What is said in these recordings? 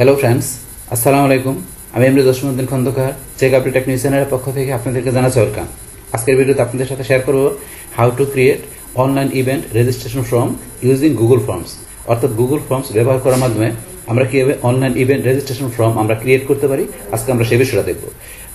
Hello friends, আসসালামু আলাইকুম। আমি MD Jasimuddin Khandakar check update tech news চ্যানেলের পক্ষ থেকে আপনাদেরকে জানাচ্ছি ওয়েলকাম। আজকের ভিডিওতে আপনাদের সাথে শেয়ার করব how to create online event registration form using Google forms. অর্থাৎ গুগল ফর্মস ব্যবহার করার মাধ্যমে আমরা কীভাবে অনলাইন ইভেন্ট রেজিস্ট্রেশন ফর্ম আমরা ক্রিয়েট করতে পারি, আজকে আমরা সেই বিষয়টা দেখব।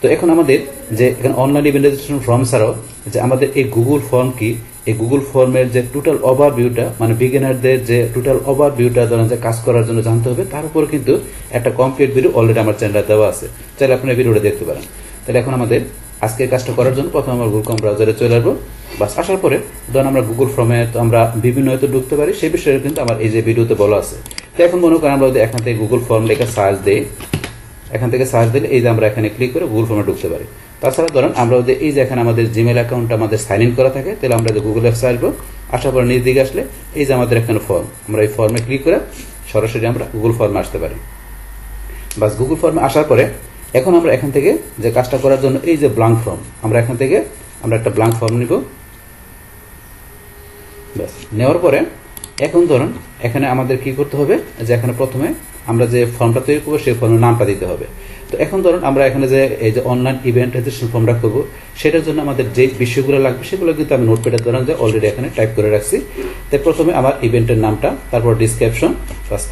তো এখন আমাদের যে এখানে অনলাইন ইভেন্ট রেজিস্ট্রেশন ফর্ম ছাড়াও যে আমাদের এই গুগল ফর্ম কি, এই গুগল ফর্মের যে টোটাল ওভারভিউটা, মানে বিগিনারদের যে টোটাল ওভারভিউটা ধরেন যে কাজ করার জন্য জানতে হবে, তার উপর কিন্তু একটা কমপ্লিট ভিডিও অলরেডি আমার চ্যানেলে দেওয়া আছে, চাইলে আপনি ভিডিওটা দেখতে পারেন। তাহলে এখন আমাদের আজকের কাজটা করার জন্য প্রথমে আমরা গুগল ক্রোম ব্রাউজারে চলে আসবো। বাস আসার পরে ধরুন আমরা গুগল ফর্মে তো আমরা বিভিন্ন হয়তো ঢুকতে পারি, সেই বিষয়ে কিন্তু আমার এই যে ভিডিওতে বলা আছে। তো এখন মনে করেন আমরা যদি এখান থেকে গুগল ফর্ম লেখা সার্চ দিই, এখান থেকে সার্চ দিলে এই যে আমরা এখানে ক্লিক করে গুগল ফর্মে ঢুকতে পারি। তাছাড়া ধরেন আমরা যদি এই যে এখানে আমাদের জিমেল অ্যাকাউন্টটা আমাদের সাইন ইন করা থাকে, তাহলে আমরা যে গুগল অ্যাপসে আসবো, আসার পর নিজ দিকে আসলে এই যে আমাদের এখানে ফর্ম, আমরা এই ফর্মে ক্লিক করে সরাসরি আমরা গুগল ফর্মে আসতে পারি। বাস গুগল ফর্মে আসার পরে এখন আমরা এখান থেকে যে কাজটা করার জন্য এই যে ব্ল্যাঙ্ক ফর্ম, আমরা এখান থেকে আমরা একটা ব্ল্যাঙ্ক ফর্ম নিব। ব্যাস নেওয়ার পরে এখন ধরুন এখানে আমাদের কি করতে হবে, যে এখানে প্রথমে আমরা যে ফর্মটা তৈরি করবো সেই ফর্মের নামটা দিতে হবে। তো এখন ধরুন আমরা এখানে যে এই যে অনলাইন ইভেন্ট রেজিস্ট্রেশন ফর্মটা করবো, সেটার জন্য আমাদের যে বিষয়গুলো লাগবে সেগুলো কিন্তু আমি নোটপ্যাডে ধরেন যে অলরেডি এখানে টাইপ করে রাখছি। তাই প্রথমে আমার ইভেন্টের নামটা, তারপর ডিসক্রিপশন,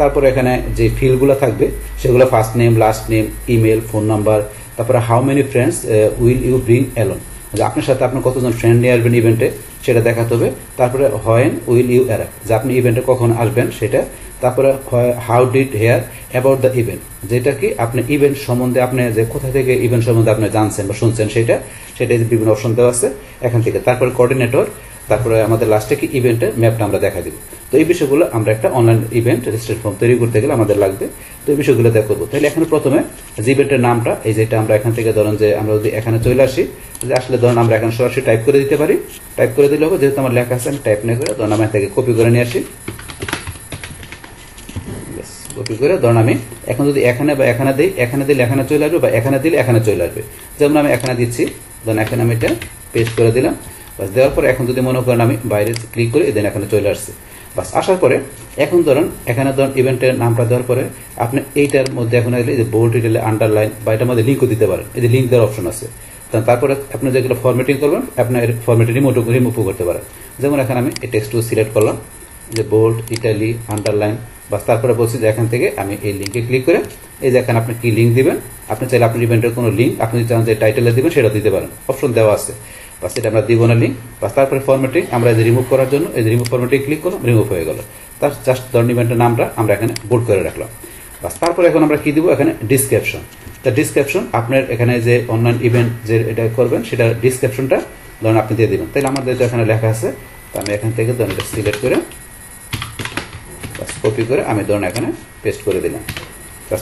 তারপর এখানে যে ফিল্ডগুলো থাকবে সেগুলো first name, last name, email, phone number, তারপরে how many friends will you bring alone, যে আপনার সাথে আপনার কতজন ফ্রেন্ড নিয়ে আসবেন ইভেন্টে সেটা দেখাতে হবে। তারপরে হোয়েন উইল ইউ অ্যারাইভ, যে আপনি ইভেন্টে কখন আসবেন সেটা। তারপরে how did hear about the event, যেটা কি আপনি ইভেন্ট সম্বন্ধে আপনি যে কোথা থেকে ইভেন্ট সম্বন্ধে আপনি জানছেন বা শুনছেন সেটা বিভিন্ন অপশন দেওয়া আছে এখান থেকে। তারপরে কোঅর্ডিনেটর, তারপরে আমাদের লাস্টে কি ইভেন্টের ম্যাপটা আমরা দেখা দিব। তো এই বিষয়গুলো আমরা একটা অনলাইন ইভেন্ট রেজিস্ট্রেশন ফর্ম তৈরি করতে গেলে আমাদের লাগবে। তো এই বিষয়গুলো দেখ করবো। তাহলে এখানে প্রথমে যে ইভেন্টের নামটা, এই যেটা আমরা এখান থেকে ধরেন যে আমরা যদি এখানে চলে আসি, যে আসলে ধরেন আমরা এখানে সরাসরি টাইপ করে দিতে পারি। টাইপ করে দিলে হবে, যেহেতু আমার লেখা আছে আমি টাইপ না করে ধরেন আমি এখান থেকে কপি করে নিয়ে আসি। কপি করে ধরুন আমি এখন যদি এখানে বা এখানে দিই, এখানে দিলে এখানে চলে আসবে, বা এখানে দিলে এখানে চলে আসবে। যেমন আমি এখানে দিচ্ছি, ধরুন এখানে আমি এটা পেস্ট করে দিলাম। বাস দেওয়ার পরে এখন যদি মনে করেন আমি বাইরে ক্লিক করি, দেন এখানে চলে আসছে। বাস আসার পরে এখন ধরুন এখানে ধরুন ইভেন্টের নামটা দেওয়ার পরে আপনি এইটার মধ্যে এখন এই যে বোল্ড, ইটালি, আন্ডারলাইন বা এটার মধ্যে লিঙ্কও দিতে পারেন। এই যে লিঙ্ক দেওয়ার অপশন আছে। তারপরে আপনি যেগুলো ফরম্যাটিং করবেন আপনার ফরম্যাটে রিমুভও করতে পারেন। যেমন এখানে আমি এই টেক্সটও সিলেক্ট করলাম, যে বোল্ড, ইটালি, আন্ডারলাইন। বাস তারপরে বলছি যে এখান থেকে আমি এই লিঙ্কে ক্লিক করে এই যে এখানে আপনি কি লিঙ্ক দিবেন, আপনি চাইলে আপনি ইভেন্টের কোনো লিঙ্ক আপনি চান যে টাইটেলে দিবেন সেটা দিতে পারেন, অপশন দেওয়া আছে। বাস এটা আমরা দিব না লিঙ্ক। বাস তারপরে ফরম্যাটিং আমরা এই যে রিমুভ করার জন্য এই যে রিমুভ ফরম্যাটিং ক্লিক করলাম, রিমুভ হয়ে গেল। তার জাস্ট ধরুন ইভেন্টের নামটা আমরা এখানে বোল্ড করে রাখলাম। বাস তারপরে এখন আমরা কি দিব, এখানে ডিসক্রিপশন। তা ডিসক্রিপশন আপনার এখানে যে অনলাইন ইভেন্ট যে এটা করবেন সেটা ডিসক্রিপশনটা ধরুন আপনি দিয়ে দিবেন। তাহলে আমাদের এখানে লেখা আছে, তো আমি এখান থেকে ধরুন এটা সিলেক্ট করে কপি করে আমি ধরুন এখানে পেস্ট করে দিলাম।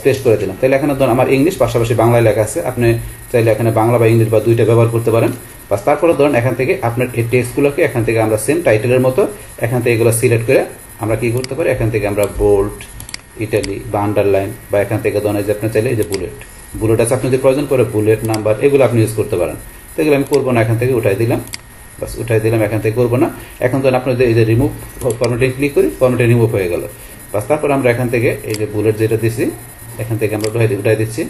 পেস্ট করে দিলাম। তাহলে এখানে ধরুন আমার ইংলিশ পাশাপাশি বাংলায় লেখা আছে, আপনি চাইলে এখানে বাংলা বা ইংলিশ বা দুইটা ব্যবহার করতে পারেন। বাস তারপরে ধরুন এখান থেকে আপনার এই টেক্সটগুলোকে এখান থেকে আমরা সেম টাইটেলের মতো এখান থেকে এগুলো সিলেক্ট করে আমরা কি করতে পারি, এখান থেকে আমরা বোল্ড, ইটালি বা আন্ডারলাইন বা এখান থেকে ধরুন এই যে আপনি চাইলে এই যে বুলেট আছে, আপনি যদি প্রয়োজন করে বুলেট নাম্বার এগুলো আপনি ইউজ করতে পারেন। তো এগুলো আমি করবো না, এখান থেকে উঠাই দিলাম। বাস উঠাই দিলাম, এখান থেকে করবো না। এখন ধরুন আপনার এই যে রিমুভ ফরম্যাটে ক্লিক করি, ফরম্যাটে রিমুভ হয়ে গেল। বাস তারপর আমরা এখান থেকে এই যে বুলেট যেটা দিচ্ছি এখান থেকে আমরা উঠাই দিচ্ছি,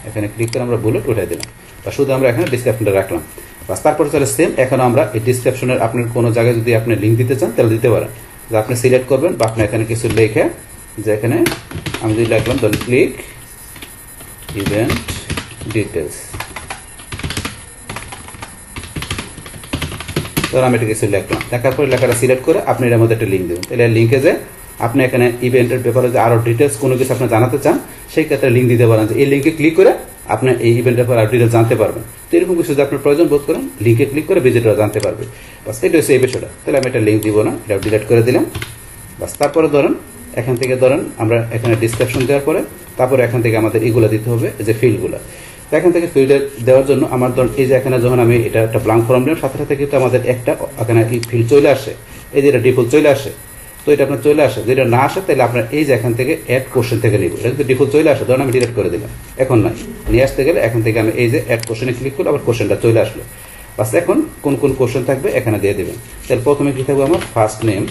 এখানে ক্লিক করে আমরা বুলেট উঠাই দিলাম। বা শুধু আমরা এখানে ডিসক্রিপশনটা রাখলাম। বাস তারপর চলে সেম এখন আমরা এই ডিসক্রিপশনের আপনার কোনো জায়গায় যদি আপনি লিঙ্ক দিতে চান তাহলে দিতে পারেন। যে আপনি সিলেক্ট করবেন বা আপনি এখানে কিছু লেখে, যে এখানে আমি যদি লিখলাম ধরুন ক্লিক ইভেন্ট ডিটেলস, ধর আমি এটা কিছু লিখলাম, লেখার পরে লেখাটা সিলেক্ট করে আপনি এর মধ্যে একটা লিঙ্ক দেবেন। তাহলে লিঙ্কে যে আপনি এখানে ইভেন্টের ব্যাপারে যে আরো ডিটেলস কোনো কিছু আপনি জানাতে চান সেই ক্ষেত্রে লিঙ্ক দিতে পারেন, যে এই লিঙ্কে ক্লিক করে আপনি এই ইভেন্টের ব্যাপারে আরো ডিটেলস জানতে পারবেন। তো এরকম কিছু যদি আপনার প্রয়োজন বোধ করেন লিঙ্কে ক্লিক করে ভিজিটর জানতে পারবে। বাস এটা হচ্ছে এই বিষয়টা। তাহলে আমি একটা লিঙ্ক দিব না, এটা ডিলিট করে দিলাম। বাস তারপরে ধরেন এখান থেকে ধরেন আমরা এখানে ডিসক্রিপশন দেওয়ার পরে তারপরে এখান থেকে আমাদের এগুলো দিতে হবে, যে ফিল্ডগুলো। এখান থেকে ফিল্ডে দেওয়ার জন্য আমার ধরুন এই যে এখানে যখন আমি এটা একটা ব্ল্যাঙ্ক ফর্ম দিলাম, সাথে সাথে কিন্তু আমাদের একটা এখানে ফিল্ড চলে আসে, এই যে এটা ডিফল্ট চলে আসে। তো এটা আপনার চলে আসে, যেটা না আসে তাহলে আপনার এই যে এখান থেকে অ্যাড কোশ্চেন থেকে নিব। এটা কিন্তু ডিফল্ট চলে আসে, ধরুন আমি ডিলিট করে দিলাম, এখন নাই নিয়ে আসতে গেলে এখান থেকে আমি এই যে অ্যাড কোশ্চেনে ক্লিক করলে আবার কোশ্চেনটা চলে আসলো। বাস এখন কোন কোন কোশ্চেন থাকবে এখানে দিয়ে দেবেন। তাহলে প্রথমে কি থাকবে আমার ফার্স্ট নেম,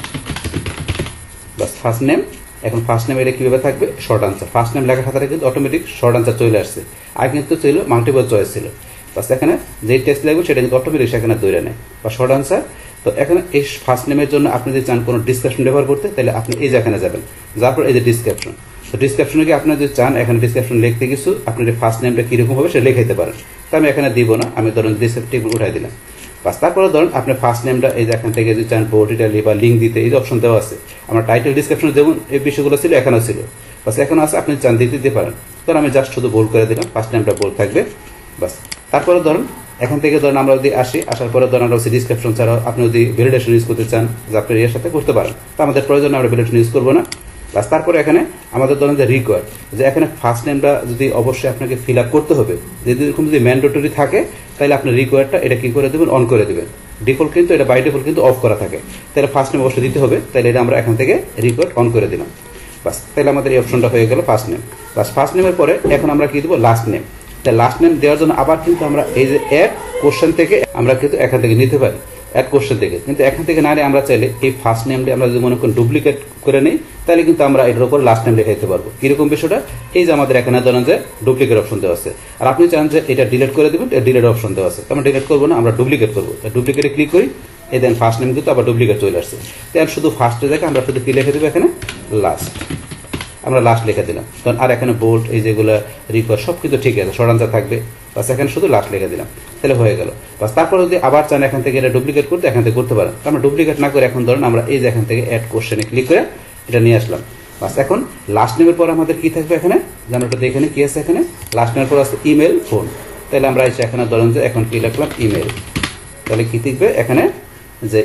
বাস ফার্স্ট নেম এখন ফার্স্ট নেম এটা কিভাবে থাকবে শর্ট আনসার ফার্স্ট নেম লেখার সাথে কিন্তু অটোমেটিক শর্ট আনসার চলে আসছে আগে কিন্তু ছিল মাল্টিপল চয়েস ছিল বাস এখানে যে টেক্সট লাগবে সেটা কিন্তু অটোমেটিক সেখানে ধরে নেয় বা শর্ট আনসার তো এখানে এই ফার্স্ট নেমের জন্য আপনি যদি চান কোনো ডিসক্রিপশন ব্যবহার করতে তাহলে আপনি এই যে এখানে যাবেন যার পর এই যে ডিসক্রিপশন তো ডিসক্রিপশনে কি আপনি যদি চান এখানে ডিসক্রিপশন লিখতে কিছু আপনি ফার্স্ট নেমটা কিরকম হবে সেটা লিখাইতে পারেন তো আমি এখানে দিব না আমি ধরুন ডিসক্রিপটিভ উঠাই দিলাম বাস তারপরে ধরুন আপনি ফার্স্ট নেমটা এই যে এখান থেকে যদি চান বোল্ড ইটালি বা লিঙ্ক দিতে এই অপশন দেওয়া আছে আমার টাইটেল ডিসক্রিপশনে যেমন এই বিষয়গুলো ছিল এখানেও ছিল বাস এখন আছে আপনি চান দিতে পারেন ধরুন আমি জাস্ট শুধু বোল্ড করে দিলাম ফার্স্ট নেমটা বোল্ড থাকবে বাস তারপরে ধরুন এখান থেকে ধরুন আমরা যদি আসার পরে ধরুন আমরা ডিসক্রিপশন ছাড়াও আপনি যদি ভ্যালিডেশন ইউজ করতে চান যে আপনি এর সাথে করতে পারেন তো আমাদের প্রয়োজন আমরা ভ্যালিডেশন ইউজ করবো না বাস তারপরে এখানে আমাদের ধরুন যে রিকোয়ার্ড যে এখানে ফার্স্ট নেমটা যদি অবশ্যই আপনাকে ফিল আপ করতে হবে যদি এরকম যদি ম্যান্ডেটরি থাকে তাহলে আপনি রিকোয়ার্ডটা এটা কি করে দেবেন অন করে দেবেন ডিফল্ট কিন্তু এটা বাই ডিফল্ট কিন্তু অফ করা থাকে তাহলে ফার্স্ট নেম অবশ্যই দিতে হবে তাহলে এটা আমরা এখান থেকে রিকোয়ার্ড অন করে দিলাম বাস তাহলে আমাদের এই অপশনটা হয়ে গেল ফার্স্ট নেম বাস ফার্স্ট নেমের পরে এখন আমরা কি দেবো লাস্ট নেম তাই লাস্ট নেম দেওয়ার জন্য আবার কিন্তু আমরা এই যে অ্যাড কোশ্চেন থেকে আমরা কিন্তু এখান থেকে নিতে পারি অ্যাড কোশ্চেন থেকে কিন্তু এখান থেকে না নিয়ে আমরা চাইলে এই ফার্স্ট নেমটি আমরা যদি মনে করেন ডুপ্লিকেট করে নিই তাহলে কিন্তু আমরা এটার উপর লাস্ট নেম লিখে দিতে পারবো কিরকম বিষয়টা এই যে আমাদের এখানে ধরেন যে ডুপ্লিকেট অপশন দেওয়া আছে আর আপনি চান যে এটা ডিলিট করে দেবেন ডিলিট অপশন দেওয়া আছে আমরা ডিলিট করবো না আমরা ডুপ্লিকেট করবো ডুপ্লিকেটে ক্লিক করি এই দেন ফার্স্ট নেম কিন্তু আবার ডুপ্লিকেট চলে আসছে তাই শুধু ফার্স্টে দেখে আমরা শুধু কি লিখে দেবো এখানে লাস্ট আমরা লাস্ট লিখে দিলাম তখন আর এখানে বোল্ড এই যেগুলো রিকোয়ার্ড সব কিছু ঠিক আছে শর্ট আনসার থাকবে বাস এখানে শুধু লাস্ট লিখে দিলাম তাহলে হয়ে গেল বাস তারপর যদি আবার চান এখান থেকে এটা ডুপ্লিকেট করতে এখান থেকে করতে পারেন আমরা ডুপ্লিকেট না করে এখন ধরুন আমরা এই যে এখান থেকে অ্যাড কোশ্চেনে ক্লিক করে এটা নিয়ে আসলাম বাস এখন লাস্ট নেমের পর আমাদের কি থাকবে এখানে যে আমরা এটা দেখে নিই কি আছে এখানে লাস্ট নেমের পর আছে ইমেল ফোন তাহলে আমরা এসে এখানে ধরুন যে এখন কি লিখলাম ইমেল তাহলে কি থাকবে এখানে যে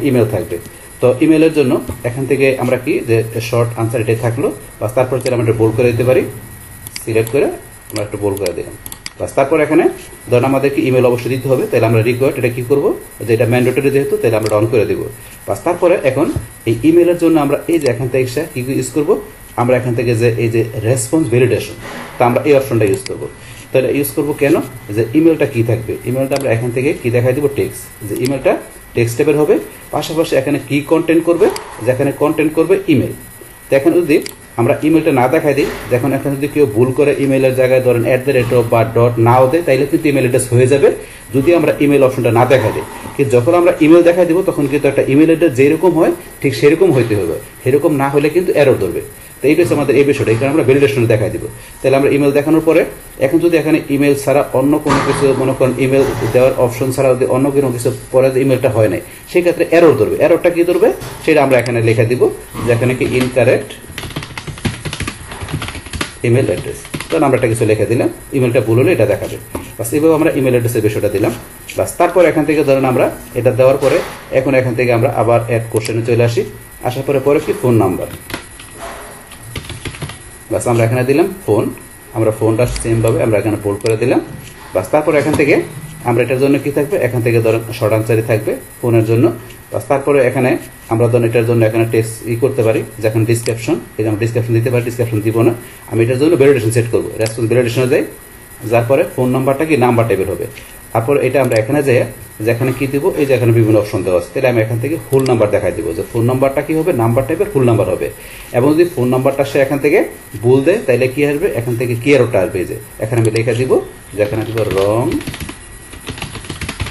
ইমেল থাকবে তো ইমেলের জন্য এখান থেকে আমরা কি যে শর্ট আনসার এটাই থাকলো বাস তারপর চাইলে আমরা বোল্ড করে দিতে পারি সিলেক্ট করে আমরা একটু বোল্ড করে দিলাম বাস তারপর এখানে ধরুন আমাদেরকে ইমেল অবশ্যই দিতে হবে তাহলে আমরা রিকোয়ার্ড এটা কি করবো যে এটা ম্যান্ডেটরি যেহেতু তাহলে আমরা অন করে দিব বাস তারপরে এখন এই ইমেলের জন্য আমরা এই যে এখান থেকে কি ইউজ করবো আমরা এখান থেকে যে এই যে রেসপন্স ভ্যালিডেশন তা আমরা এই অপশনটা ইউজ করবো তো এটা ইউজ করবো কেন যে ইমেলটা কি থাকবে ইমেলটা আমরা এখান থেকে কি দেখাই দিব টেক্সট যে ইমেলটা টেক্সট টাইপের হবে পাশাপাশি এখানে কি কন্টেন্ট করবে যেখানে কন্টেন্ট করবে ইমেল তো এখন যদি আমরা ইমেলটা না দেখাই দিই যখন এখানে যদি কেউ ভুল করে ইমেলের জায়গায় ধরেন @ বা ডট নাও দেয় তাইলে কিন্তু ইমেল অ্যাড্রেস হয়ে যাবে যদি আমরা ইমেল অপশনটা না দেখাই দিই কিন্তু যখন আমরা ইমেল দেখাই দিব তখন কিন্তু একটা ইমেল অ্যাড্রেস যেরকম হয় ঠিক সেরকম হইতে হবে সেরকম না হলে কিন্তু এরর ধরবে তো এইটা হচ্ছে আমাদের এই বিষয়টা এখানে আমরা ভ্যালিডেশন দেখাই দিব তাহলে আমরা ইমেল দেখানোর পরে এখন যদি এখানে ইমেল ছাড়া অন্য কোনো কিছু মনে করেন ইমেল দেওয়ার অপশন ছাড়া যদি অন্য কোনো কিছু পরে ইমেলটা হয় নাই সেই ক্ষেত্রে এরর ধরবে এররটা কি ধরবে সেটা আমরা এখানে লিখে দিব যেখানে কি ইনকারেক্ট ইমেল অ্যাড্রেস তখন আমরা একটা কিছু লিখে দিলাম ইমেলটা ভুল হলে এটা দেখাবে বাস এইভাবে আমরা ইমেল অ্যাড্রেসের বিষয়টা দিলাম বাস তারপর এখান থেকে ধরেন আমরা এটা দেওয়ার পরে এখন এখান থেকে আমরা আবার অ্যাড কোশ্চেনে চলে আসি আসার পরে কি ফোন নাম্বার বাস আমরা এখানে দিলাম ফোন আমরা ফোনটা সেমভাবে আমরা এখানে বোল্ড করে দিলাম বাস তারপর এখান থেকে আমরা এটার জন্য কি থাকবে এখান থেকে ধরেন শর্ট আনসারই থাকবে ফোনের জন্য বাস তারপরে এখানে আমরা ধরেন এটার জন্য এখানে টেক্সট করতে পারি যখন ডিসক্রিপশন এই যে আমরা ডিসক্রিপশন দিতে পারি ডিসক্রিপশন দিব না আমি এটার জন্য ভ্যালিডেশন সেট করবো রেসপন্স ভ্যালিডেশনে যাই যার পরে ফোন নাম্বারটা কি নাম্বার টাইপের হবে তারপর এটা আমরা এখানে যাই যেখানে কি দিব এই যে এখানে বিভিন্ন অপশন দেওয়া আছে তাহলে আমি এখান থেকে ফুল নাম্বার দেখাই দিব যে ফোন নাম্বারটা কি হবে নাম্বার টাইপের ফুল নাম্বার হবে এবং যদি ফোন নাম্বারটা সে এখান থেকে ভুল দেয় তাহলে কি আসবে এখান থেকে কি এররটা আসবে যে এখানে আমি লিখে দিব যেখানে দিব রং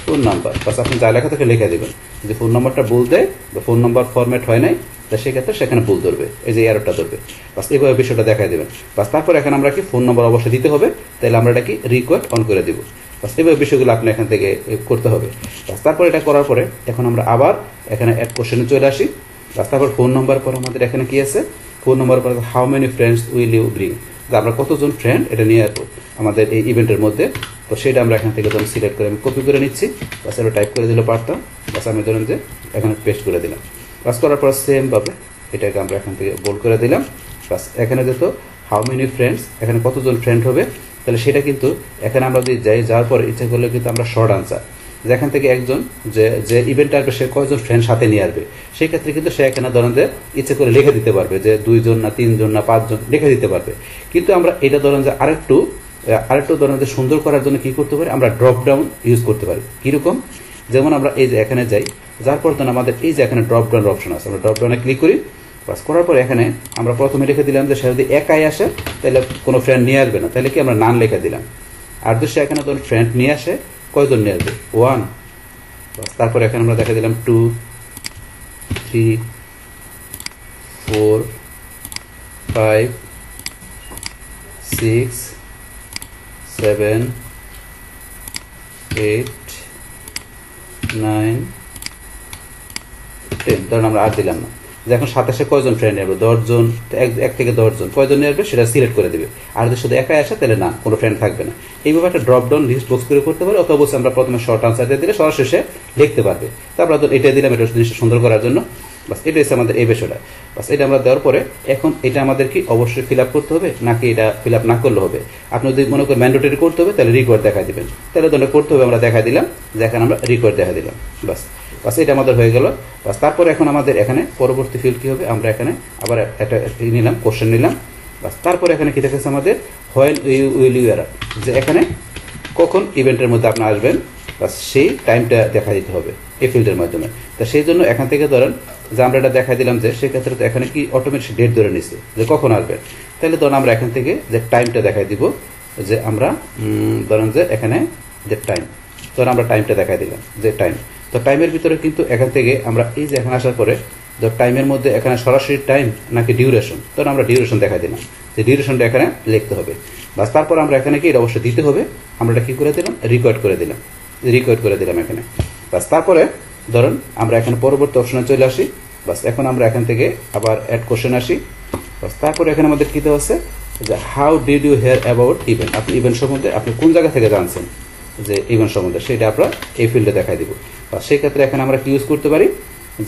ফোন নাম্বার বাস আপনি যা লেখা থেকে লিখে দিবেন যে ফোন নাম্বারটা ভুল দেয় বা ফোন নাম্বার ফরম্যাট হয় নাই তা সেক্ষেত্রে সেখানে ভুল ধরবে এই যে এররটা ধরবে বাস এইভাবে বিষয়টা দেখাই দেবেন বাস তারপর এখানে আমরা কি ফোন নাম্বার অবশ্যই দিতে হবে তাহলে আমরা এটা কি রিকোয়ার্ড অন করে দিব বাস এইভাবে বিষয়গুলো আপনি এখান থেকে করতে হবে বাস তারপর এটা করার পরে এখন আমরা আবার এখানে অ্যাড কোশ্চেনে চলে আসি বাস তারপর ফোন নাম্বার পর আমাদের এখানে কি আছে ফোন নাম্বার পর how many friends will you bring আমরা কতজন ফ্রেন্ড এটা নিয়ে আসবো আমাদের এই ইভেন্টের মধ্যে তো সেটা আমরা এখান থেকে ধরুন সিলেক্ট করে আমি কপি করে নিচ্ছি বাস এটা টাইপ করে দিলে পারতাম বাস আমি ধরুন যে এখানে পেস্ট করে দিলাম বাস করার পর সেম ভাবে এটাকে আমরা এখান থেকে বোল্ড করে দিলাম বাস এখানে যেত হাউ মেনি ফ্রেন্ডস এখানে কতজন ফ্রেন্ড হবে তাহলে সেটা কিন্তু এখানে আমরা যদি যাই যাওয়ার পরে ইচ্ছা করলে কিন্তু আমরা শর্ট আনসার যেখান থেকে একজন যে ইভেন্টে আসবে সে কয়জন ফ্রেন্ড সাথে নিয়ে আসবে সেই ক্ষেত্রে কিন্তু সে এখানে ধরেন যে ইচ্ছে করে লিখে দিতে পারবে যে 2 জন না 3 জন না 5 জন লিখে দিতে পারবে কিন্তু আমরা এটা ধরেন যে আরেকটু ধরেন যে সুন্দর করার জন্য কি করতে পারি আমরা ড্রপ ডাউন ইউজ করতে পারি কিরকম যেমন আমরা এই যে এখানে যাই যার পর আমাদের এই যে এখানে ড্রপ ডাউন অপশন আছে আমরা ড্রপ ডাউনে ক্লিক করি বাস করার পর এখানে আমরা প্রথমে লিখে দিলাম যে সে যদি একাই আসে তাহলে কোনো ফ্রেন্ড নিয়ে আসবে না, তাহলে কি আমরা নান লিখে দিলাম। আর যদি সে এখানে ধরুন ফ্রেন্ড নিয়ে আসে, কয়জন নিয়ে আসবে? 1। বাস তারপর এখানে আমরা দেখা দিলাম 2, 3, 4, 5, 6, 7, 8, 9, 10। ধরুন আমরা আর দিলাম না। যে এখন 27-এ কয়জন ফ্রেন্ড নেবে? 10 জন। 1 থেকে 10 জন কয়জন নেবে সেটা সিলেক্ট করে দেবে। আর যদি শুধু একাই আসে তাহলে না, কোনো ফ্রেন্ড থাকবে না। এইভাবে একটা ড্রপ ডাউন লিস্ট বক্স করে করতে পারে, অথবা আমরা প্রথমে শর্ট আনসার দিয়ে দিলে সরাসরি সে লিখতে পারবে। তারপর এটা দিলাম এটা জিনিসটা সুন্দর করার জন্য। বাস এটা হচ্ছে আমাদের এই বিষয়টা। বাস এটা আমরা দেওয়ার পরে এখন এটা আমাদের কি অবশ্যই ফিল আপ করতে হবে নাকি এটা ফিল আপ না করলে হবে? আপনি যদি মনে করেন ম্যান্ডেটরি করতে হবে তাহলে রিকোয়ার্ড দেখা দিবেন, তাহলে ধরনের করতে হবে আমরা দেখা দিলাম, যে এখানে আমরা রিকোয়ার্ড দেখা দিলাম। বাস বাস এটা আমাদের হয়ে গেল। বাস তারপর এখন আমাদের এখানে পরবর্তী ফিল্ড কি হবে? আমরা এখানে আবার একটা নিলাম, কোশ্চেন নিলাম। বাস তারপর এখানে কি দেখেছে আমাদের হোয়েন উইল ইউ অ্যারাইভ, যে এখানে কখন ইভেন্টের মধ্যে আপনি আসবেন, বাস সেই টাইমটা দেখা দিতে হবে এই ফিল্ডের মাধ্যমে। তো সেই জন্য এখান থেকে ধরেন যে আমরা এটা দেখা দিলাম, যে সেক্ষেত্রে তো এখানে কি অটোমেটিক ডেট ধরে নিচ্ছে যে কখন আসবেন। তাহলে ধরুন আমরা এখান থেকে যে টাইমটা দেখাই দিব, যে আমরা ধরেন যে এখানে যে টাইম, ধরুন আমরা টাইমটা দেখাই দিলাম যে টাইম। তো টাইমের ভিতরে কিন্তু এখান থেকে আমরা এই যে এখানে আসার পরে টাইমের মধ্যে এখানে সরাসরি টাইম নাকি ডিউরেশন, তখন আমরা ডিউরেশন দেখা দিলাম, যে ডিউরেশনটা এখানে লিখতে হবে। বাস তারপর আমরা এখানে কি এটা অবশ্যই দিতে হবে, আমরা এটা কি করে দিলাম? রিকোয়ার্ড করে দিলাম, রিকোয়ার্ড করে দিলাম এখানে। বাস তারপরে ধরুন আমরা এখানে পরবর্তী অপশনে চলে আসি। বাস এখন আমরা এখান থেকে আবার অ্যাড কোশ্চেন আসি। বাস তারপরে এখানে আমাদের কি দেওয়া আছে, যে how did you hear about event, আপনি ইভেন্ট সম্বন্ধে আপনি কোন জায়গা থেকে জানছেন যে ইভেন্ট সম্বন্ধে, সেটা আমরা এই ফিল্ডে দেখাই দিব। বা সেই ক্ষেত্রে এখানে আমরা কি ইউজ করতে পারি,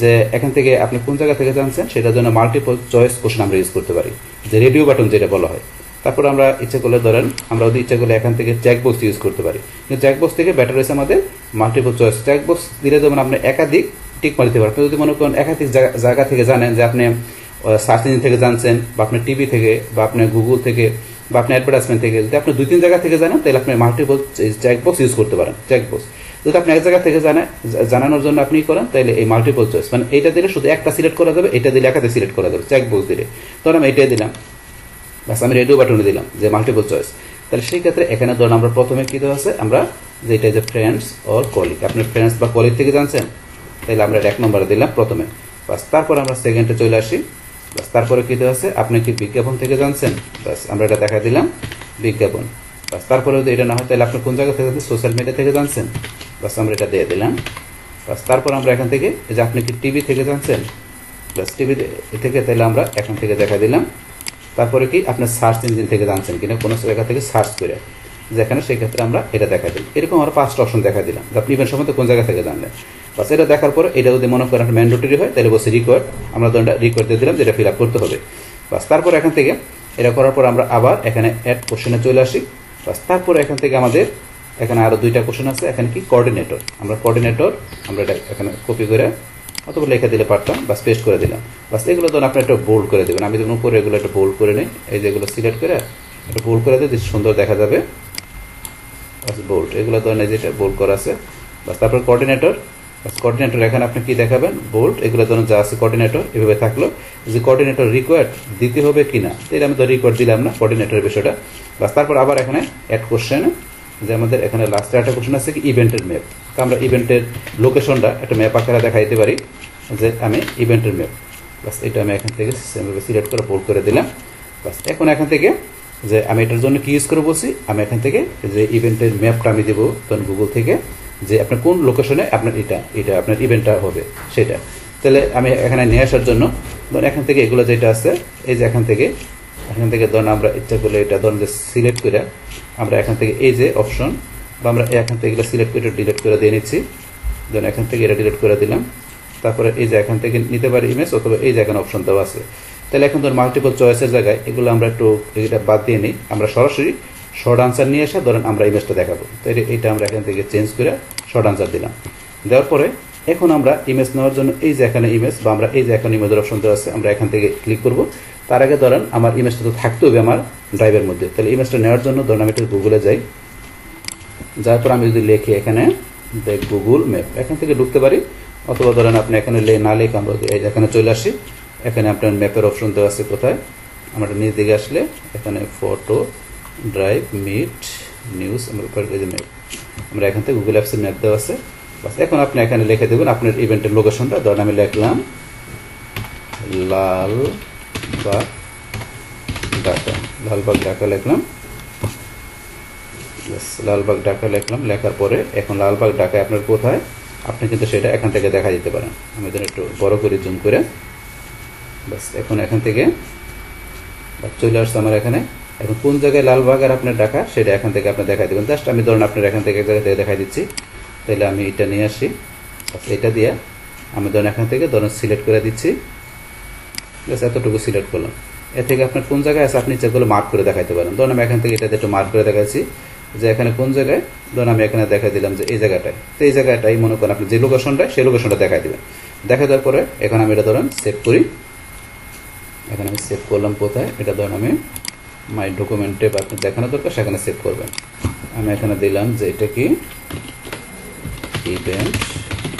যে এখান থেকে আপনি কোন জায়গা থেকে জানছেন সেটার জন্য মাল্টিপল চয়েস কোশ্চেন আমরা ইউজ করতে পারি, যে রেডিও বাটন যেটা বলা হয়। তারপর আমরা ইচ্ছা করলে ধরেন আমরা যদি ইচ্ছা করলে এখান থেকে চেকবক্স ইউজ করতে পারি, কিন্তু চেকবক্স থেকে বেটার হয়েছে আমাদের মাল্টিপল চয়েস। চেকবক্স দিলে যেমন আপনি একাধিক টিক মারতে পারেন। আপনি যদি মনে করেন একাধিক জায়গা থেকে জানেন, যে আপনি সার্চ ইঞ্জিন থেকে জানছেন, বা আপনি টিভি থেকে, বা আপনি গুগল থেকে, বা আপনি অ্যাডভার্টাইজমেন্ট থেকে, যদি আপনি 2-3 জায়গা থেকে জানেন তাহলে আপনি মাল্টিপল চেকবক্স ইউজ করতে পারেন। চেকবক্স যদি আপনি এক জায়গা থেকে জানানোর জন্য আপনি করেন, তাহলে এই মাল্টিপল চয়েস মানে এইটা দিলে শুধু একটা সিলেক্ট করা যাবে, এটা দিলে একাধিক সিলেক্ট করা যাবে চেকবক্স দিলে। তখন আমি এটাই দিলাম, বাস আমি রেডিও বাটনে দিলাম যে মাল্টিপল চয়েস। তাহলে সেই ক্ষেত্রে এখানে ধরুন আমরা প্রথমে কি দেওয়া আছে, আমরা যে এটা যে ফ্রেন্ডস অর কলিগ, আপনি ফ্রেন্ডস বা কলিগ থেকে জানছেন, তাহলে আমরা 1 নম্বরে দিলাম প্রথমে। বাস তারপর আমরা সেকেন্ডে চলে আসি। বাস তারপরে কি দেওয়া আছে, আপনি কি বিজ্ঞাপন থেকে জানছেন, বাস আমরা এটা দেখা দিলাম বিজ্ঞাপন। বাস তারপরে যদি এটা না হয় তাহলে আপনি কোন জায়গা থেকে জানছেন, সোশ্যাল মিডিয়া থেকে জানছেন, বাস আমরা এটা দিয়ে দিলাম। বাস তারপর আমরা এখান থেকে যে আপনি কি টিভি থেকে জানছেন, বাস টিভি থেকে, তাহলে আমরা এখান থেকে দেখা দিলাম। তারপরে কি আপনার সার্চ ইঞ্জিন থেকে জানছেন কিনা, কোনো জায়গা থেকে সার্চ করে, যেখানে সেই ক্ষেত্রে আমরা এটা দেখা দিই। এরকম আমরা 5টা অপশন দেখা দিলাম, আপনি ইভেন্ট সম্বন্ধে কোন জায়গা থেকে জানলেন। বাস এটা দেখার পরে এটা যদি মনে করেন ম্যান্ডেটরি হয় তাহলে বসে রিকোয়ার্ড, আমরা রিকোয়ার্ড দিয়ে দিলাম যেটা ফিল আপ করতে হবে। বাস তারপর এখান থেকে এটা করার পর আমরা আবার এখানে অ্যাড কোশ্চেনে চলে আসি। বাস তারপরে এখান থেকে আমাদের এখানে আরো 2টা কোশ্চেন আছে। এখানে কি কোঅর্ডিনেটর, আমরা কোঅর্ডিনেটর আমরা এটা এখানে কপি করে অথবা লেখা দিলে পারতাম, বাস পেস্ট করে দিলাম। বাস এগুলো ধরুন আপনি একটা বোল্ড করে দেবেন, আমি যেমন উপরে এগুলো একটা বোল্ড করে নিই, এই যেগুলো সিলেক্ট করে একটা বোল্ড করে দিই, সুন্দর দেখা যাবে। বাস বোল্ড এগুলো ধরেন এই যেটা বোল্ড করা আছে। বাস তারপর কোঅর্ডিনেটর, বাস কোঅর্ডিনেটর এখানে আপনি কি দেখাবেন, বোল্ড এগুলো ধরুন যা আছে কোঅর্ডিনেটর এভাবে থাকলো, যে কোঅর্ডিনেটর রিকোয়ার্ড দিতে হবে কিনা, তাহলে আমি তো রিকোয়ার্ড দিলাম না কোঅর্ডিনেটরের বিষয়টা। বাস তারপর আবার এখানে অ্যাড কোশ্চেন, যে আমাদের এখানে লাস্টে একটা কোশ্চেন আছে কি ইভেন্টের ম্যাপ, তো আমরা ইভেন্টের লোকেশনটা একটা ম্যাপ আকারে দেখা দিতে পারি, যে আমি ইভেন্টের ম্যাপ। বাস এটা আমি এখান থেকে সিলেক্ট করে বোল্ড করে দিলাম। বাস এখন এখান থেকে যে আমি এটার জন্য কি ইউজ করে বলছি, আমি এখান থেকে যে ইভেন্টের ম্যাপটা আমি দেবো তখন গুগল থেকে, যে আপনার কোন লোকেশনে আপনার এটা আপনার ইভেন্টটা হবে সেটা। তাহলে আমি এখানে নিয়ে আসার জন্য ধরুন এখান থেকে এগুলো যেটা আছে, এই যে এখান থেকে ধরুন আমরা ইচ্ছা করলে এটা ধরুন যে সিলেক্ট করে আমরা এখান থেকে এই যে অপশন, বা আমরা এখান থেকে এগুলো সিলেক্ট করে ডিলিট করে দিয়ে নিচ্ছি, ধরুন এখান থেকে এটা ডিলিট করে দিলাম। তারপরে এই যে এখান থেকে নিতে পারি ইমেজ, অথবা এই যে এখানে অপশন দেওয়া আছে। তাহলে এখন ধরুন মাল্টিপল চয়েসের জায়গায় এগুলো আমরা একটু এটা বাদ দিয়ে নিই, আমরা সরাসরি শর্ট আনসার নিয়ে এসে ধরেন আমরা ইমেজটা দেখাবো। তো এটা আমরা এখান থেকে চেঞ্জ করে শর্ট আনসার দিলাম। দেওয়ার পরে এখন আমরা ইমেজ নেওয়ার জন্য এই যে এখানে ইমেজ, বা আমরা এই যে এখন ইমেজের অপশন দেওয়া আছে, আমরা এখান থেকে ক্লিক করব। তার আগে ধরেন আমার ইমেজটা তো থাকতে হবে আমার ড্রাইভের মধ্যে। তাহলে ইমেজটা নেওয়ার জন্য ধরেন আমি একটু গুগলে যাই, যার পর আমি যদি লিখি এখানে গুগল ম্যাপ, এখান থেকে ঢুকতে পারি, অথবা ধরেন আপনি এখানে না লিখে আমরা এখানে চলে আসি, এখানে আপনার ম্যাপের অপশন দেওয়া আছে কোথায়, আমরা নিচ দিকে আসলে এখানে ফটো, ড্রাইভ, মিট, নিউজ, আমরা এখান থেকে গুগল অ্যাপসের ম্যাপ দেওয়া আছে। বাস এখন আপনি এখানে লিখে দেবেন আপনার ইভেন্টের লোকেশনটা। ধরেন আমি লিখলাম লালবাগ ঢাকা লিখলাম, লালবাগ ঢাকা লিখলাম। লেখার পরে এখন লালবাগ ঢাকায় আপনার কোথায় আপনি কিন্তু সেটা এখান থেকে দেখা দিতে পারেন। আমি ধরেন একটু বড় করে জুম করে, বাস এখন এখান থেকে চলে আসছে আমার এখানে। এখন কোন জায়গায় লালবাগ আর আপনার ঢাকা সেটা এখান থেকে আপনি দেখাই দেবেন। জাস্ট আমি ধরেন আপনার এখান থেকে এক জায়গা থেকে দেখাই দিচ্ছি। তাহলে আমি এটা নিয়ে আসি, এটা দিয়ে আমি ধরেন এখান থেকে ধরেন সিলেক্ট করে দিচ্ছি, ব্যাস এতটুকু সিলেক্ট করলাম। এর থেকে আপনার কোন জায়গায় আছে আপনি যেগুলো মার্ক করে দেখাইতে পারেন। ধরুন আমি এখান থেকে এটাতে একটু মার্ক করে দেখাচ্ছি যে এখানে কোন জায়গায়, ধরুন আমি এখানে দেখা দিলাম যে এই জায়গাটায়, তো এই জায়গাটাই মনে করেন আপনি যে লোকেশনটা সেই লোকেশনটা দেখাই দেবেন। দেখা দেওয়ার পরে এখন আমি এটা ধরেন সেভ করি। এখানে আমি সেভ করলাম কোথায়, এটা ধরেন আমি মাই ডকুমেন্টে বা আপনার দেখানো দরকার সেখানে সেভ করবেন। আমি এখানে দিলাম যে এটা কি ইভেন্ট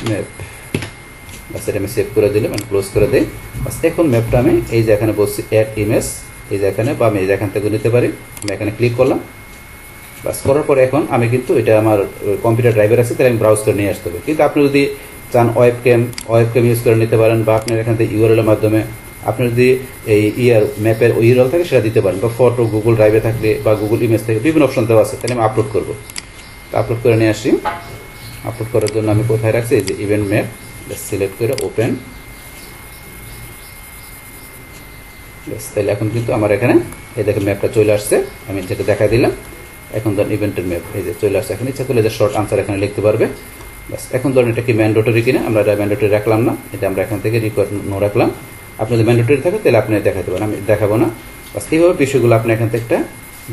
ম্যাপ, বাস এটা আমি সেভ করে দিলাম, ক্লোজ করে দিই। বাস এখন ম্যাপটা আমি এই যে এখানে বলছি অ্যাড ইমেজ, এই যে এখানে বা আমি এই যে এখান থেকে নিতে পারি। আমি এখানে ক্লিক করলাম, বাস করার পরে এখন আমি কিন্তু এটা আমার কম্পিউটার ড্রাইভার আছে, তাহলে আমি ব্রাউজ করে নিয়ে আসতে হবে। কিন্তু আপনি যদি চান ওয়েবক্যাম ইউজ করে নিতে পারেন, বা আপনার এখান থেকে ইউআরএল এর মাধ্যমে আপনি যদি এই ম্যাপের ইউআরএল থাকে সেটা দিতে পারেন, বা ফটো গুগল ড্রাইভে থাকলে বা গুগল ইমেজ থেকে বিভিন্ন অপশন দেওয়া আছে। তাহলে আমি আপলোড করবো, আপলোড করে নিয়ে আসি। আপলোড করার জন্য আমি কোথায় রাখছি, এই যে ইভেন্ট ম্যাপ, সিলেক্ট করে ওপেন। তাহলে এখন কিন্তু আমার এখানে এই দেখেন ম্যাপটা চলে আসছে, আমি যেটা দেখা দিলাম। এখন ধরেন ইভেন্টের ম্যাপ এই যে চলে আসছে। এখন ইচ্ছা করলে যে শর্ট আনসার এখানে লিখতে পারবে। বাস এখন ধরেন এটা কি ম্যান্ডেটরি কিনা, আমরা এটা ম্যান্ডেটরি রাখলাম না, এটা আমরা এখান থেকে রিকোয়ার্ড নো রাখলাম। আপনি যদি ম্যান্ডেটরি থাকে তাহলে আপনি দেখাতে পারেন, আমি দেখাবো না। বাস এইভাবে বিষয়গুলো আপনি এখান থেকে একটা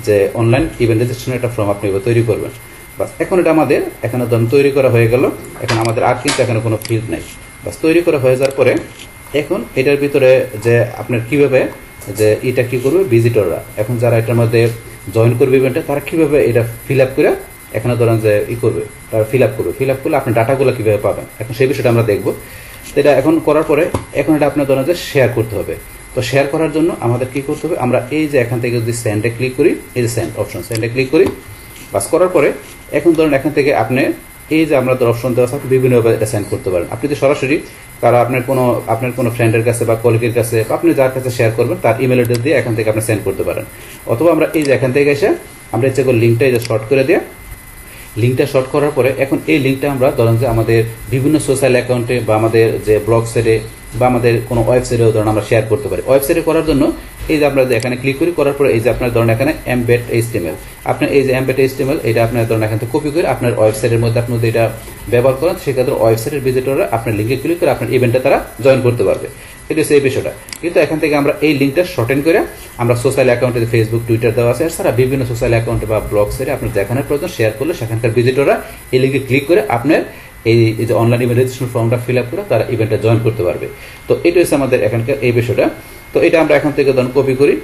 যে অনলাইন ইভেন্ট রেজিস্ট্রেশনের একটা ফর্ম আপনি তৈরি করবেন। বাস এখন এটা আমাদের এখানে ধরুন তৈরি করা হয়ে গেল। এখন আমাদের আর কিন্তু এখানে কোনো ফিল্ড নাই। বাস তৈরি করা হয়ে যাওয়ার পরে এখন এটার ভিতরে যে আপনার কিভাবে যে এটা কি করবে ভিজিটররা, এখন যারা এটার মধ্যে জয়েন করবে ইভেন্টে, তারা কিভাবে এটা ফিল আপ করে এখানে ধরেন যে করবে, তারা ফিল আপ করলে আপনার ডাটাগুলো কিভাবে পাবেন, এখন সেই বিষয়টা আমরা দেখবো। তো এটা এখন করার পরে এখন এটা আপনার ধরেন যে শেয়ার করতে হবে। তো শেয়ার করার জন্য আমাদের কি করতে হবে, আমরা এই যে এখান থেকে যদি সেন্ডে ক্লিক করি, এই যে সেন্ড অপশন, সেন্ডে ক্লিক করি। বাস করার পরে এখন ধরুন এখান থেকে আপনি এই যে আমরা অপশন দেওয়া আছে বিভিন্নভাবে এটা সেন্ড করতে পারেন। আপনি যদি সরাসরি তারা আপনার কোনো ফ্রেন্ডের কাছে বা কলিগের কাছে বা আপনি যার কাছে শেয়ার করবেন তার ইমেল অ্যাড্রেস দিয়ে এখান থেকে আপনি সেন্ড করতে পারেন। অথবা আমরা এই যে এখান থেকে এসে আমরা ইচ্ছে করে লিঙ্কটা এই যে শর্ট করে দিয়ে, লিঙ্কটা শর্ট করার পরে এখন এই লিঙ্কটা আমরা ধরেন যে আমাদের বিভিন্ন সোশ্যাল অ্যাকাউন্টে বা আমাদের যে ব্লগ সাইটে বা আমাদের কোনো ওয়েবসাইটেও ধরেন আমরা শেয়ার করতে পারি। ওয়েবসাইটে করার জন্য এই যে আমরা এখানে ক্লিক করার পরে এই যে আপনার ধরেন এখানে এমবেড এইচটিএমএল, আপনার এই যে এমবেড এইচটিএমএল এটা আপনার ধরেন এখান থেকে কপি করে আপনার ওয়েবসাইটের মধ্যে আপনি যদি এটা ব্যবহার করেন, সেক্ষেত্রে ওয়েবসাইটের ভিজিটররা আপনার লিঙ্কে ক্লিক করে আপনার ইভেন্টে তারা জয়েন করতে পারবে। এটা হচ্ছে এই বিষয়টা। কিন্তু এখান থেকে আমরা এই লিঙ্কটা শর্টেন করে আমরা সোশ্যাল অ্যাকাউন্টে ফেসবুক, টুইটার দেওয়া আছে, এছাড়া বিভিন্ন সোশ্যাল অ্যাকাউন্টে বা ব্লগ সাইটে আপনার যেখানে প্রয়োজন শেয়ার করলে সেখানকার ভিজিটররা এই লিঙ্কে ক্লিক করে আপনার এই যে অনলাইন ইভেন্ট রেজিস্ট্রেশন ফর্মটা ফিল আপ করে তারা ইভেন্টে জয়েন করতে পারবে। তো এটা হচ্ছে আমাদের এখানকার এই বিষয়টা। তো এটা আমরা এখান থেকে ধরুন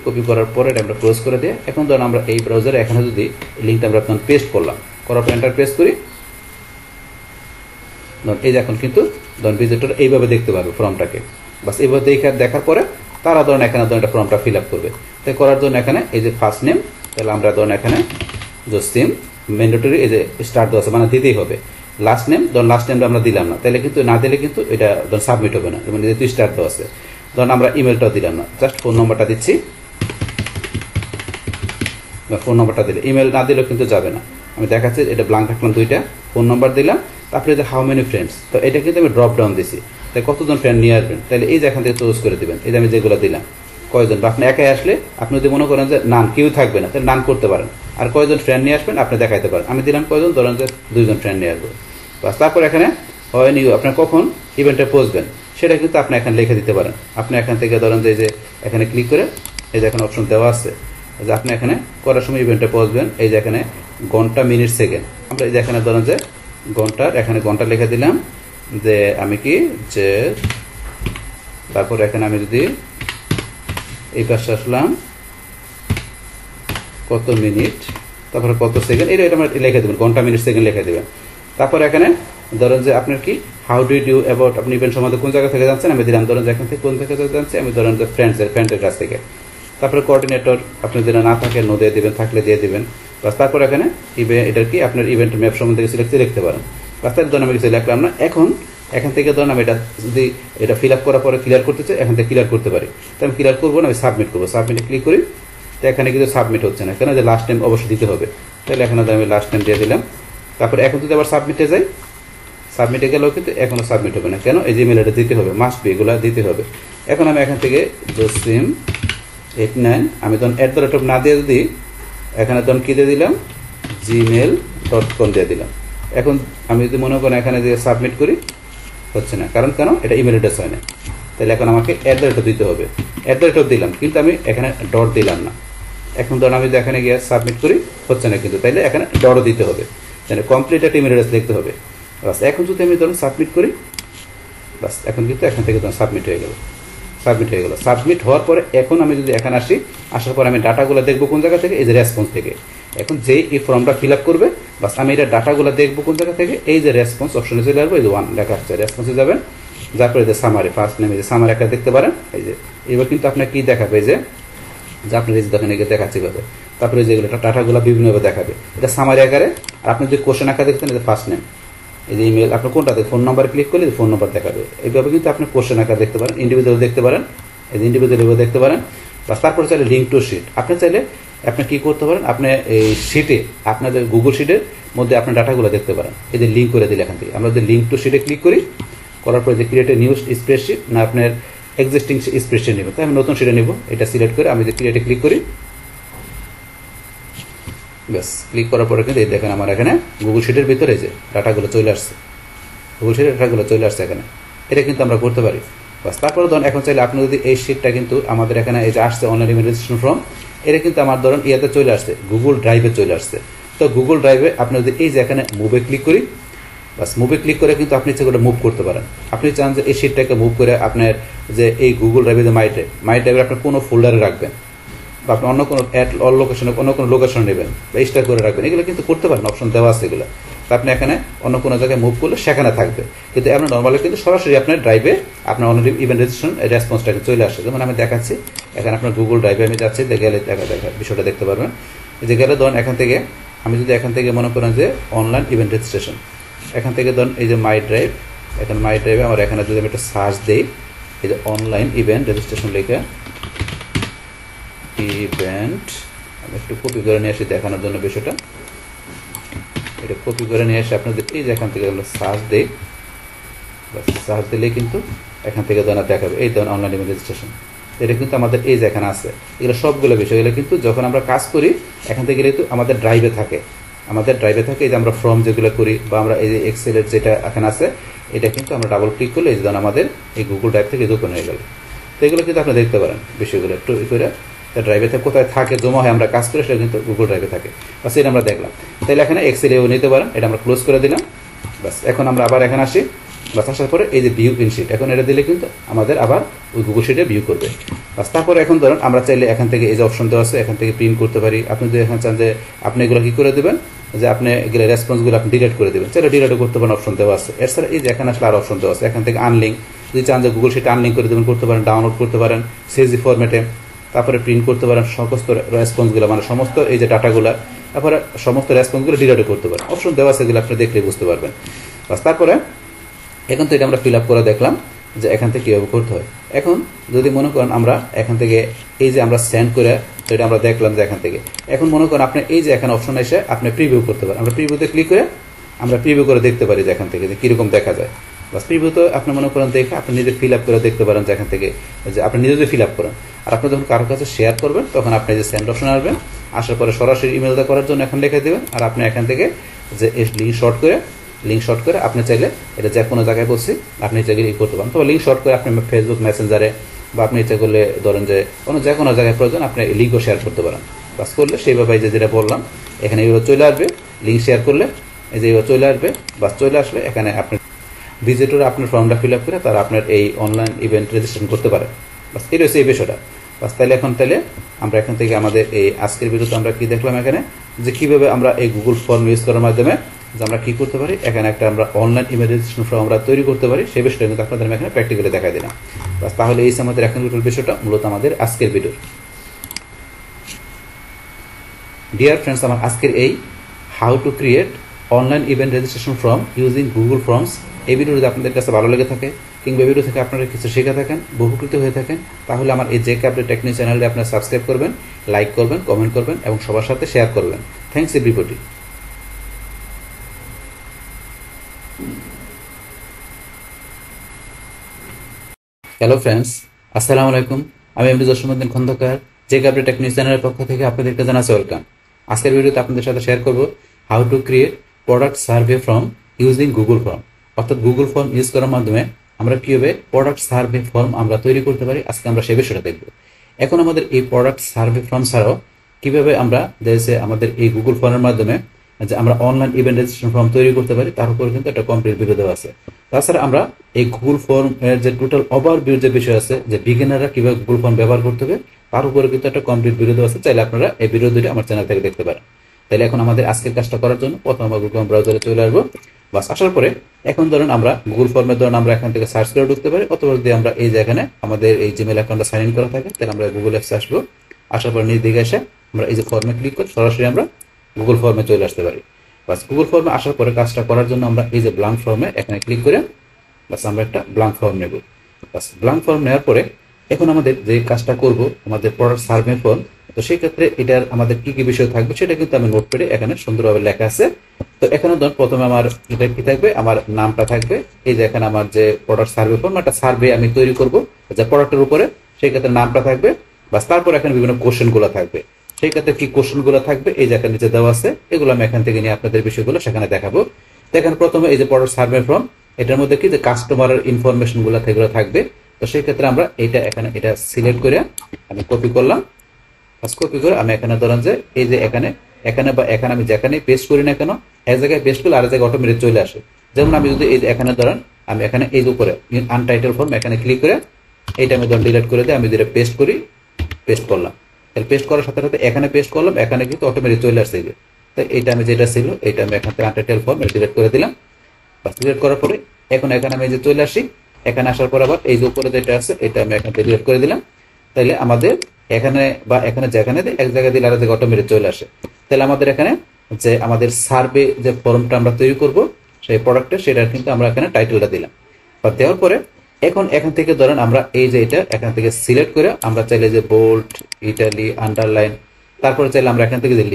কপি করার পরে এটা আমরা ক্লোজ করে দিই। এখন ধরুন আমরা এই ব্রাউজারে এখানে যদি লিঙ্কটা আমরা এখন পেস্ট করলাম, করার পর এন্টার প্রেস করি, ধরুন এই যে এখন কিন্তু ধরুন ভিজিটর এইভাবে দেখতে পারবে ফর্মটাকে। বাস এইভাবে দেখার পরে তারা ধরুন এখানে ধরুন একটা ফর্মটা ফিল আপ করবে। তাই করার জন্য এখানে এই যে ফার্স্ট নেম, তাহলে আমরা ধরুন এখানে জসিম ম্যান্ডেটরি এই যে স্টার্ট দেওয়া আছে মানে দিতেই হবে। লাস্ট নেম, ধরুন লাস্ট নেমটা আমরা দিলাম না, তাহলে কিন্তু না দিলে কিন্তু এটা ধরুন সাবমিট হবে না, মানে যেহেতু স্টার্ট দেওয়া আছে। ধরুন আমরা ইমেলটাও দিলাম না, জাস্ট ফোন নম্বরটা দিচ্ছি। ফোন নম্বরটা দিলে, ইমেল না দিলেও কিন্তু যাবে না। আমি দেখাচ্ছি এটা ব্ল্যাঙ্ক রাখলাম, দুইটা ফোন নম্বর দিলাম। তারপরে যে হাউ মেনি ফ্রেন্ডস, তো এটা কিন্তু আমি ড্রপ ডাউন দিছি, তাই কতজন ফ্রেন্ড নিয়ে আসবেন, তাহলে এই যে এখান থেকে চুজ করে দিবেন। এই যে আমি যেগুলো দিলাম কয়জন, বা আপনি একাই আসলে আপনি যদি মনে করেন যে নাম কেউ থাকবে না, তাহলে নাম করতে পারেন। আর কয়জন ফ্রেন্ড নিয়ে আসবেন আপনি দেখাইতে পারেন। আমি দিলাম কয়জন, ধরেন যে 2 জন ফ্রেন্ড নিয়ে আসবো। বাস তারপর এখানে হয়নি আপনার কখন ইভেন্টে পৌঁছবেন সেটা কিন্তু আপনি এখানে লিখে দিতে পারেন। আপনি এখান থেকে ধরেন যে এখানে ক্লিক করে এই যে এখানে অপশন দেওয়া আছে যে আপনি এখানে করার সময় ইভেন্টে পৌঁছবেন। এই যে এখানে ঘন্টা, মিনিট, সেকেন্ড, আমরা এই যে এখানে ধরেন যে এখানে ঘন্টা লিখে দিলাম যে আমি কি যে, তারপর এখানে আমি যদি এই পাশে আসলাম কত মিনিট, তারপরে কত সেকেন্ড, এটা আমরা লিখে দেবেন, ঘন্টা, মিনিট, সেকেন্ড লিখে দেবেন। তারপর এখানে ধরেন যে আপনার কি হাউ ডু ইউ অ্যাবাউট আপনি ইভেন্ট সম্বন্ধে কোন জায়গা থেকে জানছেন, আমি দিলাম ধরেন যে এখান থেকে কোন জায়গা থেকে জানছি, আমি ধরেন যে ফ্রেন্ডের কাছ থেকে। তারপরে কোঅর্ডিনেটর আপনি যদি না থাকে নো দিয়ে দিবেন, থাকলে দিয়ে দিবেন। বাস তারপর এখানে এটার কি আপনার ইভেন্ট ম্যাপ সম্বন্ধে কিছু লিখতে পারেন। বাস তার ধরেন আমি কিছু লিখলাম না। এখান থেকে ধরেন আমি এটা যদি এটা ফিল আপ করার পরে ক্লিয়ার করতে চাই, এখান থেকে ক্লিয়ার করতে পারি। তো আমি ক্লিয়ার করবো না, আমি সাবমিট করবো। সাবমিটে ক্লিক করি, তো এখানে কিন্তু সাবমিট হচ্ছে না, কেন যে লাস্ট টাইম অবশ্যই দিতে হবে। তাহলে এখানে আমি লাস্ট টাইম দিয়ে দিলাম। তারপরে এখন যদি আবার সাবমিটে যাই, সাবমিটে গেলেও কিন্তু এখনো সাবমিট হবে না, কেন এই যে ইমেলটা দিতে হবে, মাস্ট বি, এগুলো দিতে হবে। এখন আমি এখান থেকে josim89 আমি তখন @ না দিয়ে যদি এখানে তখন কি দিয়ে দিলাম, gmail.com দিয়ে দিলাম। এখন আমি যদি মনে করেন এখানে দিয়ে সাবমিট করি, হচ্ছে না, কারণ কেন এটা ইমেল অ্যাড্রেস হয় না। তাহলে এখন আমাকে @ দিতে হবে। @ দিলাম, কিন্তু আমি এখানে ডট দিলাম না। এখন ধরুন আমি যদি এখানে গিয়ে সাবমিট করি, হচ্ছে না কিন্তু, তাইলে এখানে ডটও দিতে হবে, তাহলে কমপ্লিট একটা ইমেল অ্যাড্রেস লিখতে হবে। বাস এখন যদি আমি ধরুন সাবমিট করি, বাস এখন কিন্তু এখান থেকে ধরুন সাবমিট হয়ে গেল। সাবমিট হওয়ার পরে এখন আমি যদি এখানে আসি, আসার পরে আমি ডাটাগুলো দেখবো কোন জায়গা থেকে, এই যে রেসপন্স থেকে। এখন যে এই ফর্মটা ফিল আপ করবে, বাস আমি এটা ডাটাগুলো দেখবো কোন জায়গা থেকে, এই যে রেসপন্স অপশনে চলে আসবো, এই যে 1 লেখা আছে, রেসপন্সে যাবেন। তারপরে যে সামারি, ফার্স্ট নেম, এই যে সামারি একটা দেখতে পারেন। এই যে এবার কিন্তু আপনার কি দেখাবে, এই যে আপনার এই যে দেখেন এগুলো দেখাচ্ছে এভাবে। তারপরে যেগুলো ডাটাগুলো বিভিন্নভাবে দেখাবে, এটা সামারি আকারে। আর আপনি যে কোশ্চেন আকারে দেখছেন, এই যে ফার্স্ট নেম, এই যে ইমেল, আপনার কোনটাতে ফোন নাম্বার ক্লিক করলে ফোন নাম্বার দেখাবে। এইভাবে কিন্তু আপনি কোশ্চেন আকার দেখতে পারেন, ইন্ডিভিজুয়াল দেখতে পারেন, এই যে ইন্ডিভিজুয়াল দেখতে পারেন। তারপরে চাইলে লিঙ্ক টু শিট, আপনি চাইলে আপনি কি করতে পারেন, আপনি এই শিটে আপনাদের গুগল শিটের মধ্যে আপনার ডাটাগুলো দেখতে পারেন। এই যে লিঙ্ক করে দিলে এখান থেকে আমরা যদি লিঙ্ক টু শিটে ক্লিক করি, করার পরে যে ক্রিয়েট এ নিউ স্প্রেডশিট না আপনার এক্সিস্টিং স্প্রেডশিট নেব, তাই আমি নতুন শিটে নেব। এটা সিলেক্ট করে আমি যে ক্রিয়েটে ক্লিক করি, ব্যাস ক্লিক করার পরে কিন্তু এই দেখেন আমার এখানে গুগল শিটের ভিতরে যে ডাটাগুলো চলে আসছে, গুগল শিটের ডাটাগুলো চলে আসছে এখানে। এটা কিন্তু আমরা করতে পারি। বাস তারপরে ধরুন এখন চাইলে আপনি যদি এই শিটটা কিন্তু আমাদের এখানে এই যে আসছে অনলাইন ইমেল রেজিস্ট্রেশন ফর্ম, এটা কিন্তু আমার ধরুন ইয়াতে চলে আসছে, গুগল ড্রাইভে চলে আসছে। তো গুগল ড্রাইভে আপনি যদি এই যে এখানে মুভে ক্লিক করি, বাস মুভে ক্লিক করে কিন্তু আপনি ইচ্ছে করে মুভ করতে পারেন। আপনি চান যে এই শিটটাকে মুভ করে আপনার যে এই গুগল ড্রাইভে যে মাই ড্রাইভে আপনার কোনো ফোল্ডারে রাখবেন, বা আপনি অন্য কোনো লোকেশনে অন্য কোনো লোকেশন নেবেন বা স্টার করে রাখবেন, এগুলো কিন্তু করতে পারেন, অপশন দেওয়া আছে এগুলো। তো আপনি এখানে অন্য কোনো জায়গায় মুভ করলে সেখানে থাকবে, কিন্তু আপনার নর্মালি কিন্তু সরাসরি আপনার ড্রাইভে আপনার অনলাইন ইভেন্ট রেজিস্ট্রেশন রেসপন্সটাকে চলে আসে। যেমন আমি দেখাচ্ছি, এখানে আপনার গুগল ড্রাইভে আমি যাচ্ছি, গেলে বিষয়টা দেখতে পারবেন। যে গেলে ধরুন এখান থেকে আমি যদি এখান থেকে মনে করেন যে অনলাইন ইভেন্ট রেজিস্ট্রেশন, এখান থেকে ধরুন এই যে মাই ড্রাইভ, এখানে মাই ড্রাইভে আমার এখানে যদি আমি একটা সার্চ দিই, এই যে অনলাইন ইভেন্ট রেজিস্ট্রেশন লিখে ইভেন্ট, আমি একটু কপি করে নিয়ে আসি দেখানোর জন্য বিষয়টা। এটা কপি করে নিয়ে এসে আপনাদের এই যে এখান থেকে আমরা সার্চ দিই, সার্চ দিলে কিন্তু এখান থেকে ধরুন দেখাবে এই ধরুন অনলাইন ইভেন্ট রেজিস্ট্রেশন। এটা কিন্তু আমাদের এই যে এখানে আছে, এগুলো সবগুলো বিষয়গুলো কিন্তু যখন আমরা কাজ করি এখান থেকে কিন্তু আমাদের ড্রাইভে থাকে, এই যে আমরা ফর্ম যেগুলো করি বা আমরা এই যে এক্সেলের যেটা এখানে আছে, এটা কিন্তু আমরা ডাবল ক্লিক করলে এই যে ধরুন আমাদের এই গুগল ড্রাইভ থেকে ওপেন হয়ে গেল। তো এগুলো কিন্তু আপনি দেখতে পারেন বিষয়গুলো একটু করে ড্রাইভে থেকে কোথায় থাকে জমা হয় আমরা কাজ করে, সেটা কিন্তু গুগল ড্রাইভে থাকে। বাস এটা আমরা দেখলাম। তাহলে এখানে এক্সেলেও নিতে পারেন, এটা আমরা ক্লোজ করে দিলাম। বাস এখন আমরা আবার এখানে আসি, বাস আসার পরে এই যে ভিউ ইন শিট, এখন এটা দিলে কিন্তু আমাদের আবার ওই গুগল শিটে ভিউ করবে। বাস তারপরে এখন ধরুন আমরা চাইলে এখান থেকে এই যে অপশন দেওয়া আছে, এখান থেকে প্রিন্ট করতে পারি। আপনি যদি এখন চান যে আপনি এগুলো কি করে দেবেন, যে আপনি এগুলো রেসপন্সগুলো আপনি ডিলিট করে দেবেন, চাইলে ডিলিটও করতে পারেন, অপশন দেওয়া আছে। এছাড়া এই যে এখানে আসলে আর অপশন দেওয়া আছে, এখান থেকে আনলিঙ্ক যদি চান যে গুগল শিট আনলিঙ্ক করে দেবেন, করতে পারেন, ডাউনলোড করতে পারেন সিএসভি ফরম্যাটে, তারপরে প্রিন্ট করতে পারেন সমস্ত রেসপন্সগুলো, মানে সমস্ত এই যে ডাটাগুলো, তারপরে সমস্ত রেসপন্সগুলো ডিলিটও করতে পারেন, অপশন দেওয়া আছে, এগুলো আপনি দেখলে বুঝতে পারবেন। বাস তারপরে এখন তো এটা আমরা ফিল আপ করে দেখলাম যে এখান থেকে কীভাবে করতে হয়। এখন যদি মনে করেন আমরা এখান থেকে এই যে আমরা সেন্ড করে, তো এটা আমরা দেখলাম যে এখান থেকে এখন মনে করেন আপনি এই যে এখানে অপশন এসে আপনি প্রিভিউ করতে পারেন, আমরা প্রিভিউতে ক্লিক করে আমরা প্রিভিউ করে দেখতে পারি যে এখান থেকে যে কীরকম দেখা যায়। বাস প্রিভিউতে আপনি মনে করেন দেখে আপনি নিজে ফিল আপ করে দেখতে পারেন যে এখান থেকে যে আপনি নিজে ফিল আপ করেন। আর আপনি যখন কারোর কাছে শেয়ার করবেন তখন আপনি যে সেন্ড অপশন আসবেন, আসার পরে সরাসরি ইমেলটা করার জন্য এখন লিখে দেবেন। আর আপনি এখান থেকে যে লিঙ্ক শর্ট করে আপনি চাইলে এটা যে কোনো জায়গায় বলছি আপনি চাইলে করতে পারেন। তবে লিঙ্ক শর্ট করে আপনি ফেসবুক মেসেঞ্জারে বা আপনি ইচ্ছা করলে ধরেন যে যে কোনো জায়গায় প্রয়োজন আপনি লিঙ্কও শেয়ার করতে পারেন। বাস করলে সেইভাবে যে যেটা বললাম এখানে এইভাবে চলে আসবে, লিঙ্ক শেয়ার করলে এই যে এইভাবে চলে আসবে। বাস চলে আসলে এখানে আপনি ভিজিটর আপনার ফর্মটা ফিল আপ করে তারা আপনার এই অনলাইন ইভেন্ট রেজিস্ট্রেশন করতে পারে। বাস এই রয়েছে এই বিষয়টা। বাস তাহলে আমরা এখান থেকে আমাদের এই আজকের ভিডিওতে আমরা কি দেখলাম এখানে যে কীভাবে আমরা এই গুগল ফর্ম ইউজ করার মাধ্যমে যে আমরা কি করতে পারি, এখানে একটা আমরা অনলাইন ইমেল রেজিস্ট্রেশন ফর্ম আমরা তৈরি করতে পারি, সেই বিষয়টা কিন্তু আপনাদের আমি এখানে প্র্যাকটিক্যালি দেখাই দিলাম। বাস, তাহলে এই আমাদের এখন বিষয়টা মূলত আমাদের আজকের ভিডিও। ডিয়ার ফ্রেন্ডস, আমার আজকের এই how to create online event registration form using Google forms, এই ভিডিও যদি আপনাদের কাছে ভালো লেগে থাকে কিংবা ভিডিও থেকে আপনারা কিছু শিখে থাকেন, উপকৃত হয়ে থাকেন, তাহলে আমার এই জেকে আপডেট টেকনিক চ্যানেলটি আপনারা সাবস্ক্রাইব করবেন, লাইক করবেন, কমেন্ট করবেন এবং সবার সাথে শেয়ার করবেন। Thanks everybody. হ্যালো ফ্রেন্ডস, আসসালামু আলাইকুম। আমি MD Jasimuddin Khandakar, JK update technique চ্যানেলের পক্ষ থেকে আপনাদেরকে জানাচ্ছি ওয়েলকাম। আজকের ভিডিওতে আপনাদের সাথে শেয়ার করব how to create product survey form using Google form, অর্থাৎ গুগল ফর্ম ইউজ করার মাধ্যমে আমরা কীভাবে প্রোডাক্ট সার্ভে ফর্ম আমরা তৈরি করতে পারি। আজকে আমরা সে বিষয়টা দেখব। এখন আমাদের এই প্রোডাক্ট সার্ভে ফর্ম ছাড়াও কীভাবে আমরা আমাদের এই গুগল ফর্মের মাধ্যমে যে আমরা অনলাইন ইভেন্ট রেজিস্ট্রেশন ফর্ম তৈরি করতে পারি, তার উপরে কিন্তু একটা কমপ্লিট ভিডিও দেওয়া আছে। তাছাড়া আমরা এই গুগল ফর্ম এর যে টোটাল ওভারভিউ যে বিষয় আছে, যে বিগিনাররা কিভাবে গুগল ফর্ম ব্যবহার করতে হবে, তার উপরে কিন্তু একটা কমপ্লিট ভিডিও দেওয়া আছে। চাইলে আপনারা এই ভিডিও দুটি আমার চ্যানেল থেকে দেখতে পারেন। তাহলে এখন আমাদের আজকের কাজটা করার জন্য প্রথম আমরা গুগল ব্রাউজারে চলে আসবো। বাস, আসার পরে এখন ধরুন আমরা গুগল ফর্মের ধরুন আমরা এখান থেকে সার্চ করে ঢুকতে পারি, অথবা যদি আমরা এই যে এখানে আমাদের এই জিমেল অ্যাকাউন্টটা সাইন ইন করা থাকে, তাহলে আমরা গুগল অ্যাপসে আসবো। আসার পর নিজ দিকে এসে আমরা এই যে ফর্মে ক্লিক করে সরাসরি আমরা গুগল ফর্মে চলে আসতে পারি। বাস, গুগল ফর্মে আসার পরে কাজটা করার জন্য আমরা এই যে ব্ল্যাঙ্ক ফর্মে এখানে ক্লিক করে বাস আমরা একটা ব্ল্যাঙ্ক ফর্ম নেব। বাস, ব্ল্যাঙ্ক ফর্ম নেওয়ার পরে এখন আমাদের যে কাজটা করব আমাদের প্রোডাক্ট সার্ভে ফর্ম, তো সেই ক্ষেত্রে এটার আমাদের কি কি বিষয় থাকবে সেটা কিন্তু আমি নোট করে এখানে সুন্দরভাবে লেখা আছে। তো এখানে ধরুন প্রথমে আমার এটা কি থাকবে, আমার নামটা থাকবে। এই যে এখানে আমার যে প্রোডাক্ট সার্ভে ফর্ম, একটা সার্ভে আমি তৈরি করব যে প্রোডাক্টের উপরে, সেই ক্ষেত্রে নামটা থাকবে। বাস, তারপর এখানে বিভিন্ন কোশ্চেনগুলো থাকবে, সেই ক্ষেত্রে কি কোশ্চেনগুলো থাকবে এই যে এখানে নিচে দেওয়া আছে, এগুলো আমি এখান থেকে নিয়ে আপনাদের বিষয়গুলো সেখানে দেখাবো। তো এখানে প্রথমে এই যে প্রোডাক্ট সার্ভে ফর্ম, এটার মধ্যে কি যে কাস্টমারের ইনফরমেশন গুলো থাকবে। তো সেই ক্ষেত্রে আমরা এটা এখানে এটা সিলেক্ট করে আমি কপি করলাম। কপি করে আমি এখানে ধরেন যে এই যে এখানে বা এখানে আমি যেখানে পেস্ট করি না কেন, এক জায়গায় পেস্ট করলে আর জায়গায় অটোমেটিক চলে আসে। যেমন আমি যদি এই এখানে ধরেন আমি এখানে এই যে উপরে আনটাইটেল ফর্ম এখানে ক্লিক করে এইটা আমি ধরেন ডিলিট করে দিই, আমি যেটা পেস্ট করি, পেস্ট করলাম। তাহলে পেস্ট করার সাথে সাথে এখানে পেস্ট করলাম, এখানে কিন্তু অটোমেটিক চলে আসছে। তাই এইটা আমি যেটা ছিল এইটা আমি এখান থেকে আনটাইটেল ফর্ম ডিলিট করে দিলাম। বাস, ডিলিট করার পরে এখন এখানে আমি যে চলে আসি, এখানে আসার পর আবার এই যে উপরে যেটা আছে এটা আমি এখান থেকে ডিলিট করে দিলাম। তাহলে আমাদের এখানে বা এখানে যেখানে দিই এক জায়গায় দিলে আর জায়গায় অটোমেটিক চলে আসে। তাহলে আমাদের এখানে যে আমাদের সার্ভে যে ফর্মটা আমরা তৈরি করব সেই প্রোডাক্টের, সেটার কিন্তু আমরা এখানে টাইটেলটা দিলাম। বা দেওয়ার পরে এখন এখান থেকে ধরেন আমরা এই যে এটা এখান থেকে সিলেক্ট করে আমরা চাইলে যে বোল্ড, ইটালি, আন্ডারলাইন, তারপরে চাইলে আমরা এখান থেকে যে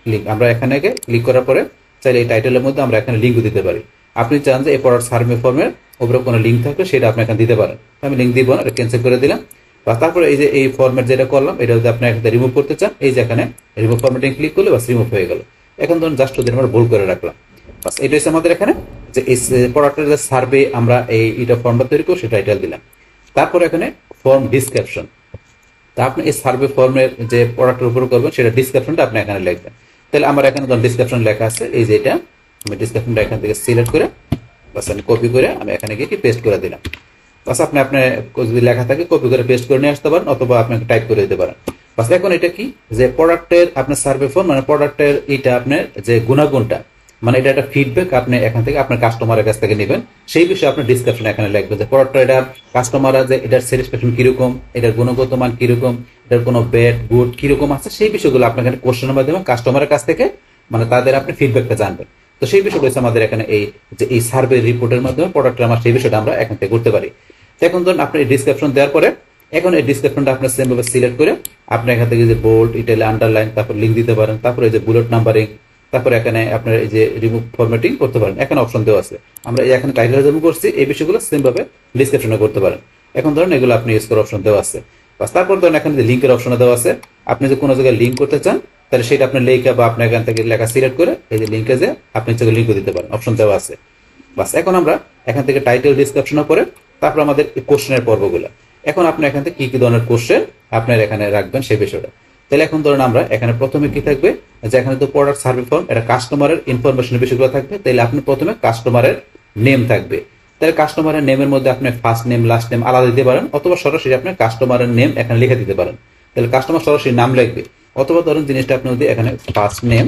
লিঙ্ক আমরা এখানে ক্লিক করার পরে চাইলে এই টাইটেলের মধ্যে আমরা এখানে লিঙ্কও দিতে পারি। আপনি চান যে এই প্রোডাক্ট সার্ভে ফর্মের উপরে কোনো লিঙ্ক থাকলে সেটা আপনি এখানে দিতে পারেন। আমি লিঙ্ক দিব না, এটা ক্যান্সেল করে দিলাম। বা তারপরে এই যে এই ফর্মেট যেটা করলাম এটা যদি আপনি এখানে রিমুভ করতে চান, এই যে এখানে রিমুভ ফর্মেটিং ক্লিক করলে বাস রিমুভ হয়ে গেল। এখন ধরুন জাস্ট ওদের আমরা বোল্ড করে রাখলাম। বাস, এটা হচ্ছে আমাদের এখানে যে এই প্রোডাক্টের যে সার্ভে আমরা এইটা ফর্মটা তৈরি করবো সেটা টাইটেল দিলাম। তারপর এখানে ফর্ম ডিসক্রিপশন, তা আপনি এই সার্ভে ফর্মের যে প্রোডাক্টের উপর করবেন সেটা ডিসক্রিপশনটা আপনি এখানে লিখবেন। তাহলে আমার এখানে ধরুন ডিসক্রিপশন লেখা আছে, এই যে এটা আমি ডিসক্রিপশনটা এখান থেকে সিলেক্ট করে বাস আমি কপি করে আমি এখানে গিয়ে পেস্ট করে দিলাম। বাস, আপনি যদি লেখা থাকে কপি করে পেস্ট করে নিয়ে আসতে পারেন, অথবা আপনি টাইপ করে দিতে পারেন। বাস, এখন এটা কি যে প্রোডাক্টের আপনার সার্ভে ফর্ম, মানে প্রোডাক্টের এটা আপনার যে গুণাগুণটা, মানে এটা একটা ফিডব্যাক আপনি এখান থেকে আপনার কাস্টমারের কাছ থেকে নেবেন, সেই বিষয়ে আপনি ডিসক্রিপশন এখানে লিখবেন যে প্রোডাক্টটা এটা কাস্টমাররা যে এটার স্যাটিসফ্যাকশন কিরকম, এটার গুণগত মান কিরকম, এটার কোনো ব্যাড গুড কিরকম আছে, সেই বিষয়গুলো আপনি এখানে কোশ্চেনের মাধ্যমে কাস্টমারের কাছ থেকে মানে তাদের আপনি ফিডব্যাকটা জানবেন। তো সেই বিষয়টা হচ্ছে আমাদের এখানে এই যে এই সার্ভে রিপোর্টের মাধ্যমে প্রোডাক্টের আমার সেই বিষয়টা আমরা এখান থেকে করতে পারি। এখন ধরুন আপনি ডিসক্রিপশন দেওয়ার পরে এখন এই ডিসক্রিপশনটা আপনি সেম ভাবে সিলেক্ট করে আপনি এখান থেকে যে বোল্ড, ইটালি, আন্ডারলাইন, তারপর লিঙ্ক দিতে পারেন, তারপরে এই যে বুলেট নাম্বারিং, তারপরে এখানে আপনার এই যে রিমুভ ফরম্যাটিং করতে পারেন। এখানে অপশন দেওয়া আছে, আমরা এখানে টাইটেল রিমুভ করছি, এই বিষয়গুলো সেম ভাবে ডিসক্রিপশনে করতে পারেন। এখন ধরেন এগুলো আপনি ইউজ করার অপশন দেওয়া আছে। বাস, তারপর ধরেন এখানে যে লিঙ্কের অপশন দেওয়া আছে, আপনি যে কোনো জায়গায় লিঙ্ক করতে চান তাহলে সেটা আপনি লেখা বা আপনি এখান থেকে লেখা সিলেক্ট করে এই যে লিঙ্কে যে আপনি লিঙ্কও দিতে পারেন, অপশন দেওয়া আছে। বাস, এখন আমরা এখান থেকে টাইটেল ডিসক্রিপশনের পরে তারপর আমাদের কোশ্চেনের পর্বগুলো, এখন আপনি এখান থেকে কি কি ধরনের কোশ্চেন আপনার এখানে রাখবেন সেই বিষয়টা। তাহলে এখন ধরুন আমরা এখানে প্রথমে কি থাকবে যে এখানে তো প্রোডাক্ট সার্ভে ফর্ম, এটা কাস্টমারের ইনফরমেশনের বিষয়গুলো থাকবে। তাহলে আপনি প্রথমে কাস্টমারের নেম থাকবে, তাহলে কাস্টমারের নেমের মধ্যে আপনি ফার্স্ট নেম লাস্ট নেম আলাদা দিতে পারেন, অথবা সরাসরি আপনি কাস্টমারের নেম এখানে লিখে দিতে পারেন। তাহলে কাস্টমার সরাসরি নাম লিখবে, অথবা ধরুন জিনিসটা আপনি যদি এখানে ফার্স্ট নেম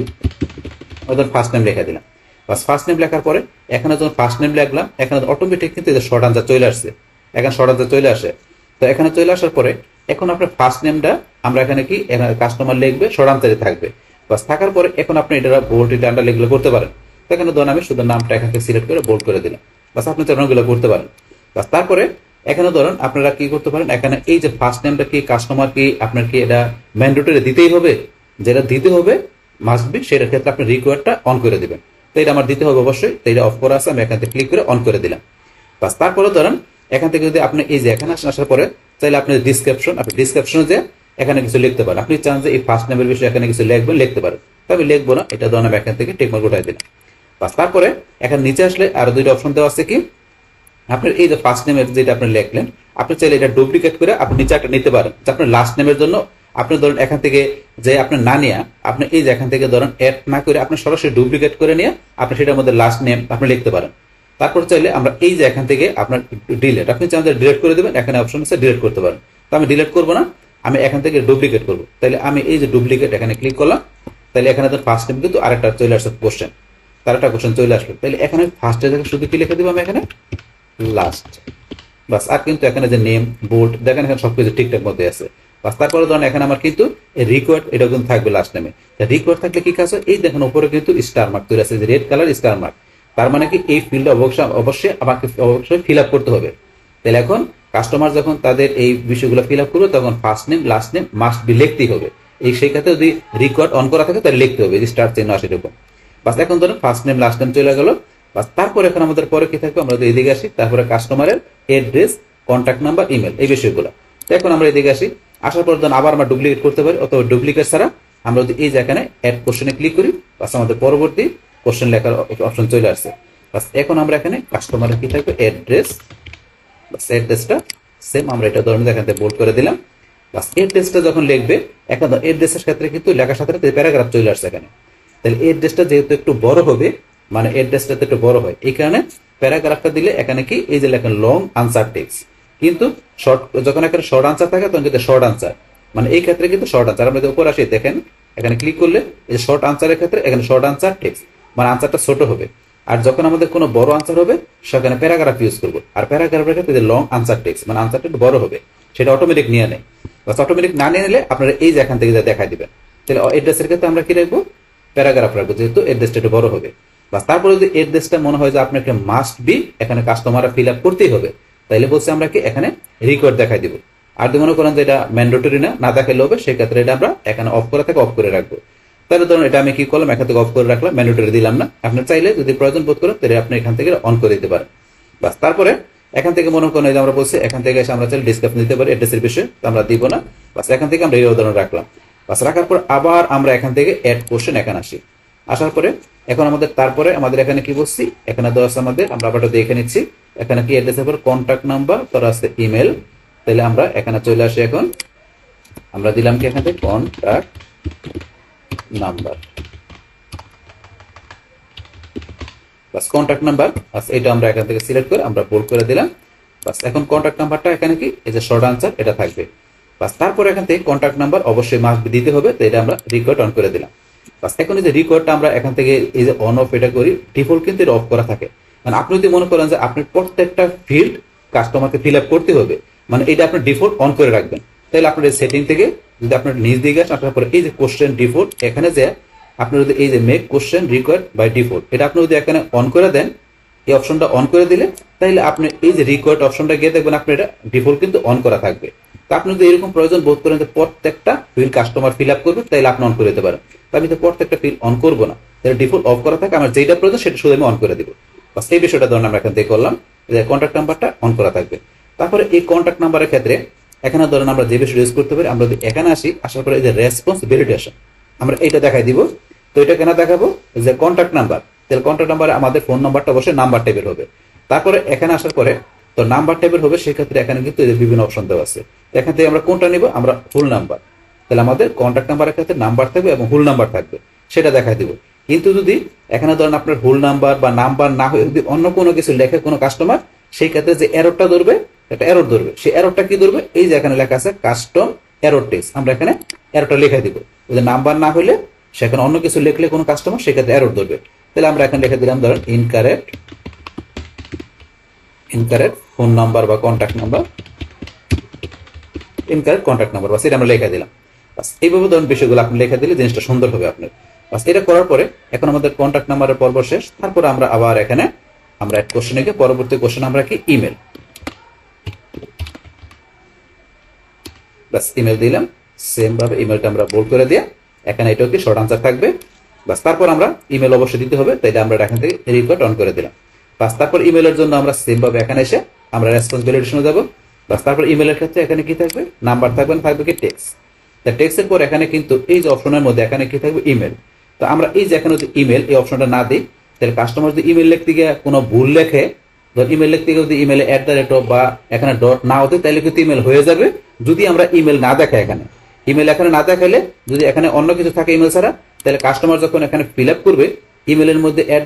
লিখে দিলাম। বাস ফার্স্ট নেম লেখার পরে এখানে যখন ফার্স্ট নেম লিখলাম, এখানে অটোমেটিক কিন্তু শর্ট আনসার চলে আসছে। এখানে শর্ট আনসার চলে আসে। তো এখানে চলে আসার পরে এখন আপনার ফার্স্ট নেমটা আমরা এখানে কি কাস্টমার লিখবে, শর্ট আনসারে থাকবে। বাস থাকার পরে এখন আপনি এটা বোল্ড এটা আন্ডার লিখলে করতে পারেন। তো এখানে ধরুন আমি শুধু নামটা এখান থেকে সিলেক্ট করে বোল্ড করে দিলাম। বাস আপনি অনেকগুলো করতে পারেন। বাস তারপরে এখানে ধরুন আপনারা কি করতে পারেন, এখানে এই যে ফার্স্ট নেমটা কি কাস্টমার কি আপনার কি এটা ম্যান্ডেটরি দিতেই হবে, যেটা দিতে হবে মাস্ট বি, সেটার ক্ষেত্রে আপনি রিকোয়ার্ডটা অন করে দিবেন। তো এটা আমার দিতে হবে অবশ্যই, তো এটা অফ করা আছে, আমি এখান থেকে ক্লিক করে অন করে দিলাম। বাস তারপরে ধরেন এখান থেকে যদি আপনি এই যে এখানে আসার পরে চাইলে আপনি ডিসক্রিপশনে যে এখানে কিছু লিখতে পারেন। আপনি চান যে এই ফার্স্ট নেমের বিষয়ে এখানে কিছু লিখবেন, লিখতে পারেন। তবে লিখবো না, এটা ধরুন আমি এখান থেকে টিকমার্ক উঠাই দিলাম। বাস তারপরে এখানে নিচে আসলে আরো দুইটা অপশন দেওয়া আছে কি, আপনার এই যে ফার্স্ট নেমের যেটা আপনি লিখলেন, আপনি চাইলে এটা ডুপ্লিকেট করে আপনি নিচে একটা নিতে পারেন, যে আপনার লাস্ট নেমের জন্য আপনি ধরুন এখান থেকে যে আপনার না নিয়ে আপনি এই যে এখান থেকে ধরুন অ্যাড না করে আপনি সরাসরি ডুপ্লিকেট করে নিয়ে আপনি সেটার মধ্যে লাস্ট নেম আপনি লিখতে পারেন। তারপর চাইলে আমরা এই যে এখান থেকে আপনার ডিলেট, আপনি চাইলে ডিলেট করে দেবেন, এখানে অপশন আছে ডিলেট করতে পারেন। তো আমি ডিলেট করবো না, আমি এখান থেকে ডুপ্লিকেট করবো। তাহলে আমি এই যে ডুপ্লিকেট এখানে ক্লিক করলাম, তাহলে এখানে তো ফার্স্ট নেম কিন্তু আরেকটা চলে আসছে কোশ্চেন, তার একটা কোশ্চেন চলে আসলো। তাহলে এখানে ফার্স্টে থেকে শুধু কি লিখে দেবো আমি এখানে লাস্ট। বাস আর কিন্তু এখানে যে নেম বোল্ড দেখেন এখানে সবকিছু ঠিকঠাক মধ্যে আছে। বাস তারপরে ধরেন এখানে আমার কিন্তু রিকোয়ার্ড এটা কিন্তু থাকবে লাস্ট নেমে। রিকোয়ার্ড থাকলে কি কাজ হয়, এই দেখেন উপরে কিন্তু স্টার মার্ক তৈরি আছে, রেড কালার স্টার মার্ক। তার মানে কি এই ফিল্ডটা অবশ্যই আমাকে অবশ্যই ফিল আপ করতে হবে। তাহলে এখন কাস্টমার যখন তাদের এই বিষয়গুলো ফিল আপ করবে তখন first name last name must be লিখতেই হবে। এই সেই ক্ষেত্রে যদি রিকোয়ার্ড অন করা থাকে তাহলে লিখতে হবে, স্টার চিহ্ন আসে এরকম। বাস এখন ধরুন ফার্স্ট নেম লাস্ট নেম চলে গেল। বাস তারপর এখন আমাদের পরে কি থাকবে, আমরা যদি এদিকে আসি, তারপরে কাস্টমারের অ্যাড্রেস, কন্ট্যাক্ট নাম্বার, ইমেল, এই বিষয়গুলো। তো এখন আমরা এদিকে আসি, আসার পর ধরুন আবার আমরা ডুপ্লিকেট করতে পারি, অথবা ডুপ্লিকেট ছাড়া আমরা যদি এই যে এখানে অ্যাড কোশ্চেনে ক্লিক করি, বাস আমাদের পরবর্তী কোশ্চেন লেখার অপশন চলে আসছে। বাস এখন আমরা এখানে কাস্টমারের কি থাকবে অ্যাড্রেস, বাস অ্যাড্রেসটা সেম আমরা এটা ধরুন এখান থেকে বোল্ড করে দিলাম। বাস অ্যাড্রেসটা যখন লিখবে, এখন অ্যাড্রেসের ক্ষেত্রে কিন্তু লেখার সাথে সাথে প্যারাগ্রাফ চলে আসছে এখানে। তাহলে অ্যাড্রেসটা যেহেতু একটু বড় হবে, মানে অ্যাড্রেসটা একটু বড় হয়, এই কারণে প্যারাগ্রাফটা দিলে এখানে কি এই যে লেখেন লং আনসার টেক্সট, কিন্তু শর্ট যখন এখানে শর্ট আনসার থাকে তখন কিন্তু শর্ট আনসার, মানে এই ক্ষেত্রে কিন্তু শর্ট আনসার। আমরা যদি উপর আসি দেখেন এখানে ক্লিক করলে এই যে শর্ট আনসারের ক্ষেত্রে এখানে শর্ট আনসার টেক্সট, মানে আনসারটা ছোট হবে। আর যখন আমাদের কোনো বড় আনসার হবে সেখানে প্যারাগ্রাফ ইউজ করবো। আর প্যারাগ্রাফের ক্ষেত্রে লং আনসার টেক্সট, মানে আনসারটা একটু বড় হবে, সেটা অটোমেটিক নিয়ে নেয়। বাস অটোমেটিক না নিয়ে নিলে আপনারা এই যে এখান থেকে যা দেখাই দিবেন। তাহলে অ্যাড্রেসের ক্ষেত্রে আমরা কি রাখবো, প্যারাগ্রাফ রাখবো, যেহেতু অ্যাড্রেসটা একটু বড় হবে। বাস তারপরে যদি অ্যাড্রেসটা মনে হয় যে আপনাকে মাস্ট বি এখানে কাস্টমাররা ফিল আপ করতেই হবে, তাইলে বলছে আমরা কি এখানে রিকোয়ার্ড দেখাই দিব। আর যদি মনে করেন যে এটা ম্যান্ডেটরি না দেখাইলে হবে, সেক্ষেত্রে এটা আমরা এখানে অফ করা থাকে অফ করে রাখবো। তাহলে ধরুন এটা আমি কি করলাম, এখান থেকে অফ করে রাখলাম, ম্যান্ডেটরি দিলাম না। আপনি চাইলে যদি প্রয়োজন বোধ করেন তাহলে আপনি এখান থেকে অন করে দিতে পারেন। বাস তারপরে এখান থেকে মনে করেন আমরা বলছি এখান থেকে এসে আমরা চাইলে ডিসক্রিপশন দিতে পারি অ্যাড্রেসের বিষয়ে, তো আমরা দিব না। বাস এখান থেকে আমরা এই উদাহরণ রাখলাম। বাস রাখার পর আবার আমরা এখান থেকে অ্যাড কোশ্চেন এখানে আসি। আসার পরে এখন আমাদের তারপরে আমাদের এখানে কি বলছি, এখানে দেওয়া আছে আমাদের, আমরা আবার দেখে নিচ্ছি এখানে কি অ্যাড্রেসের পর কন্ট্যাক্ট নাম্বার, তার আছে ইমেল। তাহলে আমরা এখানে চলে আসি, এখন আমরা দিলাম কি এখান থেকে কন্ট্যাক্ট নাম্বার, বাস কন্ট্যাক্ট নাম্বার। আচ্ছা এটা আমরা এখান থেকে সিলেক্ট করে আমরা বোল্ড করে দিলাম। বাস এখন কন্ট্যাক্ট নাম্বারটা এখানে কি এই যে শর্ট আনসার এটা থাকবে। বাস তারপর এখান থেকে কন্ট্যাক্ট নাম্বার অবশ্যই মাস্ট দিতে হবে, তো এটা আমরা রিকোয়ার্ড অন করে দিলাম। বাস এখন এই যে রিকোয়ার্ডটা আমরা এখান থেকে এই যে অন অফ এটা করি, ডিফল্ট কিন্তু এটা অফ করা থাকে। মানে আপনি যদি মনে করেন যে আপনি প্রত্যেকটা ফিল্ড কাস্টমারকে ফিল আপ করতে হবে, মানে এটা আপনি ডিফল্ট অন করে রাখবেন। তাহলে আপনার এই সেটিং থেকে যদি আপনার নিজ দিকে আসেন, আপনার পরে এই যে কোশ্চেন ডিফল্ট এখানে যে আপনি যদি এই যে make question required by default, এটা আপনি যদি এখানে অন করে দেন, এই অপশনটা অন করে দিলে তাহলে আপনি এই যে রিকোয়ার্ড অপশনটা গিয়ে দেখবেন আপনি এটা ডিফল্ট কিন্তু অন করা থাকবে। তো আপনি যদি এরকম প্রয়োজন বোধ করেন যে প্রত্যেকটা ফিল্ড কাস্টমার ফিল আপ করবে, তাহলে আপনি অন করে দিতে পারেন। তো আমি তো প্রত্যেকটা ফিল্ড অন করবো না, তাহলে ডিফল্ট অফ করা থাকে, আমার যেটা প্রয়োজন সেটা শুধু আমি অন করে দিব। বাস এই বিষয়টা ধরুন আমরা এখান থেকে করলাম যে কন্ট্যাক্ট নাম্বারটা অন করা থাকবে। তারপরে এই কন্ট্যাক্ট নাম্বারের ক্ষেত্রে এখানে ধরেন আমরা যে বিষয় ইউজ করতে পারি, আমরা যদি এখানে আসি, আসার পরে এই যে রেসপন্স ভ্যালিডেশন আমরা এইটা দেখাই দিব। তো এটা কেন দেখাবো, যে কন্ট্যাক্ট নাম্বার, তাহলে কন্ট্যাক্ট নাম্বারে আমাদের ফোন নাম্বারটা অবশ্যই নাম্বার টাইপের হবে। তারপরে এখানে আসার পরে তো নাম্বার টাইপের হবে, সেক্ষেত্রে এখানে কিন্তু বিভিন্ন অপশন দেওয়া আছে। এখান থেকে আমরা কোনটা নিব, আমরা ফুল নাম্বার, তাহলে আমাদের কন্ট্যাক্ট নাম্বারের ক্ষেত্রে নাম্বার থাকবে এবং ফুল নাম্বার থাকবে, সেটা দেখাই দিব। কিন্তু যদি এখানে ধরেন আপনার ফুল নাম্বার বা নাম্বার না হয়ে যদি অন্য কোনো কিছু লেখে কোনো কাস্টমার, সেই ক্ষেত্রে যে এররটা ধরবে, একটা এরর ধরবে, সেই এররটা কি ধরবে, এই যে এখানে লেখা আছে কাস্টম এরর টেক্সট, আমরা এখানে এররটা লিখে দিব। যদি নাম্বার না হলে সেখানে অন্য কিছু লিখলে কোনো কাস্টমার সেক্ষেত্রে এরর ধরবে। তাহলে আমরা এখানে লিখে দিলাম ধরুন ইনকারেক্ট ফোন নাম্বার বা contact number, incorrect contact number, বাস এটা আমরা লিখে দিলাম। বাস এইভাবে ধরুন বিষয়গুলো আপনি লিখে দিলে জিনিসটা সুন্দর হবে আপনার। বাস এটা করার পরে এখন আমাদের কন্ট্যাক্ট নাম্বারের পর্ব শেষ। তারপরে আমরা আবার এখানে আমরা এক কোশ্চেনে গিয়ে পরবর্তী কোশ্চেন আমরা কি ইমেল, বাস ইমেল দিলাম। সেম ভাবে ইমেলটা আমরা বোল্ড করে দিয়ে এখানে এটাও কি শর্ট আনসার থাকবে। বাস তারপর আমরা ইমেল অবশ্যই দিতে হবে, তাই আমরা এখান থেকে রিকোয়ার্ড অন করে দিলাম। বাস তারপর ইমেলের জন্য আমরা সেম ভাবে এখানে এসে আমরা রেসপন্স ভ্যালিডেশনে যাব। বাস তারপর ইমেলের ক্ষেত্রে এখানে কি থাকবে, নাম্বার থাকবে, থাকবে কি টেক্সট। তা টেক্সটের পর এখানে কিন্তু এই যে অপশনের মধ্যে এখানে কি থাকবে ইমেল। তো আমরা এই যে এখানে যদি ইমেল এই অপশনটা না দিই, তাহলে কাস্টমার যদি ইমেল লিখতে গিয়ে কোনো ভুল লেখে, ধর ইমেল লিখতে গিয়ে যদি ইমেলে @ বা এখানে ডট না হতে, তাহলে কিন্তু ইমেল হয়ে যাবে। যদি আমরা ইমেল না দেখাই, এখানে ইমেল এখানে না দেখালে যদি এখানে অন্য কিছু থাকে ইমেল ছাড়া, তাহলে কাস্টমার যখন এখানে ফিল আপ করবে ইমেলের মধ্যে @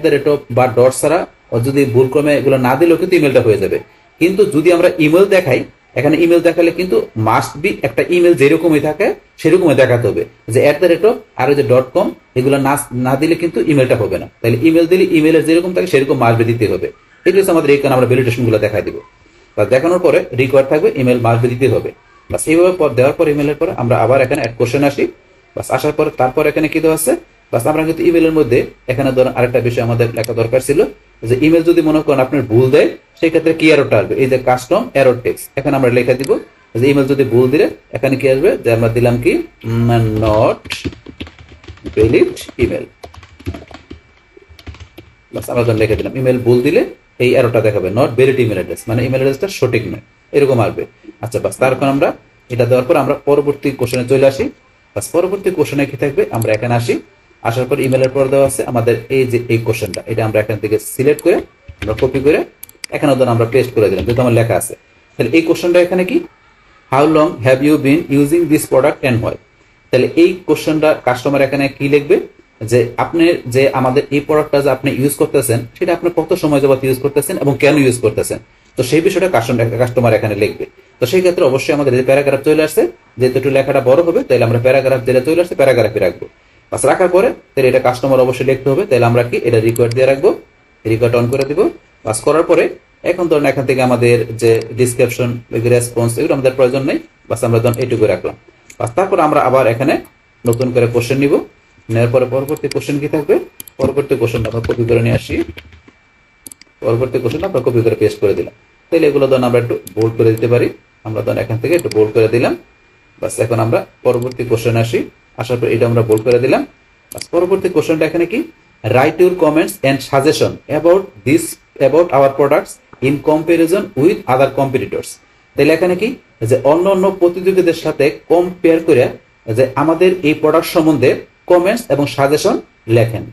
বা ডট ছাড়া যদি ভুল ক্রমে এগুলো না দিলেও কিন্তু ইমেলটা হয়ে যাবে। কিন্তু যদি আমরা ইমেল দেখাই, এখানে ইমেল দেখালে কিন্তু মাস্ট বি একটা ইমেল যেরকমই থাকে সেরকমই দেখাতে হবে, যে @ আর ওই যে .com এগুলো না দিলে কিন্তু ইমেলটা হবে না। তাহলে ইমেল দিলে ইমেলের যেরকম থাকে সেরকম মাস্ট বি দিতে হবে। এগুলো হচ্ছে আমাদের এখানে আমরা ভ্যালিডেশন গুলো দেখাই দিব। তা দেখানোর পরে রিকোয়ার্ড থাকবে ইমেল মাস্ট বি দিতে হবে। বাস এইভাবে পর দেওয়ার পর ইমেলের পরে আমরা আবার এখানে অ্যাড কোশ্চেন আসি। বাস আসার পরে তারপর এখানে কি দেওয়া আছে, বাস আমরা কিন্তু ইমেলের মধ্যে এখানে ধরুন আরেকটা বিষয় আমাদের লেখা দরকার ছিল, যে ইমেল যদি মনে করেন আপনার ভুল দেয় সেই ক্ষেত্রে কি এররটা আসবে, এই যে কাস্টম এরর টেক্সট এখানে আমরা লেখা দিব। যে ইমেল যদি ভুল দিলে এখানে কি আসবে, যে আমরা দিলাম কি নট ভ্যালিড ইমেল। বাস আমরা যখন লিখে দিলাম ইমেল ভুল দিলে এই এররটা দেখাবে, নট ভ্যালিড ইমেল অ্যাড্রেস, মানে ইমেল অ্যাড্রেসটা সঠিক নয়, এরকম আসবে। আচ্ছা বাস তারপর আমরা এটা দেওয়ার পর আমরা পরবর্তী কোশ্চেনে চলে আসি। বাস পরবর্তী কোশ্চেনে কি থাকবে, আমরা এখানে আসি। আসার পর ইমেলের পর দেওয়া আছে আমাদের এই যে এই কোশ্চেনটা, এটা আমরা এখান থেকে সিলেক্ট করে আমরা কপি করে এখানে ধরুন আমরা পেস্ট করে দিলাম, যেহেতু আমার লেখা আছে। তাহলে এই কোশ্চেনটা এখানে কি, how long have you been using this product and why. তাহলে এই কোশ্চেনটা কাস্টমার এখানে কি লিখবে, যে আপনি যে আমাদের এই প্রোডাক্টটা যে আপনি ইউজ করতেছেন সেটা আপনি কত সময় যাবত ইউজ করতেছেন এবং কেন ইউজ করতেছেন, তো সেই বিষয়টা কাস্টমার এখানে লিখবে। তো সেই ক্ষেত্রে অবশ্যই আমাদের যে প্যারাগ্রাফ চলে আসছে, যেহেতু একটু লেখাটা বড় হবে, তাহলে আমরা প্যারাগ্রাফ যেটা চলে আসছে প্যারাগ্রাফে রাখবো। বাস রাখার পরে তাহলে এটা কাস্টমার অবশ্যই লিখতে হবে, তাহলে আমরা কি এটা রিকোয়ার্ড দিয়ে রাখবো, রিকোয়ার্ড অন করে দিব। বাস করার পরে এখন ধরুন এখান থেকে আমাদের যে ডিসক্রিপশন রেসপন্স এগুলো আমাদের প্রয়োজন নেই, বাস আমরা ধরুন এইটুকু রাখলাম। বাস তারপর আমরা আবার এখানে নতুন করে কোশ্চেন নিব, নেওয়ার পরে পরবর্তী কোশ্চেন কি থাকবে, পরবর্তী কোশ্চেনটা আমরা কপি করে নিয়ে আসি, পরবর্তী কোশ্চেনটা আমরা কপি করে পেস্ট করে দিলাম। তাহলে এগুলো ধরুন আমরা একটু বোল্ড করে দিতে পারি, আমরা ধরুন এখান থেকে একটু বোল্ড করে দিলাম। বাস এখন আমরা পরবর্তী কোশ্চেন আসি, আসার পর এটা আমরা বোল্ড করে দিলাম। বাস পরবর্তী কোশ্চেনটা এখানে কি, write your comments and suggestion about our products in comparison with other competitors. তাহলে এখানে কি, যে অন্য অন্য প্রতিযোগীদের সাথে কম্পেয়ার করে যে আমাদের এই প্রোডাক্ট সম্বন্ধে কমেন্টস এবং সাজেশন লেখেন।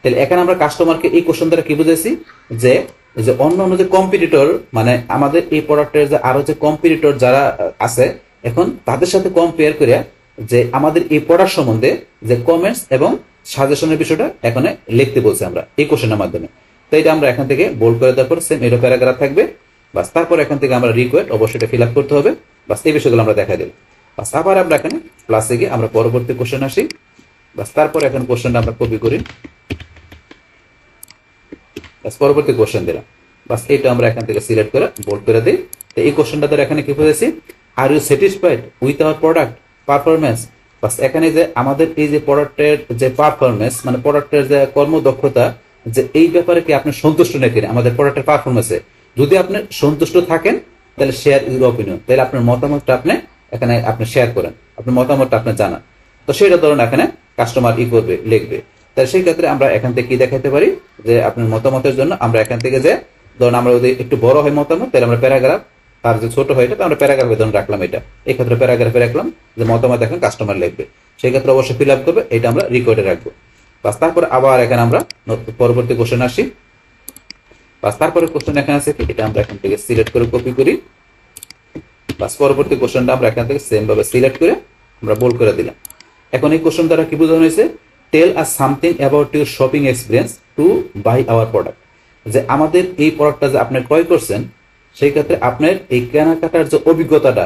তাহলে এখানে আমরা কাস্টমারকে এই কোশ্চেন দ্বারা কি বুঝেছি, যে অন্য অন্য যে কম্পিটিটর, মানে আমাদের এই প্রোডাক্টের যে আরো যে কম্পিটিটর যারা আছে এখন তাদের সাথে কম্পেয়ার করে যে আমাদের এই প্রোডাক্ট সম্বন্ধে যে কমেন্টস এবং সাজেশনের বিষয়টা এখানে লিখতে বলছে আমরা এই কোশ্চেনের মাধ্যমে। তো এটা আমরা এখান থেকে বোল্ড করে দেওয়ার পর সেম এটা প্যারাগ্রাফ থাকবে। বাস তারপর এখান থেকে আমরা রিকোয়ার্ড অবশ্যই এটা ফিল আপ করতে হবে। বাস এই বিষয়গুলো আমরা দেখা দিলাম। বাস আবার আমরা এখানে প্লাসে গিয়ে আমরা পরবর্তী কোশ্চেন আসি। বাস তারপর এখন কোশ্চেনটা আমরা কপি করি, বাস পরবর্তী কোশ্চেন দিলাম। বাস এটা আমরা এখান থেকে সিলেক্ট করে বোল্ড করে দিই। তো এই কোশ্চেনটা ধরে এখানে কি বুঝেছি, are you satisfied with our product performance. বাস এখানে যে আমাদের এই যে প্রোডাক্টের যে পারফরমেন্স, মানে প্রোডাক্টের যে কর্মদক্ষতা, যে এই ব্যাপারে কি আপনি সন্তুষ্ট নাকি আমাদের প্রোডাক্টের পারফরমেন্সে। যদি আপনি সন্তুষ্ট থাকেন তাহলে শেয়ার ইউর অপিনিয়ন, তাহলে আপনার মতামতটা আপনি এখানে আপনি শেয়ার করেন, আপনার মতামতটা আপনি জানান। তো সেটা ধরুন এখানে কাস্টমার ই করবে, লিখবে। তাহলে সেই ক্ষেত্রে আমরা এখান থেকে কি দেখাতে পারি, যে আপনার মতামতের জন্য আমরা এখান থেকে যে ধরুন আমরা যদি একটু বড় হয় মতামত, তাহলে আমরা প্যারাগ্রাফ, আর যে ছোট হয় এটা আমরা প্যারাগ্রাফে ধরুন রাখলাম, এটা এই ক্ষেত্রে প্যারাগ্রাফে রাখলাম যে মতামত এখন কাস্টমার লিখবে, সেই ক্ষেত্রে অবশ্যই ফিল আপ করবে, এটা আমরা রেকর্ডে রাখবো। বাস তারপরে আবার এখানে আমরা পরবর্তী কোশ্চেন আসি। বাস তারপরে কোশ্চেন এখানে আছে কি, এটা আমরা এখান থেকে সিলেক্ট করে কপি করি। বাস পরবর্তী কোশ্চেনটা আমরা এখান থেকে সেম ভাবে সিলেক্ট করে আমরা বোল্ড করে দিলাম। এখন এই কোশ্চেন দ্বারা কি বোঝানো হয়েছে, tell us something about your shopping experience to buy our product. যে আমাদের এই প্রোডাক্টটা যে আপনি ক্রয় করছেন সেই ক্ষেত্রে আপনার এই কেনাকাটার যে অভিজ্ঞতাটা,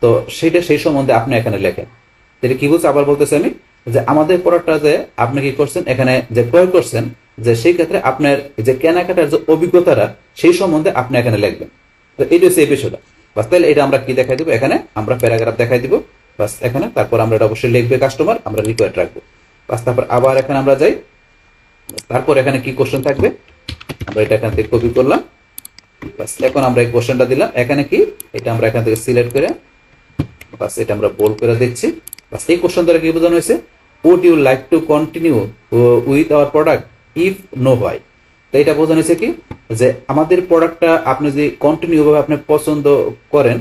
তো সেটা সেই সম্বন্ধে আপনি এখানে লেখেন। তাহলে কি বলছে, আবার বলতেছি আমি, যে আমাদের প্রোডাক্টটা যে আপনি কি করছেন এখানে যে ক্রয় করছেন যে সেই ক্ষেত্রে আপনার যে কেনাকাটার যে অভিজ্ঞতাটা সেই সম্বন্ধে আপনি এখানে লিখবেন। তো এইটা হচ্ছে এই বিষয়টা। বাস তাহলে এটা আমরা কি দেখাই দিব, এখানে আমরা প্যারাগ্রাফ দেখাই দিব। বাস এখানে তারপর আমরা এটা অবশ্যই লিখবে কাস্টমার, আমরা রিকোয়ার্ড রাখবো। বাস তারপর আবার এখানে আমরা যাই, তারপর এখানে কি কোশ্চেন থাকবে আমরা এটা এখান থেকে কপি করলাম। বাস এখন আমরা এই কোশ্চেনটা দিলাম, এখানে কি এটা আমরা এখান থেকে সিলেক্ট করে বাস এটা আমরা বোল্ড করে দিচ্ছি। বাস এই কোশ্চেন দ্বারা কি বোঝানো হয়েছে, would you like to continue with our product if no why। তো এটা বোঝানো হয়েছে কি যে আমাদের প্রোডাক্টটা আপনি যদি কন্টিনিউ ভাবে আপনি পছন্দ করেন,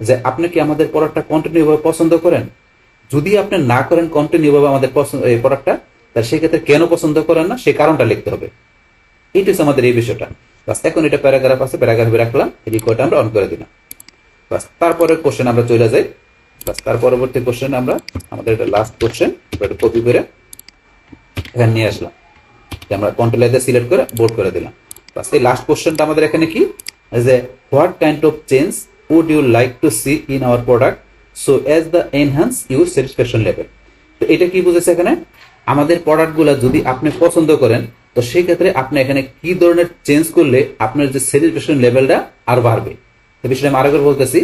যে আপনি কি আমাদের প্রোডাক্টটা কন্টিনিউ ভাবে পছন্দ করেন। যদি আপনি না করেন কন্টিনিউ ভাবে আমাদের পছন্দ এই প্রোডাক্টটা, তাহলে সেক্ষেত্রে কেন পছন্দ করেন না সেই কারণটা লিখতে হবে। এইটা হচ্ছে আমাদের এই বিষয়টা। বাস এখন এটা প্যারাগ্রাফ আছে, প্যারাগ্রাফে রাখলাম, রিকোয়ার্ড আমরা অন করে দিলাম। বাস তারপরে কোশ্চেন আমরা চলে যাই। বাস তার পরবর্তী কোশ্চেন আমরা আমাদের এটা লাস্ট কোশ্চেন এটা কপি করে এখানে নিয়ে আসলাম, আমরা কন্ট্রোল দিয়ে সিলেক্ট করে বোল্ড করে দিলাম। বাস এই লাস্ট কোশ্চেনটা আমাদের এখানে কি যে what kind of change would you like to see in our product so as the enhance your satisfaction level. তো এটা কি বুঝেছে এখানে, আমাদের প্রোডাক্টগুলো যদি আপনি পছন্দ করেন তো সেই ক্ষেত্রে আপনি এখানে কি ধরনের চেঞ্জ করলে আপনার যে স্যাটিসফ্যাকশন লেভেলটা আর বাড়বে। তো বিষয়টা আমি আরেকবার বলতেছি,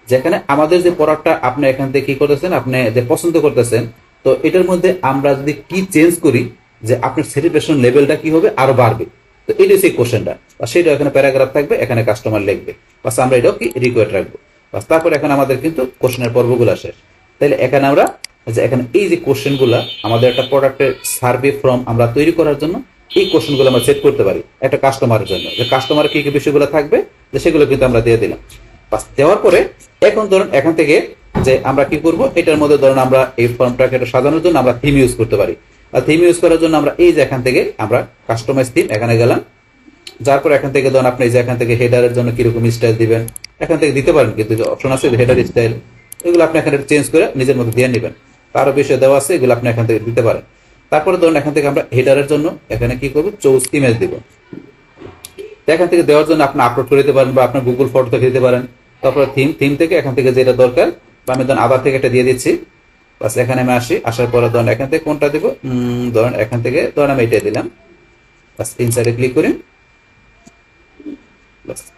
যেখানে আমাদের যে প্রোডাক্টটা আপনি এখান থেকে কি করতেছেন, আপনি যে পছন্দ করতেছেন, তো এটার মধ্যে আমরা যদি কি চেঞ্জ করি যে আপনার স্যাটিসফ্যাকশন লেভেলটা কি হবে আরো বাড়বে। তো এটা সেই কোশ্চেনটা, বা সেটা এখানে প্যারাগ্রাফ থাকবে, এখানে কাস্টমার লিখবে। বাস আমরা এটাও কি রিকোয়ার্ড রাখবো। বাস তারপর এখানে আমাদের কিন্তু কোশ্চেনের পর্বগুলো শেষ। তাহলে এখানে আমরা যে এখানে এই যে কোশ্চেনগুলো আমাদের একটা প্রোডাক্টের সার্ভে ফর্ম আমরা তৈরি করার জন্য এই কোশ্চেনগুলো আমরা সেট করতে পারি একটা কাস্টমারের জন্য, যে কাস্টমারের কি কি বিষয়গুলো থাকবে যে সেগুলো কিন্তু আমরা দিয়ে দিলাম। বাস দেওয়ার পরে এখন ধরুন এখান থেকে যে আমরা কি করব, এটার মধ্যে ধরুন আমরা এই ফর্মটাকে সাজানোর জন্য আমরা থিম ইউজ করতে পারি। আর থিম ইউজ করার জন্য আমরা এই যে এখান থেকে আমরা কাস্টমাইজ থিম এখানে গেলাম, যার পর এখান থেকে ধরুন আপনি যে এখান থেকে হেডারের জন্য কিরকম স্টাইল দিবেন এখান থেকে দিতে পারেন, কিন্তু অপশন আছে হেডার স্টাইল, এগুলো আপনি এখানে চেঞ্জ করে নিজের মধ্যে দিয়ে নেবেন। তারও বিষয় দেওয়া আছে, এগুলো আপনি এখান থেকে দিতে পারেন। তারপরে ধরুন এখান থেকে আমরা হেডারের জন্য এখানে কি করবো, চুজ ইমেজ দিব। এখান থেকে দেওয়ার জন্য আপনি আপলোড করে দিতে পারেন বা আপনার গুগল ফটো থেকে দিতে পারেন। তারপরে থিম থেকে এখান থেকে যেটা দরকার বা আমি ধরুন আবার থেকে একটা দিয়ে দিচ্ছি। বাস এখানে আমি আসি, আসার পরে ধরুন এখান থেকে কোনটা দেবো, ধরুন এখান থেকে ধরুন আমি এটাই দিলাম। বাস ইনসাইডে ক্লিক করি।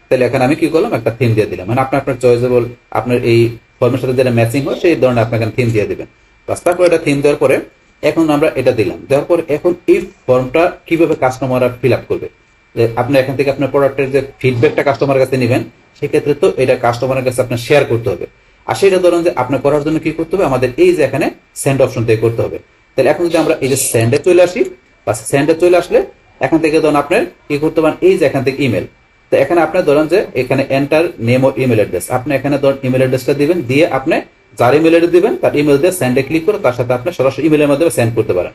তাহলে এখানে আমি কি করলাম, একটা থিম দিয়ে দিলাম, মানে আপনার চয়েসেবল আপনার এই ফর্মের সাথে যেটা ম্যাচিং হয় সেই ধরনের আপনি এখানে থিম দিয়ে দিবেন। বাস তারপর এটা থিম দেওয়ার পরে এখন আমরা এটা দিলাম, দেওয়ার পরে এখন এই ফর্মটা কিভাবে কাস্টমাররা ফিল আপ করবে, যে আপনি এখান থেকে আপনার প্রোডাক্টের যে ফিডব্যাকটা কাস্টমারের কাছে নেবেন সেক্ষেত্রে তো এটা কাস্টমারের কাছে আপনার শেয়ার করতে হবে। আর সেটা ধরুন যে আপনার করার জন্য কি করতে হবে, আমাদের এই যে এখানে সেন্ড অপশন থেকে করতে হবে। তাহলে এখন যদি আমরা এই যে সেন্ডে চলে আসি, বা সেন্ডে চলে আসলে এখান থেকে ধরুন আপনার কি করতে পারেন, এই যে এখান থেকে ইমেল। তো এখানে আপনার ধরেন যে এখানে এন্টার নেম ও ইমেল অ্যাড্রেস, আপনি এখানে ধরুন ইমেল অ্যাড্রেসটা দিবেন, দিয়ে আপনি যার ইমেল অ্যাড্রেস দিবেন তার ইমেল দিয়ে সেন্ডে ক্লিক করে তার সাথে আপনি সরাসরি ইমেলের মাধ্যমে সেন্ড করতে পারেন।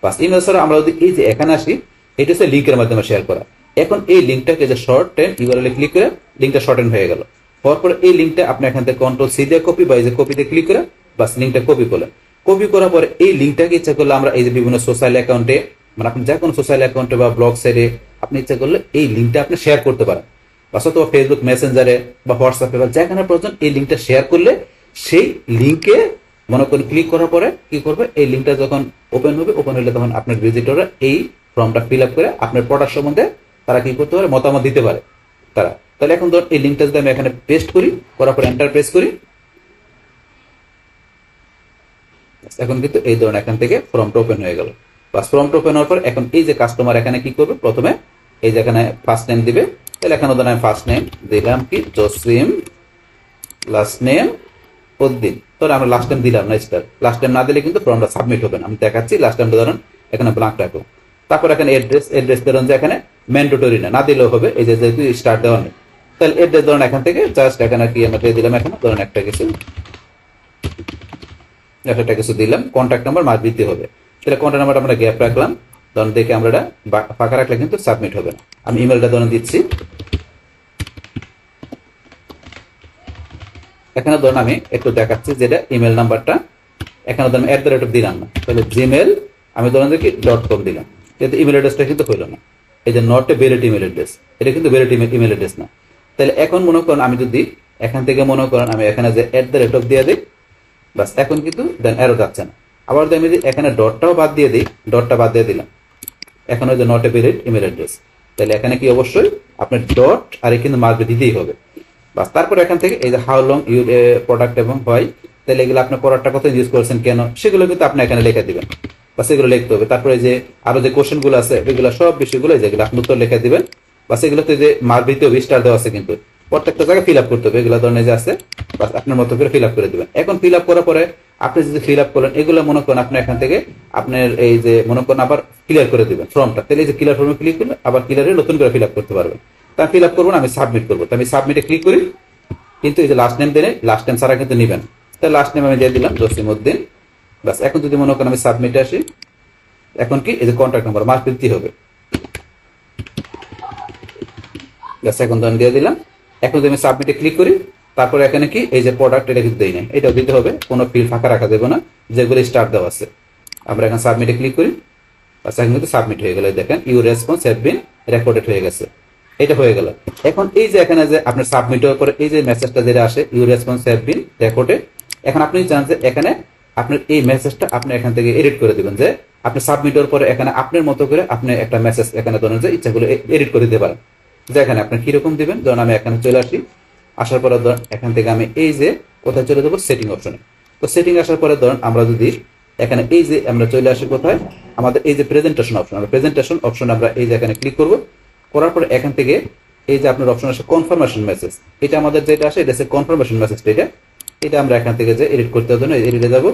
বাস ইমেল ছাড়া আমরা যদি এই যে এখানে আসি, এটা হচ্ছে লিঙ্কের মাধ্যমে শেয়ার করা। এখন এই লিঙ্কটাকে যে শর্ট টেন ইউআরএল ক্লিক করে লিঙ্কটা শর্টেন হয়ে গেল। হওয়ার পরে এই লিঙ্কটা আপনি এখান থেকে কন্ট্রোল সি দিয়ে কপি বা এই যে কপিতে ক্লিক করে বাস লিঙ্কটা কপি করলেন। কপি করার পরে এই লিঙ্কটাকে ইচ্ছা করলে আমরা এই যে বিভিন্ন সোশ্যাল অ্যাকাউন্টে, মানে আপনি যে কোনো সোশ্যাল অ্যাকাউন্টে বা ব্লগ সাইটে আপনি ইচ্ছা করলে এই লিঙ্কটা আপনি শেয়ার করতে পারেন, বা অথবা ফেসবুক মেসেঞ্জারে বা হোয়াটসঅ্যাপে বা যেখানে প্রয়োজন এই লিঙ্কটা শেয়ার করলে সেই লিঙ্কে মনে করেন ক্লিক করার পরে কি করবে, এই লিঙ্কটা যখন ওপেন হবে, ওপেন হলে তখন আপনার ভিজিটররা এই ফর্মটা ফিল আপ করে আপনার প্রোডাক্ট সম্বন্ধে তারা কি করতে পারে, মতামত দিতে পারে তারা। তাহলে এখন ধর এই লিঙ্কটা যদি আমি এখানে পেস্ট করি, করার পর এন্টার প্রেস করি, এখন কিন্তু এই ধরনের এখান থেকে ফর্মটা ওপেন হয়ে গেল। বাস ফর্মটা ওপেন হওয়ার পর এখন এই যে কাস্টমার এখানে কি করবে, প্রথমে এই যে এখানে ফার্স্ট নেম দিবে। তাহলে এখানে ধরেন আমি ফার্স্ট নেম দিলাম কি জসিম, লাস্ট নেম উদ্দিন। ধরেন আমরা লাস্ট নেম দিলাম না, স্টার লাস্ট নেম না দিলে কিন্তু ফর্মটা সাবমিট হবে না। আমি দেখাচ্ছি লাস্ট নেমটা ধরেন এখানে ব্ল্যাঙ্ক রাখবো। তারপর এখানে অ্যাড্রেস ধরেন যে এখানে ম্যান্ডেটরি না দিলেও হবে, এই যে যেহেতু স্টার দেওয়া নেই। তাহলে অ্যাড্রেস ধরেন এখান থেকে জাস্ট এখানে কি আমরা দিয়ে দিলাম, এখানে ধরেন একটা কিছু দিলাম, কন্ট্যাক্ট নাম্বার মাস দিতে হবে। তাহলে কন্ট্যাক্ট নাম্বারটা আমরা গ্যাপ রাখলাম, ধরুন দেখে আমরা এটা ফাঁকা রাখলে কিন্তু সাবমিট হবে না। আমি ইমেলটা ধরুন দিচ্ছি, এখানে ধরুন আমি একটু দেখাচ্ছি যেটা ইমেল নাম্বারটা এখানে ধরুন @ দিলাম না, তাহলে জিমেল আমি ধরুন দেখি .com দিলাম, কিন্তু ইমেল অ্যাড্রেসটা কিন্তু হইল না। এই যে not a valid email address, এটা কিন্তু ভ্যালিড ইমেল অ্যাড্রেস না। তাহলে এখন মনে করেন আমি যদি এখান থেকে মনে করেন আমি এখানে যে @ দিয়ে দিই, বাস এখন কিন্তু দেন এরর যাচ্ছে না। আবার আমি যদি এখানে ডটটাও বাদ দিয়ে দিই, ডটটা বাদ দিয়ে দিলাম, এখন ওই যে not a valid email address, তাহলে এখানে কি অবশ্যই আপনার ডট আর কিন্তু মার্কবে দিতেই হবে। বাস তারপর এখান থেকে এই যে হাউ লং ইউর প্রোডাক্ট এবং হয়, তাহলে এগুলো আপনার প্রোডাক্টটা কত ইউজ করেছেন কেন সেগুলো কিন্তু আপনি এখানে লিখে দিবেন, বাস এগুলো লিখতে হবে। তারপরে যে আরো যে কোশ্চেন গুলো আছে এগুলো সব বিষয়গুলো যেগুলো আপনি উত্তর লিখে দিবেন, বাস এগুলোতে যে মার্কবিতেও স্টার দেওয়া আছে কিন্তু প্রত্যেকটা জায়গায় ফিল আপ করতে হবে, এগুলো ধরনের যে আছে বাস আপনার মতো করে ফিল আপ করে দিবেন। এখন ফিল আপ করার পরে আপনি যদি ফিল আপ করেন এগুলো মনে করেন আপনি এখান থেকে আপনার এই যে মনে করেন আবার ক্লিয়ার করে দিবেন ফর্মটা, তাহলে এই যে ক্লিয়ার ফর্মে ক্লিক করলে আবার ক্লিয়ারে নতুন করে ফিল আপ করতে পারবেন। তা আমি ফিল আপ করবো না, আমি সাবমিট করবো, তো আমি সাবমিটে ক্লিক করি, কিন্তু এই যে লাস্ট নেম দিলে লাস্ট নেম ছাড়া কিন্তু নিবেন, তাহলে লাস্ট নেম আমি দিয়ে দিলাম জসিমউদ্দিন। বাস এখন যদি মনে করেন আমি সাবমিটে আসি, এখন কি এই যে কন্ট্যাক্ট নাম্বার মার্ক দিতে হবে, বাস এখন তো আমি দিয়ে দিলাম। এখন যদি আমি সাবমিটে ক্লিক করি, তারপরে এখানে কি এই যে প্রোডাক্ট এটা কিন্তু দেই না, এটাও দিতে হবে, কোনো ফিল্ড ফাঁকা রাখা যাবে না, যেগুলো স্টার্ট দেওয়া আছে। আমরা এখন সাবমিটে ক্লিক করি, বাস এখন কিন্তু সাবমিট হয়ে গেল, দেখেন your response have been recorded হয়ে গেছে, এটা হয়ে গেল। এখন এই যে এখানে যে আপনার সাবমিট হওয়ার পরে এই যে মেসেজটা যেটা আসে your response have been recorded, এখন আপনি চান যে এখানে আপনার এই মেসেজটা আপনি এখান থেকে এডিট করে দিবেন, যে আপনি সাবমিট হওয়ার পরে এখানে আপনার মতো করে আপনি একটা মেসেজ এখানে ধরেন যে ইচ্ছাগুলো এডিট করে দিতে পারেন, যে এখানে আপনি কিরকম দিবেন। ধরুন আমি এখানে চলে আসি, আসার পরে ধরুন এখান থেকে আমি এই যে কোথায় চলে যাবো সেটিং অপশনে, তো সেটিং আসার পরে ধরুন আমরা যদি এখানে এই যে আমরা চলে আসি কোথায় আমাদের এই যে প্রেজেন্টেশন অপশন, আমরা প্রেজেন্টেশন অপশন আমরা এই যে এখানে ক্লিক করব, করার পরে এখান থেকে এই যে আপনার অপশন আসে কনফার্মেশন মেসেজ, এটা আমাদের যেটা আসে এটা হচ্ছে কনফার্মেশন মেসেজটা, এটা আমরা এখান থেকে যে এডিট করতে হবে না এডিটে যাবো,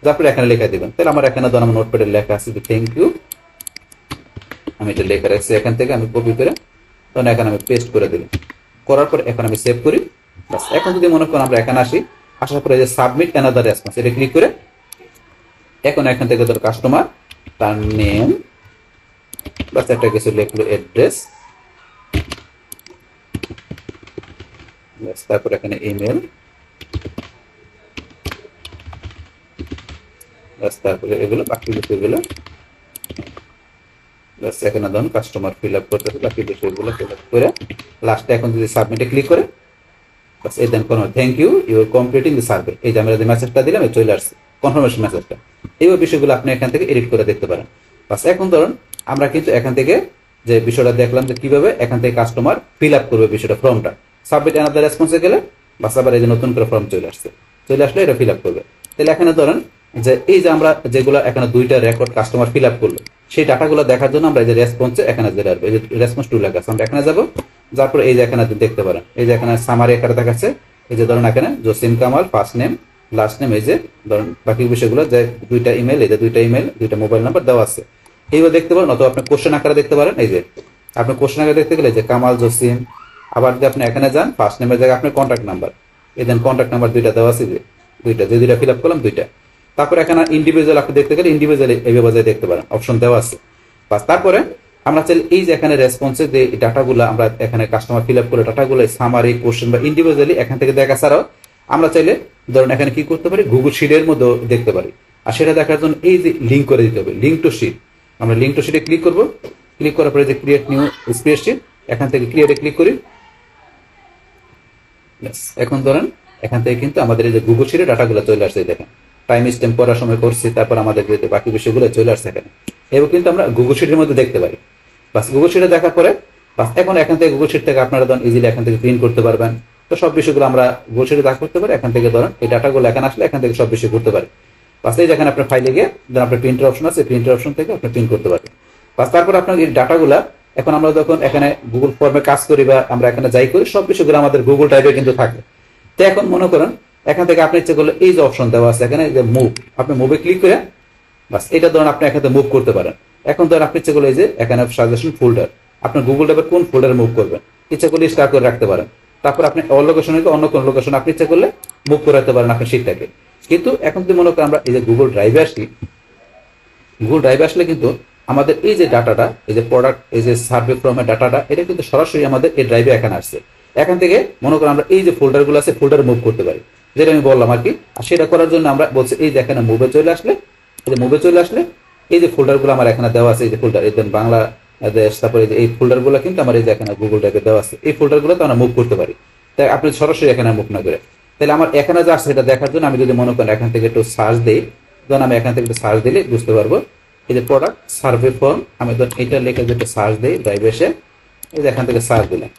তারপরে এখানে লেখা দিবেন। তাহলে আমার এখানে ধরুন আমার নোটপ্যাডে লেখা আছে থ্যাংক ইউ, আমি এটা লেখা রাখছি, এখান থেকে আমি কপি করে তখন এখানে আমি পেস্ট করে দিলাম, করার পর এখন আমি সেভ করি। বাস এখন যদি মনে করেন আমরা এখানে আসি, আসার পরে যে সাবমিট অ্যানাদার রেসপন্স এটা ক্লিক করে এখন এখান থেকে ধর কাস্টমার তার নেম বাস একটা কিছু লিখলো অ্যাড্রেস, তারপর এখানে ইমেল, তারপরে এগুলো বাকি বিষয়গুলো এখানে ধরুন কাস্টমার ফিল আপ করতেছে, বাকি বিষয়গুলো ফিল আপ করে লাস্টে এখন যদি সাবমিটে ক্লিক করে বাস এই দেন কোনো thank you your completing the survey, এই যে আমরা যে মেসেজটা দিলাম চলে আসছে কনফার্মেশন মেসেজটা, এই বিষয়গুলো আপনি এখান থেকে এডিট করে দেখতে পারেন। বাস এখন ধরুন আমরা কিন্তু এখান থেকে যে বিষয়টা দেখলাম যে কিভাবে এখান থেকে কাস্টমার ফিল আপ করবে বিষয়টা ফর্মটা, সাবমিট অ্যানাদার রেসপন্সে গেলে বাস আবার এই যে নতুন করে ফর্ম চলে আসছে, চলে আসলে এটা ফিল আপ করবে। তাহলে এখানে ধরেন যে এই যে আমরা যেগুলো এখানে দুইটা রেকর্ড কাস্টমার ফিল আপ করলো সেই ডাটাগুলো দেখার জন্য আমরা এই যে রেসপন্সে এখানে যেটা আসবে এই যে রেসপন্স টু লেখা আছে, আমরা এখানে যাবো, যার পরে এই যে এখানে দেখতে পারেন এই যে এখানে সামারি এখানে দেখাচ্ছে, এই যে ধরুন এখানে Jasim Kamal first name last name, এই যে ধরুন বাকি বিষয়গুলো যে দুইটা ইমেল, এই যে দুইটা ইমেল দুইটা মোবাইল নাম্বার দেওয়া আছে, এইভাবে দেখতে পারেন। অথবা আপনি কোশ্চেন আকারে দেখতে পারেন, এই যে আপনি কোশ্চেন আকারে দেখতে গেলে যে কামাল জসিম, আবার যদি আপনি এখানে যান ফার্স্ট নেমের জায়গায় আপনার কন্ট্যাক্ট নাম্বার, এই দেন কন্ট্যাক্ট নাম্বার দুইটা দেওয়া আছে, যে দুইটা ফিল আপ করলাম দুইটা, তারপরে এখানে ইন্ডিভিজুয়াল আপনি দেখতে গেলে ইন্ডিভিজুয়ালি এইভাবে দেখতে পারেন অপশন দেওয়া আছে। বাস তারপরে আমরা চাইলে এই যে এখানে রেসপন্সে যে ডাটাগুলো আমরা এখানে কাস্টমার ফিল আপ করে ডাটাগুলো সামারি কোশ্চেন বা ইন্ডিভিজুয়ালি এখান থেকে দেখা ছাড়াও আমরা চাইলে ধরুন এখানে কি করতে পারি গুগল শিটের মধ্যে দেখতে পারি, আর সেটা দেখার জন্য এই যে লিঙ্ক করে দিতে হবে লিঙ্ক টু শিট, আমরা লিঙ্ক টু শিটে ক্লিক করবো, ক্লিক করার পরে যে ক্রিয়েট নিউ স্প্রেডশিট এখান থেকে ক্রিয়েটে ক্লিক করি। এখন ধরেন এখান থেকে কিন্তু আমাদের এই যে গুগল শিটে ডাটাগুলো চলে আসছে, দেখেন টাইম স্ট্যাম্প করার সময় করছি, তারপর আমাদের যে বাকি বিষয়গুলো চলে আসছে এখানে, এবার কিন্তু আমরা গুগল শিটের মধ্যে দেখতে পারি। বাস গুগল শিটে দেখার পরে বাস এখন এখান থেকে গুগল শিট থেকে আপনারা ধরেন ইজিলি এখান থেকে প্রিন্ট করতে পারবেন, তো সব বিষয়গুলো আমরা গুগল শিটে দেখা করতে পারি, এখান থেকে ধরেন এই ডাটাগুলো এখানে আসলে এখান থেকে সব বিষয় করতে পারি। বাস এই যেখানে আপনার ফাইলে গিয়ে ধরেন আপনার প্রিন্টের অপশন আছে, প্রিন্টের অপশন থেকে আপনি প্রিন্ট করতে পারবেন। বাস তারপর আপনার এই ডাটাগুলা এখন আমরা যখন এখানে গুগল ফর্মে কাজ করি বা আমরা এখানে যাই করি সব বিষয়গুলো আমাদের গুগল টাইপে কিন্তু থাকে। তো এখন মনে করেন এখান থেকে আপনি ইচ্ছে করলে এই যে অপশন দেওয়া আছে এখানে যে মুভ, আপনি মুভে ক্লিক করে বাস এটা ধরেন আপনি এখানে মুভ করতে পারেন। এখন ধরেন আপনি ইচ্ছে করলে এই যে এখানে সাজেশন ফোল্ডার, আপনি গুগল ড্রাইভের কোন ফোল্ডারে মুভ করবেন ইচ্ছে করলে স্টার করে রাখতে পারেন, তারপর আপনি অন্য লোকেশনে অন্য কোন লোকেশন আপনি ইচ্ছে করলে মুভ করে রাখতে পারেন আপনার শীটটাকে। কিন্তু এখন যদি মনে করেন আমরা এই যে গুগল ড্রাইভে আসি, গুগল ড্রাইভে আসলে কিন্তু আমাদের এই যে ডাটাটা এই যে প্রোডাক্ট এই যে সার্ভে ফর্মের ডাটাটা এটা কিন্তু সরাসরি আমাদের এই ড্রাইভে এখানে আসছে। এখান থেকে মনে করেন আমরা এই যে ফোল্ডারগুলো আছে ফোল্ডারে মুভ করতে পারি, যেটা আমি বললাম আর কি। আর সেটা করার জন্য আমরা বলছি এই যে এখানে মুভে চলে আসলে, এই যে মুভে চলে আসলে এই যে ফোল্ডারগুলো আমার এখানে দেওয়া আছে, এই যে ফোল্ডার এই বাংলা দেশ, তারপরে এই ফোল্ডারগুলো কিন্তু আমার এই যে এখানে গুগল ড্রাইভে দেওয়া আছে, এই ফোল্ডারগুলো তো আমরা মুভ করতে পারি। তাই আপনি সরাসরি এখানে মুভ না করে, তাহলে আমার এখানে যা আসছে সেটা দেখার জন্য আমি যদি মনে করেন এখান থেকে একটু সার্চ দিই, ধরুন আমি এখান থেকে একটু সার্চ দিলে বুঝতে পারবো এই যে প্রোডাক্ট সার্ভে ফর্ম, আমি ধরুন এটা লিখে যেটা সার্চ দিই ড্রাইভে এসে, এই যে এখান থেকে সার্চ দিলাম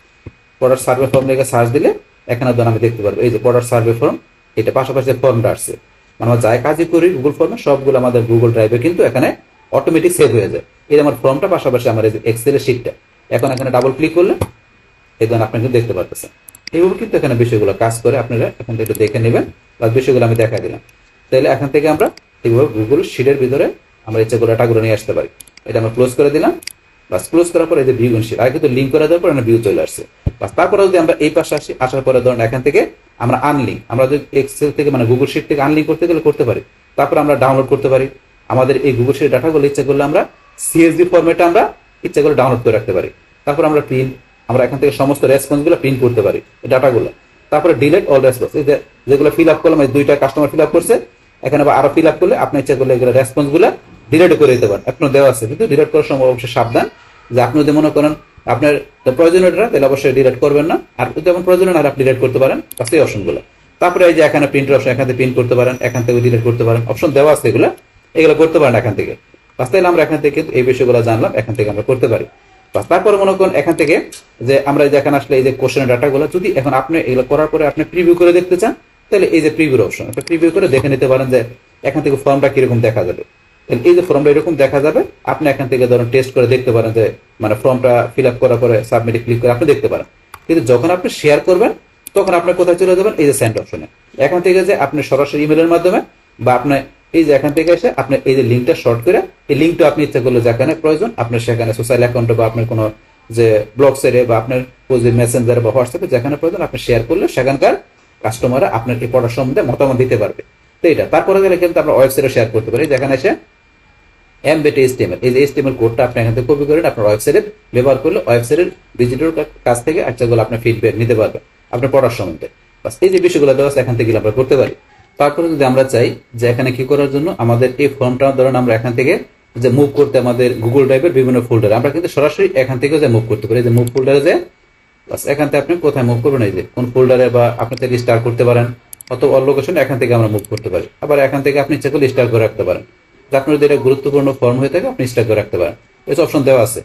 প্রোডাক্ট সার্ভে ফর্ম লিখে সার্চ দিলে এখানে ধরুন আমি দেখতে পারবো এই যে প্রোডাক্ট সার্ভে ফর্ম, এটা পাশাপাশি ফর্মটা আসছে। মানে আমরা যাই কাজই করি গুগল ফর্মে সবগুলো আমাদের গুগল ড্রাইভে কিন্তু এখানে অটোমেটিক সেভ হয়ে যায়। এই আমার ফর্মটা পাশাপাশি আমার এই যে এক্সেলের শিটটা, এখন এখানে ডাবল ক্লিক করলে এই ধরুন আপনি কিন্তু দেখতে পারতেছেন। এইভাবে কিন্তু এখানে বিষয়গুলো কাজ করে, আপনারা এখন একটু দেখে নেবেন, বা বিষয়গুলো আমি দেখা দিলাম। তাহলে এখান থেকে আমরা এইভাবে গুগল শিটের ভিতরে আমরা ইচ্ছা করে ডাটাগুলো নিয়ে আসতে পারি। এটা আমরা ক্লোজ করে দিলাম, বাস ক্লোজ করার পর এই যে ভিউ শিট আগে কিন্তু লিঙ্ক করে দেওয়ার পর ভিউ চলে আসছে। বাস তারপরে যদি আমরা এই পাশে আসি, আসার পরে ধরুন এখান থেকে আমরা আনলিঙ্ক, আমরা যদি এক্সেল থেকে মানে গুগল শিট থেকে আনলিঙ্ক করতে গেলে করতে পারি। তারপর আমরা ডাউনলোড করতে পারি আমাদের এই গুগল শিট ডাটাগুলো, ইচ্ছা করলে আমরা সিএসভি ফরম্যাটে আমরা ইচ্ছা করে ডাউনলোড করে রাখতে পারি। তারপর আমরা প্রিন্ট, আমরা এখান থেকে সমস্ত রেসপন্সগুলো প্রিন্ট করতে পারি এই ডাটাগুলো। তারপরে ডিলিট অল রেসপন্স, এই যেগুলো ফিল আপ করলাম, এই দুইটা কাস্টমার ফিল আপ করছে, এখানে আরো ফিল আপ করলে আপনি ইচ্ছা করলে এগুলো রেসপন্সগুলো ডিলিট করে দিতে পারেন। আপনার দেওয়া আছে, কিন্তু ডিলিট করার সময় অবশ্যই সাবধান, যে আপনি যদি মনে করেন আপনার প্রয়োজনীয়টা তাহলে অবশ্যই ডিলিট করবেন না, আর যদি আপনার প্রয়োজন না আপনি ডিলিট করতে পারেন সেই অপশনগুলো। তারপরে এই যে এখানে প্রিন্টের অপশন, এখান থেকে প্রিন্ট করতে পারেন, এখান থেকে ডিলিট করতে পারেন, অপশন দেওয়া আছে এগুলো করতে পারেন এখান থেকে। তাহলে আমরা এখান থেকে এই বিষয়গুলো জানলাম, এখান থেকে আমরা করতে পারি। তারপরে মনে করেন এখান থেকে যে আমরা এখানে আসলে এই যে কোশ্চেনের ডাটাগুলো যদি এখন আপনি এগুলো করার পরে আপনি প্রিভিউ করে দেখতে চান, তাহলে এই যে প্রিভিউর অপশন, আপনি প্রিভিউ করে দেখে নিতে পারেন যে এখান থেকে ফর্মটা কিরকম দেখা যাবে। এই যে ফর্মটা এরকম দেখা যাবে, আপনি এখান থেকে ধরুন টেস্ট করে দেখতে পারেন যে মানে ফর্মটা ফিল আপ করার পরে সাবমিটে ক্লিক করে আপনি দেখতে পারেন। কিন্তু যখন আপনি শেয়ার করবেন তখন আপনি কোথায় চলে যাবেন, এই যে সেন্ড অপশনে, এখান থেকে যে আপনি সরাসরি ইমেলের মাধ্যমে বা আপনার এই যে এখান থেকে এসে আপনি এই যে লিঙ্কটা শর্ট করে এই লিঙ্কটা আপনি ইচ্ছা করলে যেখানে প্রয়োজন আপনার সেখানে সোশ্যাল অ্যাকাউন্টে বা আপনার কোনো যে ব্লগ সাইটে বা আপনার মেসেঞ্জারে বা হোয়াটসঅ্যাপে যেখানে প্রয়োজন আপনি শেয়ার করলে সেখানকার কাস্টমাররা আপনার এই প্রোডাক্ট সম্বন্ধে মতামত দিতে পারবে। তো এটা তারপরে গেলে কিন্তু আমরা ওয়েবসাইটে শেয়ার করতে পারি, যেখানে এসে এমবেড এইচটিএমএল, এই যে এইচটিএমএল কোডটা আপনি এখান থেকে কপি করেন আপনার ওয়েবসাইটে ব্যবহার করলে ওয়েবসাইটের ভিজিটর কাছ থেকে আচ্ছাগুলো আপনি ফিডব্যাক নিতে পারবেন আপনার প্রোডাক্ট সম্বন্ধে। বাস এই যে বিষয়গুলো দেওয়া আছে এখান থেকে আমরা করতে পারি। তারপরে যদি আমরা চাই যে এখানে কি করার জন্য আমাদের এই ফর্মটা ধরুন আমরা এখান থেকে যে মুভ করতে আমাদের গুগল ড্রাইভের বিভিন্ন ফোল্ডারে আমরা কিন্তু সরাসরি এখান থেকে যে মুভ করতে পারি, যে মুভ ফোল্ডারে যে বাস এখান থেকে আপনি কোথায় মুভ করবেন, এই যে কোন ফোল্ডারে বা আপনি থেকে স্টার করতে পারেন, অথবা অল লোকেশনে এখান থেকে আমরা মুভ করতে পারি। আবার এখান থেকে আপনি ইচ্ছা করলে স্টার করে রাখতে পারেন, যে আপনার যদি এটা গুরুত্বপূর্ণ ফর্ম হয়ে থাকে আপনি স্টার করে রাখতে পারেন, এই অপশন দেওয়া আছে।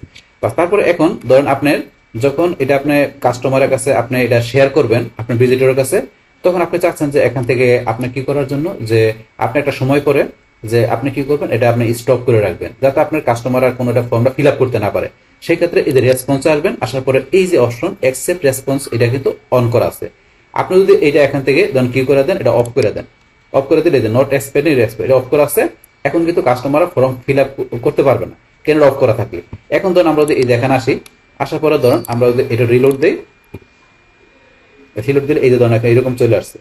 তারপরে এখন ধরেন আপনার যখন এটা আপনি কাস্টমারের কাছে আপনি এটা শেয়ার করবেন আপনার ভিজিটরের কাছে, তখন আপনি চাচ্ছেন যে এখান থেকে আপনি কি করার জন্য যে আপনি একটা সময় করে যে আপনি কি করবেন এটা আপনি স্টপ করে রাখবেন, যাতে আপনার কাস্টমার আর কোনোটা ফর্মটা ফিল আপ করতে না পারে। সেই ক্ষেত্রে এই যে রেসপন্সে আসবেন, আসার পরে এই যে অপশন অ্যাকসেপ্ট রেসপন্স এটা কিন্তু অন করা আছে। আপনি যদি এটা এখান থেকে দেন কি করে দেন, এটা অফ করে দেন, অফ করে দিলে যে নট এক্সপেক্টিং রেসপন্স এটা অফ করা আছে, এখন কিন্তু কাস্টমার ফর্ম ফিল আপ করতে পারবে না কেন অফ করা থাকলে। এখন ধরুন আমরা যদি এই যেখানে আসি, আসার পরে ধরুন আমরা যদি এটা রিলোড দিই, রিলোড দিলে এই যে ধরুন এরকম চলে আসছে,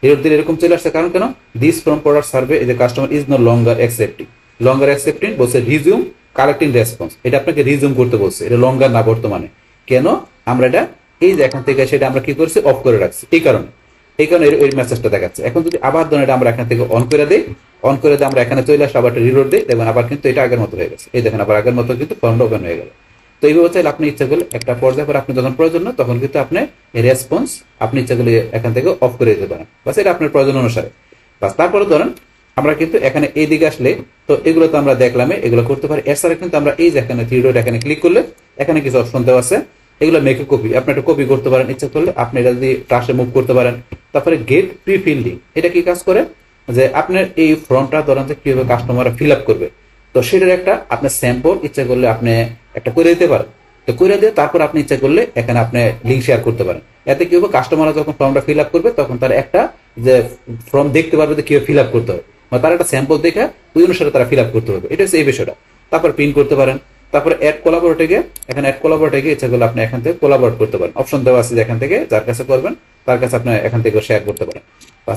রিলোড দিলে এরকম চলে আসছে। কারণ কেন, দিস ফ্রম প্রোডাক্ট সার্ভে এই যে customer is no longer accepting বলছে রিজিউম কালেক্টিং রেসপন্স, এটা আপনাকে রিজিউম করতে বলছে, এটা লঙ্গার না বর্তমানে। কেন আমরা এটা এই যে এখান থেকে সেটা আমরা কি করছি অফ করে রাখছি, এই কারণে এই মেসেজটা দেখাচ্ছে। এখন যদি আবার ধরুন এটা আমরা এখান থেকে অন করে দিই, অন করে দিয়ে আমরা এখানে চলে আসলে আবার রিলোড দিই, দেখবেন আবার কিন্তু এটা আগের মতো হয়ে গেছে, এই দেখেন আবার আগের মতো কিন্তু ফর্মটা ওপেন হয়ে গেল। তো এইভাবে চাইলে আপনি ইচ্ছা করলে একটা পর্যায়ে পর আপনি যখন প্রয়োজন না তখন কিন্তু আপনি রেসপন্স আপনি ইচ্ছা করলে এখান থেকে অফ করে দিতে পারেন, বাস এটা আপনার প্রয়োজন অনুসারে। বাস তারপরে ধরেন আমরা কিন্তু এখানে এই দিকে আসলে তো এগুলো তো আমরা দেখলামে এগুলো করতে পারি। এছাড়া কিন্তু আমরা এই যে এখানে থ্রি ডট এখানে ক্লিক করলে এখানে কিছু অপশন দেওয়া আছে, এগুলো মেক কপি আপনি একটা কপি করতে পারেন ইচ্ছা করলে, আপনি এটা যদি ট্রাশে মুভ করতে পারেন। তারপরে গেট প্রি ফিল্ডিং, এটা কি কাজ করে যে আপনার এই ফর্মটা ধরেন যে কিভাবে কাস্টমাররা ফিল আপ করবে, তো সেটার একটা আপনার স্যাম্পল ইচ্ছা করলে আপনি একটা করে দিতে পারেন। তো করে দিয়ে তারপর আপনি ইচ্ছা করলে এখানে আপনি লিঙ্ক শেয়ার করতে পারেন। এতে কি হবে, কাস্টমাররা যখন ফর্মটা ফিল আপ করবে তখন তার একটা যে ফর্ম দেখতে পারবে যে কিভাবে ফিল আপ করতে হবে, তার একটা স্যাম্পল দেখে ওই অনুসারে তারা ফিল আপ করতে হবে, এটা হচ্ছে এই বিষয়টা। তারপর প্রিন্ট করতে পারেন। তারপরে অ্যাড কোলাবোরেটে গিয়ে এখানে অ্যাড কোলাবোরেটে গিয়ে ইচ্ছা করলে আপনি এখান থেকে কোলাবোরেট করতে পারেন, অপশন দেওয়া আছে যে এখান থেকে যার কাছে করবেন তার কাছে আপনি এখান থেকে শেয়ার করতে পারেন।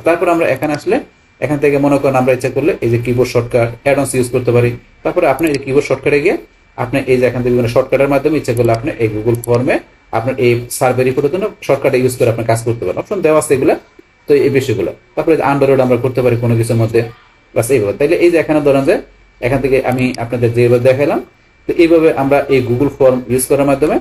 তারপর আমরা এখানে আসলে এখান থেকে মনে করেন আমরা ইচ্ছা করলে এই যে কিবোর্ড শর্টকাট অ্যাডঅনস ইউজ করতে পারি। তারপরে আপনি এই কিবোর্ড শর্টকাটে গিয়ে আপনি এই যে এখান থেকে বিভিন্ন শর্টকাটের মাধ্যমে ইচ্ছা করলে আপনি এই গুগল ফর্মে আপনার এই সার্ভে রিপোর্টের জন্য শর্টকাটে ইউজ করে আপনি কাজ করতে পারেন, অপশন দেওয়া আছে এগুলো। তো এই বিষয়গুলো তারপরে আন্ডারলোড আমরা করতে পারি কোনো কিছুর মধ্যে, বাস এইভাবে। তাইলে এই যে এখানে ধরেন যে এখান থেকে আমি আপনাদের যেভাবে দেখালাম, তো এইভাবে আমরা এই গুগল ফর্ম ইউজ করার মাধ্যমে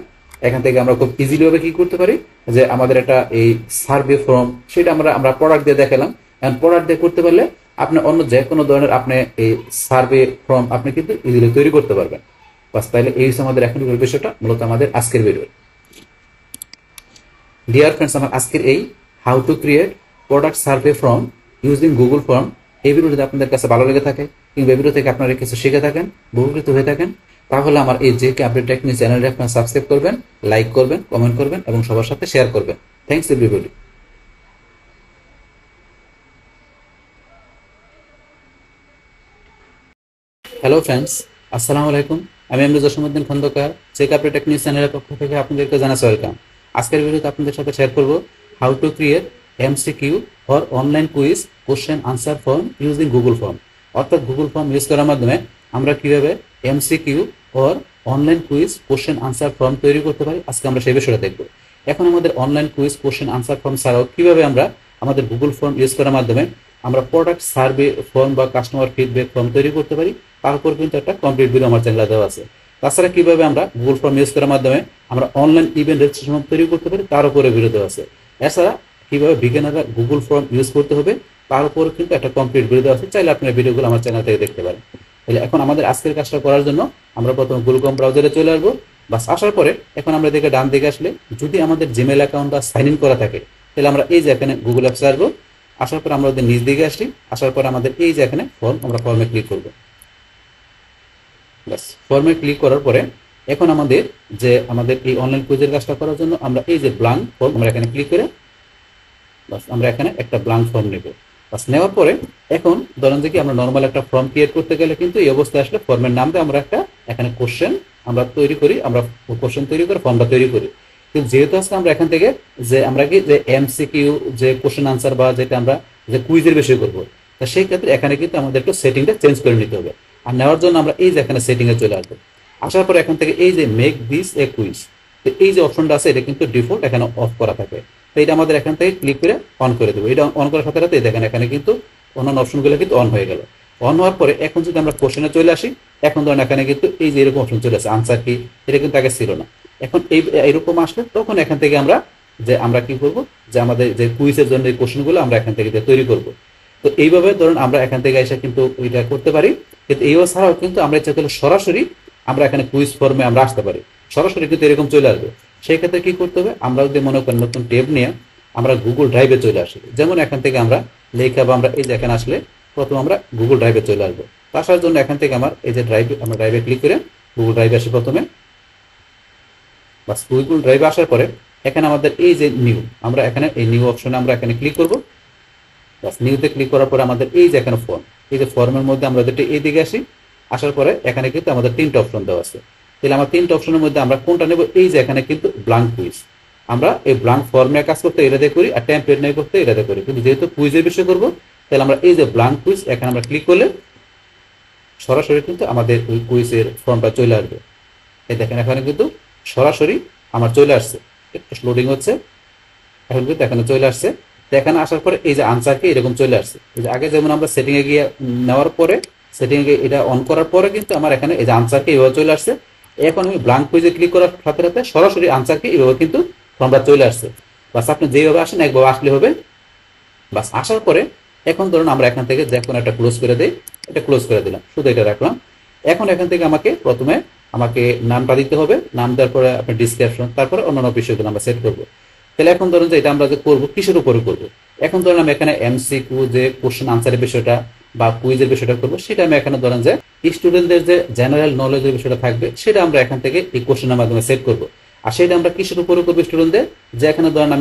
এখান থেকে আমরা খুব ইজিলি ভাবে কি করতে পারি যে আমাদের একটা এই সার্ভে ফর্ম সেটা আমরা প্রোডাক্ট দিয়ে দেখালাম এখন প্রোডাক্ট দিয়ে করতে পারলে আপনি অন্য যে কোনো ধরনের আপনি এই সার্ভে ফর্ম আপনি কিন্তু ইজিলি তৈরি করতে পারবেন। বাস তাহলে এই হচ্ছে আমাদের এখনকার বিষয়টা, মূলত আমাদের আজকের ভিডিও। ডিয়ার ফ্রেন্ডস, আমার আজকের এই how to create product survey form using Google form, এই ভিডিও যদি আপনাদের কাছে ভালো লেগে থাকে কিংবা এই ভিডিও থেকে আপনারা কিছু শিখে থাকেন, উপকৃত হয়ে থাকেন, তাহলে আমার এই জেকে আপডেট টেক নিউজ চ্যানেলটি আপনারা সাবস্ক্রাইব করবেন, লাইক করবেন, কমেন্ট করবেন এবং সবার সাথে শেয়ার করবেন। Thanks everybody. হ্যালো ফ্রেন্ডস, আসসালামু আলাইকুম। আমি Emroz Jasimuddin Khandakar, JK update tech news চ্যানেলের পক্ষ থেকে আপনাদেরকে জানাচ্ছি ওয়েলকাম। আজকের ভিডিওতে আপনাদের সাথে শেয়ার করব how to create MCQ or online quiz question answer form using Google form. অর্থাৎ গুগল ফর্ম ইউজ করার মাধ্যমে আমরা কিভাবে MCQ or online quiz question answer form তৈরি করতে পারি, আজকে আমরা সেই বিষয়টা দেখব। এখন আমাদের online quiz question answer form ছাড়াও কিভাবে আমরা আমাদের গুগল ফর্ম ইউজ করার মাধ্যমে আমরা প্রোডাক্ট সার্ভে ফর্ম বা কাস্টমার ফিডব্যাক ফর্ম তৈরি করতে পারি, তার উপর কিন্তু একটা কমপ্লিট ভিডিও আমার চ্যানেলে দেওয়া আছে। তাছাড়া কিভাবে আমরা গুগল ফর্ম ইউজ করার মাধ্যমে আমরা অনলাইন ইভেন্ট রেজিস্ট্রেশন তৈরি করতে পারি, তার উপরে ভিডিও দেওয়া আছে। এছাড়া কিভাবে বিগিনাররা গুগল ফর্ম ইউজ করতে হবে, তার উপরে কিন্তু একটা কমপ্লিট ভিডিও দেওয়া আছে। চাইলে আপনার ভিডিওগুলো আমার চ্যানেল থেকে দেখতে পারেন। তাহলে এখন আমাদের আজকের কাজটা করার জন্য আমরা প্রথমে গুগল ক্রোম ব্রাউজারে চলে আসবো। বাস আসার পরে এখন আমরা দেখে ডান দিকে আসলে যদি আমাদের জিমেল অ্যাকাউন্ট বা সাইন ইন করা থাকে, তাহলে আমরা এই যে এখানে গুগল অ্যাপসে আসবো। আসার পর আমরা ওদের নিচ দিকে আসি, আসার পর আমাদের এই যে এখানে ফর্ম, আমরা ফর্মে ক্লিক করবো। বাস ফর্মে ক্লিক করার পরে এখন আমাদের এই অনলাইন কুইজের কাজটা করার জন্য আমরা এই যে ব্ল্যাঙ্ক ফর্ম, আমরা এখানে ক্লিক করে বাস আমরা এখানে একটা ব্ল্যাঙ্ক ফর্ম নেব। বাস নেওয়ার পরে এখন ধরেন যে কি আমরা নর্মাল একটা ফর্ম ক্রিয়েট করতে গেলে কিন্তু এই অবস্থায় আসলে ফর্মের নাম দিয়ে আমরা একটা এখানে কোশ্চেন আমরা তৈরি করি, আমরা কোশ্চেন তৈরি করে ফর্মটা তৈরি করি। কিন্তু যেহেতু আজকে আমরা এখান থেকে যে আমরা কি যে এমসিকিউ যে কোশ্চেন আনসার বা যেটা আমরা যে কুইজের বিষয় করবো, তা সেই ক্ষেত্রে এখানে কিন্তু আমাদের একটু সেটিংটা চেঞ্জ করে নিতে হবে। আর নেওয়ার জন্য আমরা এই যে এখানে সেটিংয়ে চলে আসবো। আসার পর এখান থেকে এই যে মেক দিস এ কুইজ, তো এই যে অপশনটা আছে এটা কিন্তু ডিফল্ট এখানে অফ করা থাকে। তো এটা আমাদের এখান থেকে ক্লিক করে অন করে দেবো। এটা অন করার সাথে সাথে দেখেন এখানে কিন্তু অন্যান্য অপশনগুলো কিন্তু অন হয়ে গেল। অন হওয়ার পরে এখন যদি আমরা কোশ্চেনে চলে আসি, এখন ধরেন এখানে কিন্তু এই যে এরকম অপশন চলে আসে আনসার কি, এটা কিন্তু আগে ছিল না। এখন এইরকম আসলে তখন এখান থেকে আমরা কি করব, যে আমাদের যে কুইজের জন্য এই কোশ্চেনগুলো আমরা এখান থেকে তৈরি করব। তো এইভাবে ধরুন আমরা এখান থেকে এসে কিন্তু এটা করতে পারি। কিন্তু এইভাবে ছাড়াও কিন্তু আমরা ইচ্ছা করলে সরাসরি আমরা এখানে কুইজ ফর্মে আমরা আসতে পারি, সরাসরি কিন্তু এরকম চলে আসবে। সেই ক্ষেত্রে কি করতে হবে, আমরা যদি মনে করেন নতুন ট্যাব নিয়ে আমরা গুগল ড্রাইভে চলে আসি, যেমন এখান থেকে আমরা লেখা বা আমরা এই যে এখানে আসলে প্রথম আমরা গুগল ড্রাইভে চলে আসবো। আসার জন্য এখান থেকে আমার এই যে আমরা ড্রাইভে ক্লিক করে গুগল ড্রাইভে আসি প্রথমে। বাস গুগল ড্রাইভে আসার পরে এখানে আমাদের এই যে নিউ, আমরা এখানে এই নিউ অপশনে আমরা এখানে ক্লিক করব। বাস নিউতে ক্লিক করার পরে আমাদের এই যে এখানে ফর্ম, এই যে ফর্মের মধ্যে আমরা যেটা এই দিকে আসি। আসার পরে এখানে কিন্তু আমাদের তিনটা অপশন দেওয়া আছে। তাহলে আমার তিনটা অপশনের মধ্যে আমরা কোনটা নেব, এই যে এখানে কিন্তু ব্ল্যাঙ্ক কুইজ, আমরা এই ব্ল্যাঙ্ক ফর্মে কাজ করতে এটাতে করি, আর টেমপ্লেট নিয়ে করতে এটাতে করি। কিন্তু যেহেতু কুইজের বিষয় করবো, তাহলে আমরা এই যে ব্ল্যাঙ্ক কুইজ এখানে আমরা ক্লিক করলে সরাসরি কিন্তু আমাদের ওই কুইজের ফর্মটা চলে আসবে। এই দেখেন এখানে কিন্তু সরাসরি আমার চলে আসছে, একটু লোডিং হচ্ছে, এখন কিন্তু এখানে চলে আসছে। তো এখানে আসার পরে এই যে আনসার কি এরকম চলে আসছে। আগে যেমন আমরা সেটিং এ গিয়ে নেওয়ার পরে সেটিং এ এটা অন করার পরে কিন্তু আমার এখানে এই যে আনসার কি এইভাবে চলে আসছে। এখন আমি ব্ল্যাঙ্ক কুইজে ক্লিক করার সাথে সাথে সরাসরি আনসার কি এইভাবে কিন্তু ফর্মটা চলে আসছে। বাস আপনি যেভাবে আসেন একভাবে আসলে হবে। বাস আসার পরে এখন ধরুন আমরা এখান থেকে যে কোনো একটা ক্লোজ করে দিই, এটা ক্লোজ করে দিলাম, শুধু এটা রাখলাম। এখন এখান থেকে প্রথমে আমাকে নামটা দিতে হবে, নাম দেওয়ার পরে আপনার ডিসক্রিপশন, তারপরে অন্যান্য বিষয়গুলো আমরা সেট করবো। তাহলে এখন ধরুন যে এটা আমরা যে করবো কিসের উপরে করবো, এখন ধরুন আমি এখানে এমসিকিউ যে কোশ্চেন আনসারের বিষয়টা বা কুইজের বিষয়টা করবো, সেটা আমি এখানে ধরেন যে স্টুডেন্টদের যে জেনারেল নলেজের বিষয়টা থাকবে সেটা আমরা এখান থেকে এই কোশ্চেনের মাধ্যমে সেট করবো। আর সেটা আমরা কিসের উপরে করবো, স্টুডেন্টদের যে এখানে ধরেন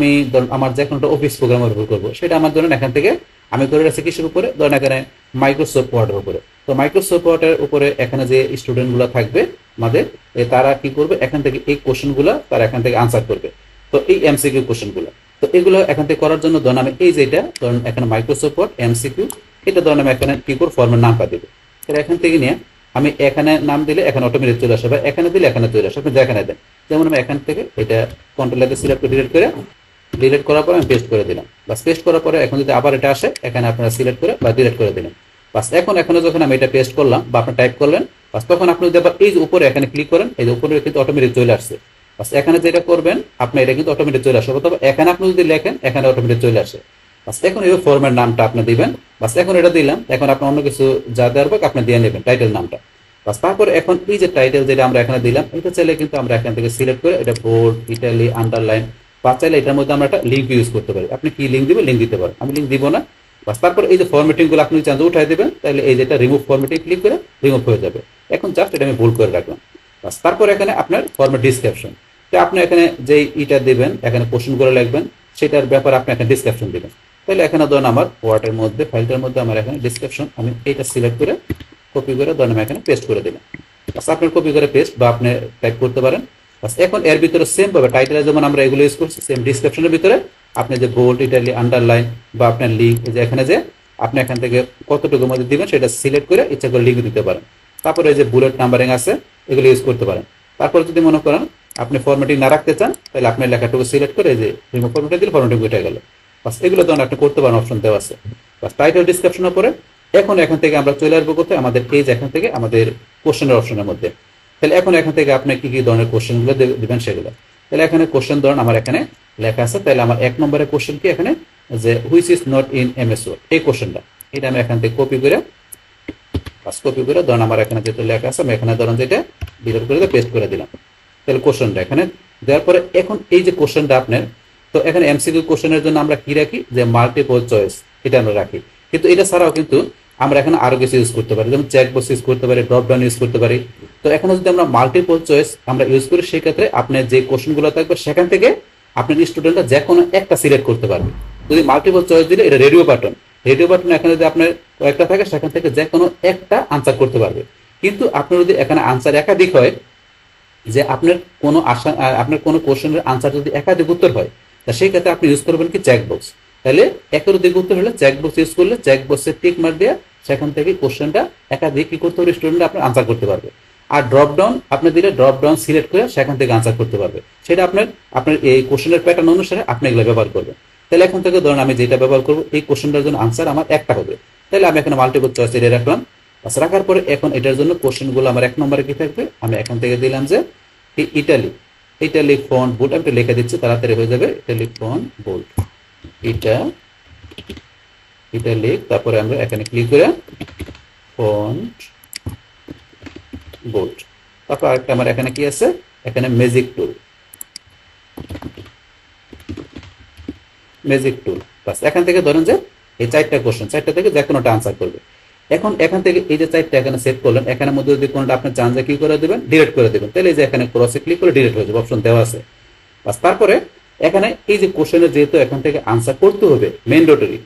আমার যে কোনো একটা অফিস প্রোগ্রামের উপর করবো, সেটা আমার ধরেন এখান থেকে আমি করে রাখছি কিসের উপরে, ধরেন এখানে মাইক্রোসফট ওয়ার্ডের উপরে। তো মাইক্রোসফট ওয়ার্ডের উপরে এখানে যে স্টুডেন্টগুলো থাকবে আমাদের, তারা কি করবে, এখান থেকে এই কোশ্চেনগুলো তারা এখান থেকে আনসার করবে। তো এই এমসিকিউ কোশ্চেনগুলো, তো এগুলো এখান থেকে করার জন্য ধরেন আমি এই যেটা ধরেন এখানে মাইক্রোসফট ওয়ার্ড এমসিকিউ, এটা ধরেন আমি এখানে কি করব, ফর্মের নামটা দেবো। তাহলে এখান থেকে নিয়ে আমি এখানে নাম দিলে এখানে অটোমেটিক চলে আসবে, এখানে দিলে এখানে চলে আসবে, আপনি যেখানে দেন। যেমন আমি এখান থেকে এটা কন্ট্রোল সিলেক্ট করে ডিলিট করার পরে আমি পেস্ট করে দিলাম। বাস পেস্ট করার পরে এখন যদি আবার এটা আসে, এখানে আপনারা সিলেক্ট করে বা ডিলিট করে দিলেন। বাস এখানে যখন আমি এটা পেস্ট করলাম বা আপনি টাইপ করলেন, বাস তখন আপনি যদি আবার এই যে উপরে এখানে ক্লিক করেন, এই যে উপরে কিন্তু অটোমেটিক চলে আসছে। বাস এখানে যেটা করবেন আপনি, এটা কিন্তু অটোমেটিক চলে আসবে, তবে এখানে আপনি যদি লেখেন এখানে অটোমেটিক চলে আসে। বাস এখন এই ফর্মের নামটা আপনি দিবেন। বাস এখন এটা দিলাম, এখন আপনি অন্য কিছু যা দেওয়ার পর আপনি দিয়ে নেবেন টাইটেল নামটা। বাস তারপরে এখন এই যে টাইটেল যেটা আমরা এখানে দিলাম, এটা চাইলে কিন্তু আমরা এখান থেকে সিলেক্ট করে এটা বোল্ড, ইটালি, আন্ডারলাইন বা চাইলে এটার মধ্যে আমরা একটা লিঙ্ক ইউজ করতে পারি। আপনি কি লিঙ্ক দিবেন, লিঙ্ক দিতে পারেন, আমি লিঙ্ক দিব না। বাস তারপর এই যে ফরম্যাটিং গুলো আপনি চান উঠাই দেবেন, তাহলে এই যেটা রিমুভ ফরম্যাটিং ক্লিক করে রিমুভ হয়ে যাবে। এখন জাস্ট এটা আমি বোল্ড করে রাখলাম। বাস তারপর এখানে আপনার ফরম্যাট ডিসক্রিপশন, তো আপনি এখানে যেই ইটা দেবেন, এখানে কোশ্চেন করে লিখবেন, সেটার ব্যাপারে আপনি এখানে ডিসক্রিপশন দিবেন। তাহলে এখানে ধরুন আমার ওয়ার্ডের মধ্যে ফাইলটার মধ্যে আমার এখানে ডিসক্রিপশন, আমি এইটা সিলেক্ট করে কপি করে ধরুন আমি এখানে পেস্ট করে দিলাম। বাস আপনার কপি করে পেস্ট বা আপনি টাইপ করতে পারেন। বাস এখন এর ভিতরে সেম ভাবে টাইটেলে যেমন আমরা এগুলো ইউজ করছি, সেম ডিসক্রিপশনের ভিতরে আপনি যে বোল্ড, ইটালি, আন্ডারলাইন বা আপনার লিঙ্ক, যে এখানে যে আপনি এখান থেকে কতটুকুর মধ্যে দিবেন সেটা সিলেক্ট করে ইচ্ছা করে লিঙ্ক দিতে পারেন। তারপরে এই যে বুলেট নাম্বারিং আছে এগুলো ইউজ করতে পারেন। তারপর যদি মনে করেন আপনি ফরম্যাটিং না রাখতে চান, তাহলে আপনি লেখাটুকু সিলেক্ট করে যে রিমুভ ফরম্যাটিং দিলে ফরম্যাটিং উঠে গেল। বাস এগুলো তখন আপনি করতে পারেন, অপশন দেওয়া আছে। বাস টাইটেল ডিসক্রিপশনের পরে এখন এখান থেকে আমরা চলে আসবো কোথায়, আমাদের পেজ, এখান থেকে আমাদের কোশ্চেনের অপশনের মধ্যে। তাহলে এখন এখান থেকে আপনি কি কি ধরনের কোশ্চেনগুলো দিবেন সেগুলো। তাহলে এখানে কোশ্চেন ধরুন আমার এখানে লেখা আছে, তাহলে আমার 1 নম্বরের কোশ্চেন কি এখানে, যে which is not in MS word, এই কোশ্চেনটা এটা আমি এখান থেকে কপি করে ধরুন আমার এখানে যেটা লেখা আছে আমি এখানে ধরুন যেটা ডিলিট করে পেস্ট করে দিলাম। তাহলে কোশ্চেনটা এখানে দেওয়ার পরে এখন এই যে কোশ্চেনটা আপনার, তো এখানে এমসিকিউ কোশ্চেনের জন্য আমরা কি রাখি, যে মাল্টিপল চয়েস, এটা আমরা রাখি। কিন্তু এটা ছাড়াও কিন্তু আমরা এখানে আরো কিছু ইউজ করতে পারি, যেমন চেক বক্স ইউজ করতে পারি, ড্রপ ডাউন ইউজ করতে পারি। তো এখানে যদি আমরা মাল্টিপল চয়েস আমরা ইউজ করি, সেই ক্ষেত্রে আপনার যে কোশ্চেনগুলো থাকবে সেখান থেকে আপনার স্টুডেন্টরা যে কোনো একটা সিলেক্ট করতে পারবে। যদি মাল্টিপল চয়েস দিলে এটা রেডিও বাটন এখানে যদি আপনার কয়েকটা থাকে সেখান থেকে যে কোনো একটা আনসার করতে পারবে। কিন্তু আপনার যদি এখানে আনসার একাধিক হয়, যে আপনার কোনো কোশ্চেনের আনসার যদি একাধিক উত্তর হয়, তা সেই ক্ষেত্রে আপনি ইউজ করবেন কি চেক বক্স। তাহলে একের অধিক উত্তর হলে চেক বক্স ইউজ করলে চেক বক্সের টিক মার্ক দিয়ে সেখান থেকে কোশ্চেনটা একাধিক কি করতে পারবে, স্টুডেন্ট আপনার আনসার করতে পারবে। আর ড্রপ ডাউন আপনি দিলে ড্রপ ডাউন সিলেক্ট করে সেখান থেকে আনসার করতে পারবে। সেটা আপনার এই কোশ্চেনের প্যাটার্ন অনুসারে আপনি এগুলো ব্যবহার করবেন। তাহলে এখন থেকে ধরুন আমি যেটা ব্যবহার করবো, এই কোশ্চেনটার জন্য আনসার আমার একটা হবে, তাহলে আমি এখানে মাল্টিপল চয়েস এটা রাখলাম। বাস রাখার পরে এখন এটার জন্য কোশ্চেনগুলো আমার 1 নম্বরে কি থাকবে, আমি এখান থেকে দিলাম যে ইটালিক ফন্ট বোল্ড, আমি লিখে দিচ্ছি তাড়াতাড়ি হয়ে যাবে, ইটালিক ফন্ট বোল্ড, ইটালিক, তারপরে আমরা এখানে ক্লিক করে ফন্ট বোল্ড। তারপর আরেকটা আমার এখানে কি আছে, এখানে ম্যাজিক টুল। বাস এখান থেকে ধরেন যে এই 4টা কোশ্চেন, 4টা থেকে যে কোনোটা আনসার করবে। এখন এখান থেকে এই যে 4টা এখানে সেট করলেন, এখানের মধ্যে যদি কোনোটা আপনি চান যে কি করে দেবেন, ডিলিট করে দেবেন, তাহলে এই যে এখানে ক্রসে ক্লিক করে ডিলিট হয়ে যাবে, অপশন দেওয়া আছে। বাস তারপরে এখানে এই যে কোশ্চেনের যেহেতু এখান থেকে আনসার করতে হবে, ম্যান্ডেটরি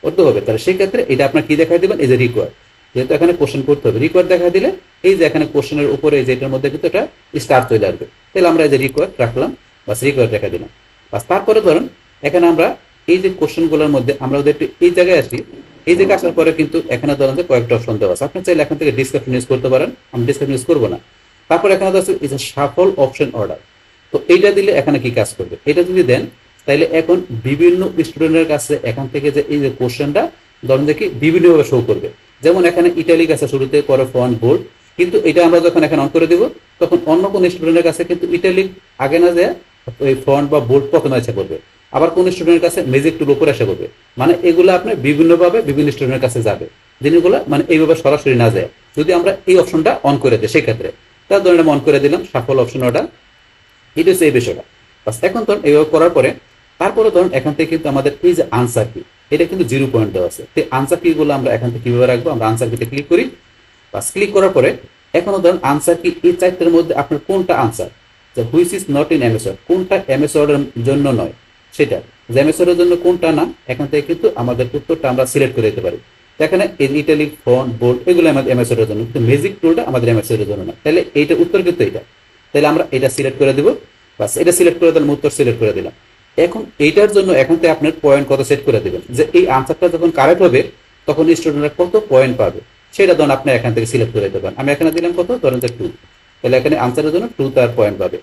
করতে হবে, তাহলে সেই ক্ষেত্রে এটা আপনার কি দেখাই দিবেন, এই যে রিকোয়ার, যেহেতু এখানে কোশ্চেন করতে হবে, রিকোয়ার দেখা দিলে এই যে এখানে কোশ্চেনের উপরে এই যে এটার মধ্যে কিন্তু এটা স্টার চলে আসবে। তাহলে আমরা এই যে রিকোয়ার রাখলাম, বাস রিকোয়ার দেখা দিলাম। বাস তারপরে ধরুন এখানে আমরা এই যে কোশ্চেনগুলোর মধ্যে আমরা যদি একটু এই জায়গায় আসি, এই জায়গায় আসার পরে কিন্তু এখানে ধরেন যে কয়েকটা অপশন দেওয়া আছে, আপনি চাইলে এখান থেকে ডিসক্রিপশন ইউজ করতে পারেন, আমি ডিসক্রিপশন ইউজ করবো না। তারপর এখানে আছে এই যে শাফল অপশন অর্ডার, তো এইটা দিলে এখানে কি কাজ করবে, এটা যদি দেন তাহলে এখন বিভিন্ন স্টুডেন্টের কাছে এখান থেকে যে এই যে কোশ্চেনটা ধরেন যে কি বিভিন্নভাবে শো করবে। যেমন এখানে ইটালিক আছে শুরুতে, পরে ফন্ট বোল্ড, কিন্তু এটা আমরা যখন এখানে অন করে দিব তখন অন্য কোন স্টুডেন্টের কাছে কিন্তু ইটালিক আগে না যায় ওই ফন্ট বা বোল্ড প্রথমে এসে করবে, আবার কোন স্টুডেন্টের কাছে ম্যাজিক টুল উপরে এসে করবে। মানে এগুলো আপনার বিভিন্নভাবে বিভিন্ন স্টুডেন্টের কাছে যাবে, জিনিসগুলো মানে এইভাবে সরাসরি না যায়। যদি আমরা এই অপশনটা অন করে দিই সেই ক্ষেত্রে, তার ধরেন আমি অন করে দিলাম শাফল অপশন অর্ডার, এটা হচ্ছে এই বিষয়টা। বাস এখন ধরুন এইভাবে করার পরে তারপরে ধরুন এখান থেকে কিন্তু আমাদের এই যে আনসার কি, এটা কিন্তু 0 পয়েন্ট দেওয়া আছে। তো আনসার কি গুলো আমরা এখান থেকে কিভাবে রাখবো, আমরা আনসার কিতে ক্লিক করি। বাস ক্লিক করার পরে এখনো ধরুন আনসার কি এই 4টার মধ্যে আপনার কোনটা আনসার, যে which is not in MS word, কোনটা এমএস ওয়ার্ডের জন্য নয়, সেটা যে এমএস ওয়ার্ডের জন্য কোনটা না, এখান থেকে কিন্তু আমাদের উত্তরটা আমরা সিলেক্ট করে দিতে পারি। এখানে ইটালিক ফন্ট বোল্ড এগুলো আমাদের এমএস ওয়ার্ডের জন্য, কিন্তু ম্যাজিক টুলটা আমাদের এমএস ওয়ার্ডের জন্য না। তাহলে এইটা উত্তর কিন্তু এটা, তাহলে আমরা এটা সিলেক্ট করে দিব। বাস এটা সিলেক্ট করে দিলাম, উত্তর সিলেক্ট করে দিলাম। এখন এইটার জন্য এখান থেকে আপনার পয়েন্ট কত সেট করে দেবেন, যে এই আনসারটা যখন কারেক্ট হবে তখন স্টুডেন্টরা কত পয়েন্ট পাবে, সেটা ধরুন আপনি এখান থেকে সিলেক্ট করে দিতে পারেন। আমি এখানে দিলাম কত, ধরেন যে 2, তাহলে এখানে আনসারের জন্য 2 তার পয়েন্ট পাবে।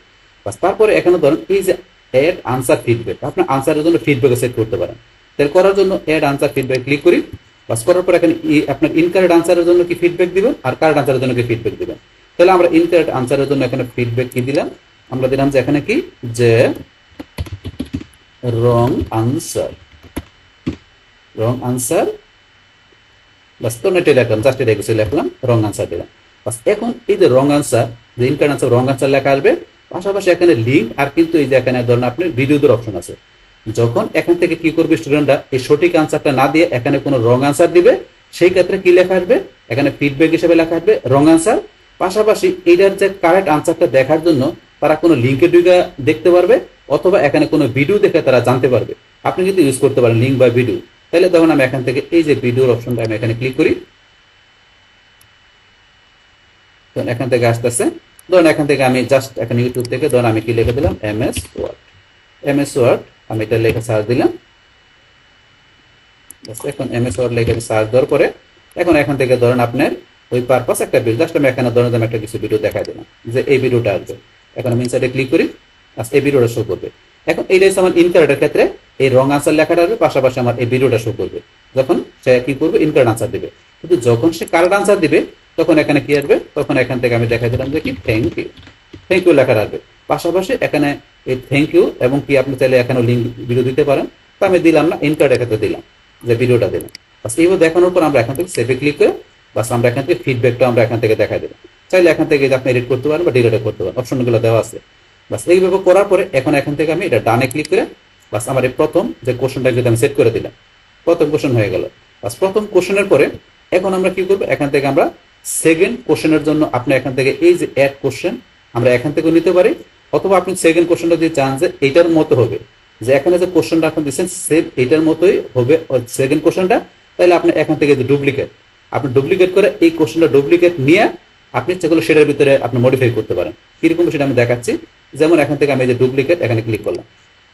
বাস তারপরে এখানে ধরুন এই যে অ্যাড আনসার ফিডব্যাক, আপনি আনসারের জন্য ফিডব্যাক সেট করতে পারেন। তাহলে করার জন্য অ্যাড আনসার ফিডব্যাক ক্লিক করি। বাস করার পর এখানে আপনার ইনকারেক্ট আনসারের জন্য কি ফিডব্যাক দিবেন, আর কারেক্ট আনসারের জন্য কি ফিডব্যাক দিবেন। তাহলে আমরা ইনকারেক্ট আনসারের জন্য এখানে ফিডব্যাক কি দিলাম, আমরা দিলাম যে এখানে কি, যে রং আনসার, রং আনসার, বাস তো এটা লিখলাম, জাস্ট এটা কিছু লিখলাম, রং আনসার দিলাম। বাস এখন এই যে রং আনসার, যে ইনকারেক্ট আনসার রং আনসার লেখা আসবে, পাশাপাশি এখানে লিঙ্ক আর কিন্তু এই যে এখানে ধরুন আপনার ভিডিওদের অপশন আছে। যখন এখান থেকে কি করবে স্টুডেন্টরা, এই সঠিক আনসারটা না দিয়ে এখানে কোনো রং আনসার দিবে, সেই ক্ষেত্রে কি লেখা আসবে, এখানে ফিডব্যাক হিসেবে লেখা আসবে রং আনসার। পাশাপাশি এইটার যে কারেক্ট আনসারটা দেখার জন্য তারা কোনো লিঙ্কে ঢুকে দেখতে পারবে, অথবা এখানে কোনো ভিডিও দেখে তারা জানতে পারবে। আপনি কিন্তু ইউজ করতে পারেন লিঙ্ক বা ভিডিও। তাহলে তখন আমি এখান থেকে এই যে ভিডিওর অপশনটা আমি এখানে ক্লিক করি, তখন এখান থেকে আসতেছে। ধরুন এখান থেকে আমি জাস্ট এখানে ইউটিউব থেকে ধরুন আমি কি লিখে দিলাম, এমএস ওয়ার্ড, এমএস ওয়ার্ড আমি এটা লিখে সার্চ দিলাম। এখন এমএস ওয়ার্ড লিখে সার্চ দেওয়ার পরে এখন এখান থেকে ধরুন আপনার ওই পারপাস একটা ভিডিও, জাস্ট আমি এখানে ধরুন আমি একটা কিছু ভিডিও দেখাই দিলাম যে এই ভিডিওটা আসবে। এখন আমি ইনসাইডে ক্লিক করি, এই ভিডিওটা শো করবে। এখন এইটা হচ্ছে আমার ইনকারেক্টের ক্ষেত্রে এই রং আনসার লেখাটা আসবে, পাশাপাশি আমার এই ভিডিওটা শো করবে যখন সে কি করবে, ইনকারেক্ট আনসার দিবে। কিন্তু যখন সে কারেক্ট আনসার দিবে তখন এখানে কি আসবে, তখন এখান থেকে আমি দেখাই দিলাম যে কি থ্যাংক ইউ, থ্যাংক ইউ লেখা আসবে। পাশাপাশি এখানে এই থ্যাংক ইউ এবং কি আপনি চাইলে এখানে লিঙ্ক ভিডিও দিতে পারেন, তো আমি দিলাম না, ইনকারেক্টের ক্ষেত্রে দিলাম যে ভিডিওটা দিলাম। বাস এইভাবে দেখানোর পর আমরা এখান থেকে সেভে ক্লিক করে বাস আমরা এখান থেকে ফিডব্যাকটা আমরা এখান থেকে দেখাই দেবো। চাইলে এখান থেকে আপনি এডিট করতে পারেন বা ডিলিট করতে পারেন, অপশনগুলো দেওয়া আছে। বাস এইভাবে করার পরে এখন এখান থেকে আমি এটা ডানে ক্লিক করে বাস আমার এই প্রথম যে কোশ্চেনটা যদি আমি সেট করে দিলাম, প্রথম কোশ্চেন হয়ে গেল। বাস প্রথম কোশ্চেনের পরে এখন আমরা কি করবো, এখান থেকে আমরা সেকেন্ড কোশ্চেনের জন্য আপনি এখান থেকে এই যে অ্যাড কোশ্চেন আমরা এখান থেকে নিতে পারি, অথবা আপনি সেকেন্ড কোশ্চেনটা যদি চান যে এইটার মতো হবে, যে এখানে যে কোশ্চেনটা আপনি দিচ্ছেন সেম এইটার মতোই হবে সেকেন্ড কোশ্চেনটা, তাহলে আপনি এখান থেকে যে ডুপ্লিকেট, আপনি ডুপ্লিকেট করে এই কোশ্চেনটা ডুপ্লিকেট নিয়ে আপনি যেগুলো সেটার ভিতরে আপনি মডিফাই করতে পারেন। কিরকম সেটা আমি দেখাচ্ছি। যেমন এখান থেকে আমি যে ডুপ্লিকেট এখানে ক্লিক করলাম,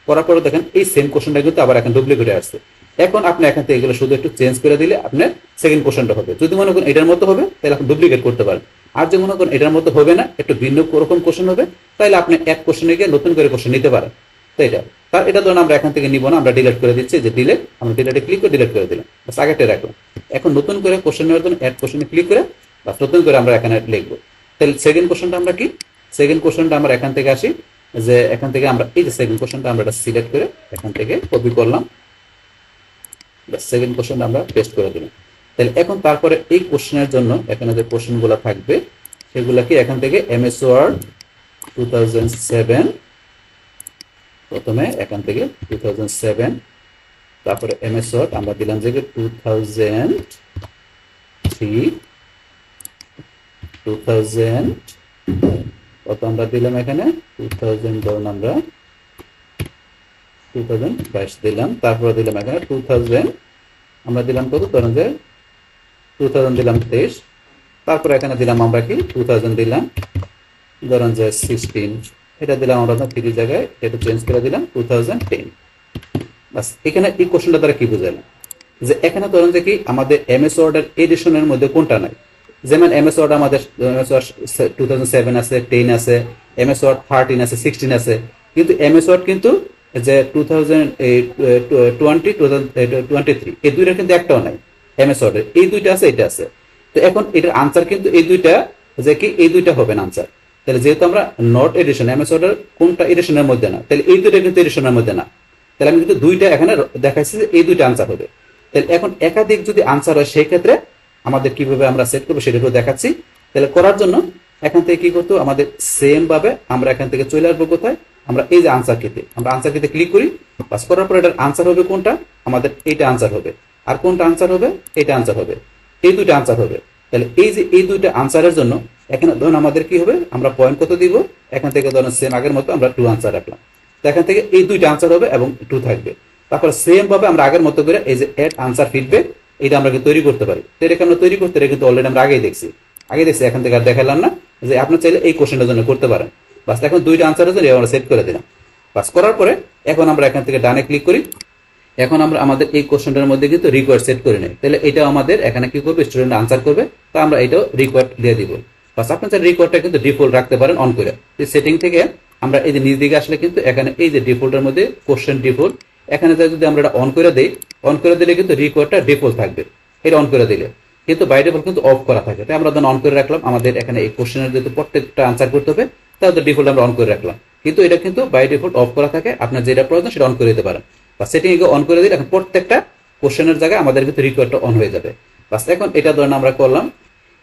করার পরে দেখেন এই সেম কোশ্চেনটা কিন্তু আবার এখন ডুপ্লিকেটে আসছে। এখন আপনি এখান থেকে এগুলো শুধু একটু চেঞ্জ করে দিলে আপনার সেকেন্ড কোশ্চেনটা হবে। যদি মনে করেন এটার মতো হবে তাহলে আপনি ডুপ্লিকেট করতে পারেন, আর যদি মনে করেন এটার মতো হবে না, একটু ভিন্ন রকম কোশ্চেন হবে, তাহলে আপনি এক কোশ্চেনে গিয়ে নতুন করে কোশ্চেন নিতে পারেন। তো এটা ধরুন আমরা এখান থেকে নিব না, আমরা ডিলিট করে দিচ্ছি, যে ডিলিট, আমরা ডিলিটে ক্লিক করে ডিলিট করে দিলাম, বাস আগেটা রাখলাম। এখন নতুন করে কোশ্চেন নেওয়ার জন্য অ্যাড কোশ্চেনে ক্লিক করে বাস নতুন করে আমরা এখানে লিখবো। তাহলে সেকেন্ড কোশ্চেনটা আমরা কি, সেকেন্ড কোশ্চেনটা আমরা এখান থেকে আসি, যে এখান থেকে আমরা এই যে সেকেন্ড কোশ্চেনটা আমরা এটা সিলেক্ট করে এখান থেকে কপি করলাম, সেকেন্ড কোশ্চেন আমরা পেস্ট করে দিলাম। তাহলে এখন তারপরে এই কোশ্চেনের জন্য এখানে যে কোশ্চেনগুলো থাকবে সেগুলো কি এখান থেকে এমএস ওয়ার্ড 2007, প্রথমে এখান থেকে 2007, তারপরে এমএস ওয়ার্ড আমরা দিলাম যে 2003, 2000 কত আমরা দিলাম এখানে 2000, ধরুন আমরা 2022 দিলাম, তারপরে দিলাম এখানে 2000 আমরা দিলাম কত, ধরুন যে 2000 দিলাম 23, তারপরে এখানে দিলাম আমরা কি 2000 দিলাম, ধরুন যে 16, এটা দিলাম আমরা 3 জায়গায় এটা চেঞ্জ করে দিলাম 2010। বাস এখানে এই কোশ্চেনটা দ্বারা কি বুঝালাম, যে এখানে ধরুন যে কি আমাদের এমএস ওয়ার্ডের এডিশনের মধ্যে কোনটা নাই। যেমন এমএস ওয়ার্ড আমাদের এমএস ওয়ার্ড 2007 আছে, 10 আছে, এমএস ওয়ার্ড 13 আছে, 16 আছে, কিন্তু এমএস ওয়ার্ড কিন্তু যে 2023 এই দুইটা কিন্তু একটাও নাই এমএস ওয়ার্ডের, এই দুইটা আছে, এটা আছে। তো এখন এটার আনসার কিন্তু এই দুইটা, যে কি এই দুইটা হবে না আনসার। তাহলে যেহেতু আমরা নট এডিশন এমএস ওয়ার্ডের কোনটা এডিশনের মধ্যে না, তাহলে এই দুইটা কিন্তু এডিশনের মধ্যে না, তাহলে আমি কিন্তু দুইটা এখানে দেখাচ্ছি যে এই দুইটা আনসার হবে। তাহলে এখন একাধিক যদি আনসার হয় সেই ক্ষেত্রে আমাদের কিভাবে আমরা সেট করবো সেটা দেখাচ্ছি। তাহলে করার জন্য এখান থেকে কি করতে, আমাদের সেম ভাবে আমরা এখান থেকে চলে আসবো কোথায়, আমরা এই যে আনসার কিতে, আমরা আনসার কিতে ক্লিক করি, বাস করার পর এটার আনসার হবে কোনটা, আমাদের এইটা আনসার হবে, আর কোনটা আনসার হবে, এটা আনসার হবে, এই দুইটা আনসার হবে। তাহলে এই যে এই দুইটা আনসারের জন্য এখানে ধরুন আমাদের কি হবে, আমরা পয়েন্ট কত দিব, এখান থেকে ধরুন সেম আগের মতো আমরা 2 আনসার রাখলাম, তো এখান থেকে এই দুইটা আনসার হবে এবং 2 থাকবে। তারপর সেম ভাবে আমরা আগের মতো করে এই যে এড আনসার ফিডব্যাক এটা আমরা তৈরি করতে পারি। তো এটা আমরা তৈরি করতে কিন্তু অলরেডি আমরা আগেই দেখছি, এখান থেকে আর দেখালাম না, যে আপনি চাইলে এই কোশ্চেনটার জন্য করতে পারেন। বাস এখন দুইটা আনসারের জন্য আমরা সেট করে দিলাম। বাস করার পরে এখন আমরা এখান থেকে ডানে ক্লিক করি, এখন আমরা আমাদের এই কোশ্চেনটার মধ্যে কিন্তু রিকোয়ার্ড সেট করে নেই, তাহলে এটা আমাদের এখানে কি করবে, স্টুডেন্ট আনসার করবে, তো আমরা এটাও রিকোয়ার্ড দিয়ে দিব। বাস আপনি চাইলে রিকোয়ার্ডটা কিন্তু ডিফল্ট রাখতে পারেন অন করে। সেটিং থেকে আমরা এই যে নিচ দিকে আসলে কিন্তু এখানে এই যে ডিফল্টের মধ্যে কোশ্চেন ডিফল্ট, এখানে যদি আমরা এটা অন করে দেই, অন করে দিলে কিন্তু রিকোয়ার্ডটা ডিফল্ট থাকবে, এটা অন করে দিলে কিন্তু বাই ডিফল্ট কিন্তু অফ করা থাকে। তাই আমরা অন করে রাখলাম, আমাদের এখানে এই কোশ্চেনের যদি প্রত্যেকটা আনসার করতে হবে তাহলে ডিফল্ট আমরা অন করে রাখলাম, কিন্তু এটা কিন্তু বাই ডিফল্ট অফ করা থাকে। আপনার যেটা প্রয়োজন সেটা অন করে দিতে পারেন, বা সেটিং অন করে দিলে এখন প্রত্যেকটা কোশ্চেনের জায়গায় আমাদের কিন্তু রিকোয়ারটা অন হয়ে যাবে। বাস এখন এটা ধরেন আমরা করলাম।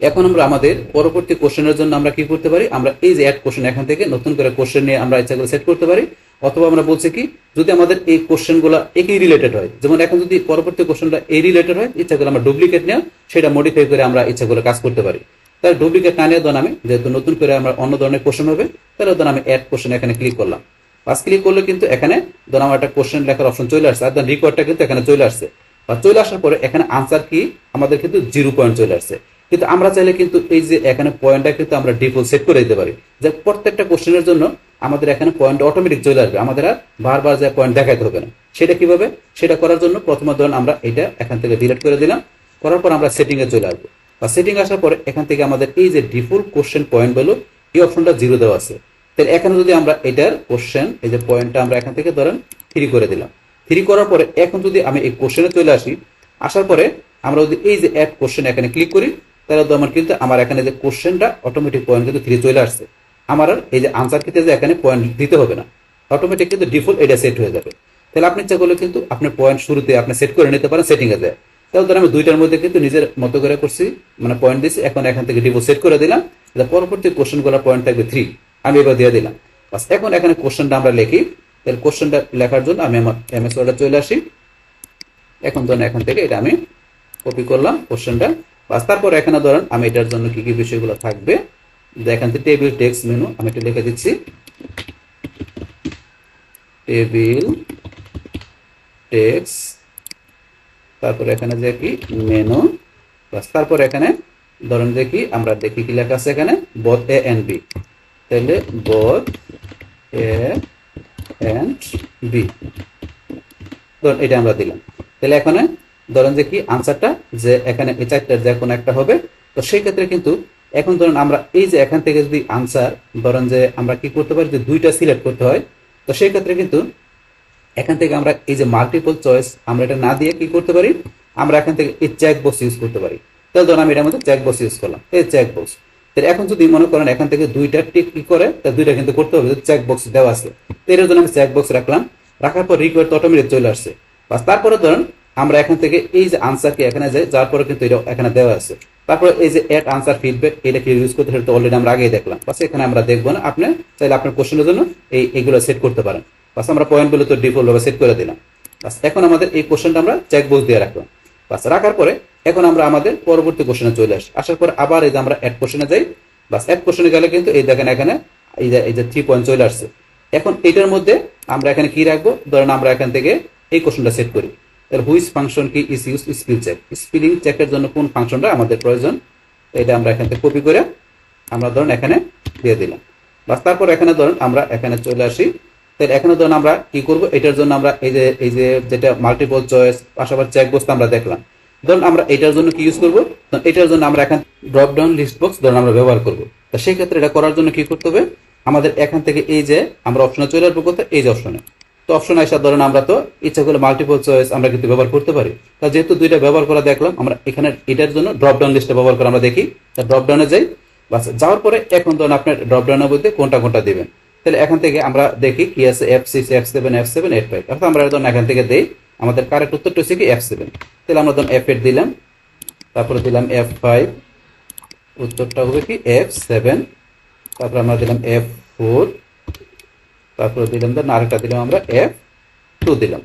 এখন আমরা আমাদের পরবর্তী কোশ্চেনের জন্য আমরা কি করতে পারি, আমরা এই যে অ্যাড কোশ্চেন এখান থেকে নতুন করে কোশ্চেন নিয়ে আমরা ইচ্ছা করে সেট করতে পারি, অথবা আমরা বলছি কি যদি আমাদের এই কোশ্চেনগুলো একই রিলেটেড হয়, যেমন এখন যদি পরবর্তী কোশ্চেনটা এই রিলেটেড হয়, ইচ্ছা করে আমরা ডুপ্লিকেট নিয়ে সেটা মডিফাই করে আমরা ইচ্ছা করে কাজ করতে পারি। তাহলে ডুপ্লিকেট না নিয়ে ধরুন আমি যেহেতু নতুন করে আমরা অন্য ধরনের কোশ্চেন হবে, তাহলে ধরুন আমি অ্যাড কোশ্চেন এখানে ক্লিক করলাম। বাস ক্লিক করলে কিন্তু এখানে ধরুন আমার একটা কোশ্চেন লেখার অপশন চলে আসছে, আর ধরুন রিকোয়ারটা কিন্তু এখানে চলে আসছে। বা চলে আসার পরে এখানে আনসার কি আমাদের কিন্তু 0 পয়েন্ট চলে আসছে। কিন্তু আমরা চাইলে কিন্তু এই যে এখানে পয়েন্টটা কিন্তু আমরা ডিফল্ট সেট করে দিতে পারি, যে প্রত্যেকটা কোশ্চেনের জন্য আমাদের এখানে পয়েন্ট অটোমেটিক চলে আসবে, আমাদের আর বারবার যে পয়েন্ট দেখাতে হবে না। সেটা কিভাবে, সেটা করার জন্য প্রথমে ধরুন আমরা এটা এখান থেকে ডিলিট করে দিলাম, করার পর আমরা সেটিং এ চলে আসবো। বা সেটিং আসার পরে এখান থেকে আমাদের এই যে ডিফল্ট কোশ্চেন পয়েন্ট বলো এই অপশনটা 0 দেওয়া আছে। তাহলে এখানে যদি আমরা এটার কোশ্চেন এই যে পয়েন্টটা আমরা এখান থেকে ধরেন 3 করে দিলাম। 3 করার পরে এখন যদি আমি এই কোশ্চেনে চলে আসি, আসার পরে আমরা যদি এই যে অ্যাড কোশ্চেন এখানে ক্লিক করি, তাহলে আমার কিন্তু আমার এখানে যে কোশ্চেনটা অটোমেটিক পয়েন্ট কিন্তু 3 চলে আসছে। আমার আর এই যে আনসার ক্ষেত্রে যে এখানে পয়েন্ট দিতে হবে না, অটোমেটিক কিন্তু ডিফল্ট এটা সেট হয়ে যাবে। তাহলে আপনি ইচ্ছা করলে কিন্তু আপনি পয়েন্ট শুরুতে আপনি সেট করে নিতে পারেন সেটিং এ যায়। তাহলে ধর আমি দুইটার মধ্যে কিন্তু নিজের মতো করে করছি, মানে পয়েন্ট দিচ্ছি, এখন এখান থেকে ডিফল্ট সেট করে দিলাম, পরবর্তী কোশ্চেনগুলোর পয়েন্ট থাকবে 3, আমি এবার দিয়ে দিলাম। বাস এখন এখানে কোশ্চেনটা আমরা লিখি। তাহলে কোশ্চেনটা লেখার জন্য আমি আমার এমএস ওয়ার্ডে চলে আসি। এখন ধরুন এখান থেকে এটা আমি কপি করলাম কোশ্চেনটা। বাস তারপর এখানে ধরেন আমি এটার জন্য কি কি বিষয়গুলো থাকবে, এখান থেকে টেবিল টেক্সট মেনু আমি এটা লিখে দিচ্ছি, টেবিল টেক্সট, তারপর এখানে যে কি মেনু। বাস তারপর এখানে ধরেন দেখি আমরা দেখি কি লেখা আছে এখানে, বোথ এ এন্ড বি। তাহলে বোথ এ এন্ড বি, ধরুন এটা আমরা দিলাম। তাহলে এখানে ধরেন যে কি আনসারটা যে এখানে এই চারটার যে কোনো একটা হবে। তো সেই ক্ষেত্রে কিন্তু এখন ধরেন আমরা এই যে এখান থেকে যদি আনসার ধরেন যে আমরা কি করতে পারি, যে দুইটা সিলেক্ট করতে হয়, তো সেই ক্ষেত্রে কিন্তু এখান থেকে আমরা এই যে মাল্টিপল চয়েস আমরা এটা না দিয়ে কি করতে পারি, আমরা এখান থেকে এই চেক বক্স ইউজ করতে পারি। তাহলে ধরুন আমি এটার মধ্যে চেক বক্স ইউজ করলাম, এই চেক বক্স। তাহলে এখন যদি মনে করেন এখান থেকে দুইটা টিক কি করে, তাহলে দুইটা কিন্তু করতে হবে, চেক বক্স দেওয়া আছে। তো এর জন্য আমি চেক বক্স রাখলাম, রাখার পর রিকোয়ার অটোমেটিক চলে আসছে। বাস তারপরে ধরুন আমরা এখান থেকে এই যে আনসারকে এখানে যাই, যাওয়ার পরে কিন্তু এটা এখানে দেওয়া আছে। তারপরে এই যে অ্যাড আনসার ফিডব্যাক, এটা কি ইউজ করতে সেটা তো অলরেডি আমরা আগেই দেখলাম। বাস এখানে আমরা দেখবো না, আপনি চাইলে আপনার কোশ্চেনের জন্য এইগুলো সেট করতে পারেন। বাস আমরা পয়েন্টগুলো তো ডিফল্ট ভাবে সেট করে দিলাম। বাস এখন আমাদের এই কোশ্চেনটা আমরা চেক বক্স দিয়ে রাখলাম। বাস রাখার পরে এখন আমরা আমাদের পরবর্তী কোশ্চেনে চলে আসি। আসার পরে আবার এই যে আমরা অ্যাড কোশ্চেনে যাই। বাস অ্যাড কোশ্চেনে গেলে কিন্তু এই দেখেন এখানে এই যে 3 পয়েন্ট চলে আসছে। এখন এটার মধ্যে আমরা এখানে কি রাখবো, ধরেন আমরা এখান থেকে এই কোশ্চেনটা সেট করি, তাহলে হুইচ ফাংশন কি is use spell check, spelling চেকের জন্য কোন ফাংশনটা আমাদের প্রয়োজন, এটা আমরা এখান থেকে কপি করে আমরা ধরেন এখানে দিয়ে দিলাম। বাস তারপর এখানে ধরেন আমরা এখানে চলে আসি। তাহলে এখানে ধরুন আমরা কি করব, এটার জন্য আমরা এই যে যেটা মাল্টিপল চয়েস পাশাপাশি চেক বক্স আমরা দেখলাম, ধরুন আমরা এটার জন্য কি ইউজ করব, এটার জন্য আমরা এখান ড্রপ ডাউন লিস্ট বক্স ধরুন আমরা ব্যবহার করব। তো সেই ক্ষেত্রে এটা করার জন্য কি করতে হবে, আমাদের এখান থেকে এই যে আমরা অপশনে চলে আসবো কোথায়, এই যে অপশনে। তো অপশন আসা ধরুন আমরা তো ইচ্ছা করলে মাল্টিপল চয়েস আমরা কিন্তু ব্যবহার করতে পারি। তা যেহেতু দুইটা ব্যবহার করা দেখলাম, আমরা এখানে এটার জন্য ড্রপ ডাউন লিস্টে ব্যবহার করে আমরা দেখি, ড্রপ ডাউনে যাই। বাস যাওয়ার পরে এখন ধরুন আপনার ড্রপ ডাউনের মধ্যে কোনটা কোনটা দিবেন। তাহলে এখান থেকে আমরা দেখি কি আছে, F6, F7, F7, F5। অর্থাৎ আমরা ধরুন এখান থেকে দেই, আমাদের কারেক্ট উত্তরটা হচ্ছে কি F7। তাহলে আমরা ধরুন F8 দিলাম, তারপরে দিলাম F5, উত্তরটা হবে কি F7। তারপরে আমরা দিলাম F4, তারপরে দিলাম ধরুন আরেকটা দিলাম আমরা F2 দিলাম।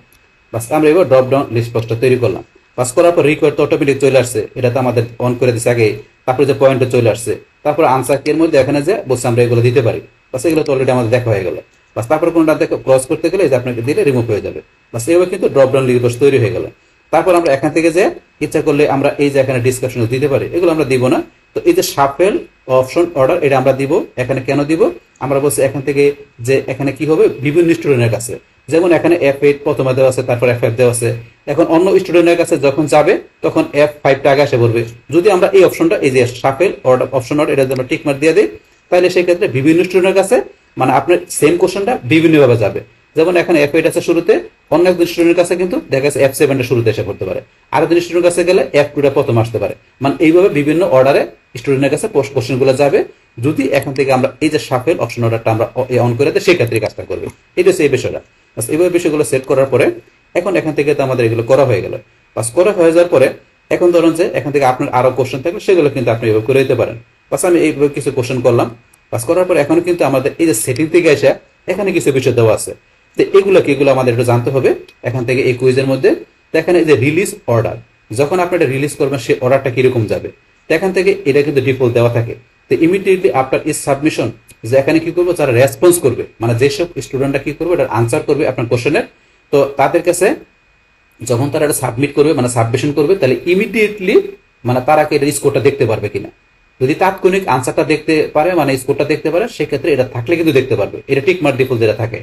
বাস আমরা এবার ড্রপ ডাউন লিস্ট বক্সটা তৈরি করলাম। বাস করার পর রিকোয়ার তো অটোমেটিক চলে আসছে, এটা তো আমাদের অন করে দিচ্ছে আগে। তারপরে যে পয়েন্টে চলে আসছে, তারপর আনসার কি এর মধ্যে এখানে যে বলছে আমরা এগুলো দিতে পারি। বাস এগুলো তো অলরেডি আমাদের দেখা হয়ে গেল। বাস তারপর কোনটা দেখো ক্রস করতে গেলে যে আপনাকে দিলে রিমুভ হয়ে যাবে। বাস এইভাবে কিন্তু ড্রপ ডাউন লিস্ট বক্স তৈরি হয়ে গেল। তারপর আমরা এখান থেকে যে ইচ্ছা করলে আমরা এই যে এখানে ডিসকাশন দিতে পারি, এগুলো আমরা দিব না। তো এই যে শাফেল অপশন অর্ডার, এটা আমরা দিব। এখানে কেন দিব, আমরা বলছি এখান থেকে যে এখানে কি হবে, বিভিন্ন স্টুডেন্টের কাছে, যেমন এখানে F8 প্রথমে দেওয়া আছে, তারপর F5 দেওয়া আছে। এখন অন্য স্টুডেন্টের কাছে যখন যাবে তখন F5টা আগে এসে পড়বে। যদি আমরা এই অপশনটা এই যে শাফেল অর্ডার অপশন অর্ডার, এটা আমরা টিক মার্ক দিয়ে দিই, তাহলে সেই ক্ষেত্রে বিভিন্ন স্টুডেন্টের কাছে মানে আপনার সেম কোশ্চেনটা বিভিন্নভাবে যাবে। যেমন এখানে F8 আছে শুরুতে, অন্য একজন স্টুডেন্টের কাছে কিন্তু দেখা যাচ্ছে F7টা শুরুতে এসে পড়তে পারে, আর একজন স্টুডেন্টের কাছে গেলে F2টা প্রথম আসতে পারে। মানে এইভাবে বিভিন্ন অর্ডারে স্টুডেন্টের কাছে কোশ্চেনগুলো যাবে। যদি এখান থেকে আমরা এই যে শাফেল অপশন অর্ডারটা আমরা অন করে দিই, সেই ক্ষেত্রে কাজটা করবে। এটা হচ্ছে এই বিষয়টা। এইভাবে বিষয়গুলো সেট করার পরে এখন এখান থেকে তো আমাদের এগুলো করা হয়ে গেল। পাস করা হয়ে যাওয়ার পরে এখন ধরুন যে এখান থেকে আপনার আরো কোশ্চেন থাকলে সেগুলো কিন্তু আপনি এভাবে করে দিতে পারেন। বাস আমি এইভাবে কিছু কোশ্চেন করলাম। পাস করার পর এখন কিন্তু আমাদের এই যে সেটিং থেকে এসে এখানে কিছু বিষয় দেওয়া আছে, তো এগুলো আমাদের একটু জানতে হবে এখান থেকে এই কুইজের মধ্যে। তো এখানে এই যে রিলিজ অর্ডার, যখন আপনি এটা রিলিজ করবেন সেই অর্ডারটা কিরকম যাবে, তো এখান থেকে এটা কিন্তু ডিফল্ট দেওয়া থাকে। তো ইমিডিয়েটলি আপনার ইস সাবমিশন, যে এখানে কি করবো, যারা রেসপন্স করবে মানে যেসব স্টুডেন্টরা কি করবে এটার আনসার করবে আপনার কোশ্চেনের, তো তাদের কাছে যখন তারা এটা সাবমিট করবে মানে সাবমিশন করবে, তাহলে ইমিডিয়েটলি মানে তারা কি এটা স্কোরটা দেখতে পারবে কিনা। যদি তাৎক্ষণিক আনসারটা দেখতে পারে মানে স্কোরটা দেখতে পারে, সেক্ষেত্রে এটা থাকলে কিন্তু দেখতে পারবে, এটা টিক মার্ক ডিফল্ট যেটা থাকে।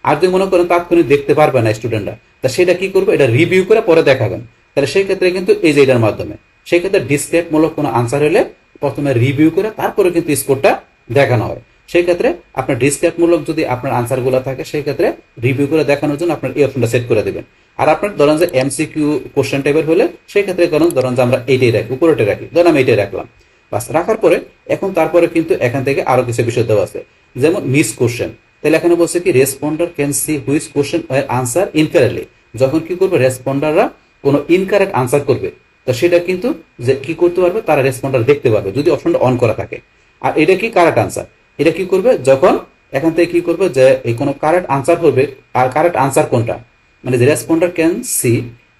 আর যদি মনে করেন তাৎক্ষণিক দেখতে পারবে না স্টুডেন্টরা, তা সেটা কি করবে, এটা রিভিউ করে পরে দেখাবেন, তাহলে সেই ক্ষেত্রে কিন্তু এই যে এটার মাধ্যমে সেই ক্ষেত্রে ডিসক্রিট মূলক কোনো আনসার হলে প্রথমে রিভিউ করে তারপরে কিন্তু স্কোরটা দেখানো হয়। সেই ক্ষেত্রে আপনার ডিসক্রিট মূলক যদি আপনার আনসার গুলো থাকে, সেই ক্ষেত্রে রিভিউ করে দেখানোর জন্য আপনার এই অপশনটা সেট করে দেবেন। আর আপনার ধরেন যে এমসিকিউ কোশ্চেন টাইপের হলে সেই ক্ষেত্রে ধরেন যে আমরা এইটাই রাখি, উপরেটা রাখি, ধরেন আমি এইটাই রাখলাম। বাস রাখার পরে এখন তারপরে কিন্তু এখান থেকে আরো কিছু বিষয় দেওয়া আছে, যেমন মিস কোশ্চেন। তাহলে এখানে বলছে কি responder can see which question were answer incorrectly, যখন কি করবে রেসপন্ডাররা কোনো ইনকারেক্ট আনসার করবে, তো সেটা কিন্তু যে কি করতে পারবে, তারা রেসপন্ডার দেখতে পারবে যদি অপশনটা অন করা থাকে। আর এটা কি কারেক্ট আনসার, এটা কি করবে যখন এখান থেকে কি করবে যে এই কোনো কারেক্ট আনসার করবে, আর কারেক্ট আনসার কোনটা মানে যে responder can C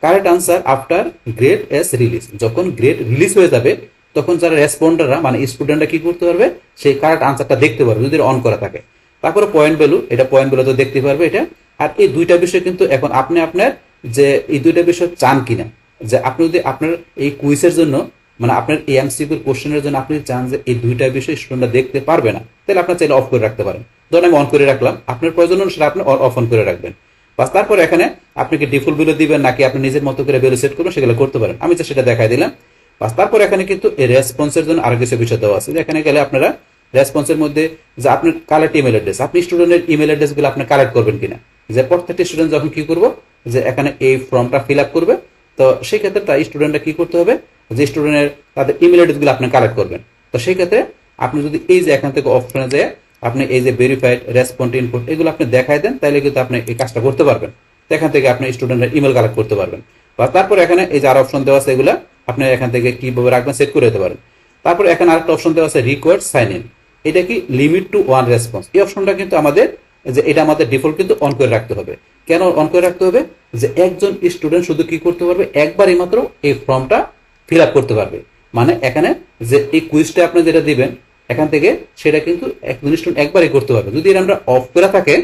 correct answer after grade S release, যখন গ্রেড রিলিজ হয়ে যাবে তখন যারা রেসপন্ডাররা মানে স্টুডেন্টরা কি করতে পারবে, সেই কারেক্ট আনসারটা দেখতে পারবে যদি অন করা থাকে। তারপরে পয়েন্ট ভ্যালু, এটা পয়েন্ট ভ্যালু তো দেখতে পারবে এটা। আর এই দুইটা বিষয় কিন্তু এখন আপনি আপনার যে এই দুইটা বিষয় চান কিনা, যে আপনি যদি আপনার এই কুইজের জন্য মানে আপনার এই এমসিকিউ কোশ্চেনের জন্য আপনি চান যে এই দুইটা বিষয় স্টুডেন্টরা দেখতে পারবে না, তাহলে আপনার চাইলে অফ করে রাখতে পারেন। ধরুন আমি অন করে রাখলাম, আপনার প্রয়োজন অনুসারে আপনি অফ অন করে রাখবেন। বাস তারপর এখানে আপনি কি ডিফল্ট ভ্যালু দিবেন নাকি আপনি নিজের মতো করে ভ্যালু সেট করবেন, সেগুলো করতে পারেন। আমি সেটা দেখাই দিলাম। বাস তারপর এখানে কিন্তু এই রেসপন্সের জন্য আরো কিছু বিষয় দেওয়া আছে, এখানে গেলে আপনারা রেসপন্সের মধ্যে যে আপনার কালেক্ট ইমেল অ্যাড্রেস, আপনি স্টুডেন্টের ইমেল অ্যাড্রেস গুলো আপনি কালেক্ট করবেন কিনা, যে প্রত্যেকটি স্টুডেন্ট যখন কি করবো যে এখানে এই ফর্মটা ফিল আপ করবে, তো সেই ক্ষেত্রে তার স্টুডেন্টরা কি করতে হবে, যে স্টুডেন্টের তাদের ইমেল অ্যাড্রেস গুলো আপনি কালেক্ট করবেন। তো সেই ক্ষেত্রে আপনি যদি এই যে এখান থেকে অপশনে যায় আপনি এই যে ভেরিফাইড রেসপন্স ইনপুট এগুলো আপনি দেখাই দেন, তাহলে কিন্তু আপনি এই কাজটা করতে পারবেন। এখান থেকে আপনি স্টুডেন্টের ইমেল কালেক্ট করতে পারবেন। বা তারপর এখানে এই যে আর অপশন দেওয়া আছে এগুলা আপনি এখান থেকে কিভাবে রাখবেন সেট করে দিতে পারেন। তারপর এখানে আরেকটা অপশন দেওয়া আছে রিকোয়ার্ড সাইন ইন, এটা কি লিমিট টু ওয়ান রেসপন্স, এই অপশনটা কিন্তু আমাদের যে এটা আমাদের ডিফল্ট কিন্তু অন করে রাখতে হবে। কেন অন করে রাখতে হবে, যে একজন স্টুডেন্ট শুধু কি করতে পারবে, একবারই মাত্র এই ফর্মটা ফিল আপ করতে পারবে। মানে এখানে যে এই কুইজটা আপনি যেটা দিবেন এখান থেকে সেটা কিন্তু একজন স্টুডেন্ট একবারই করতে পারবে। যদি এটা আমরা অফ করে থাকে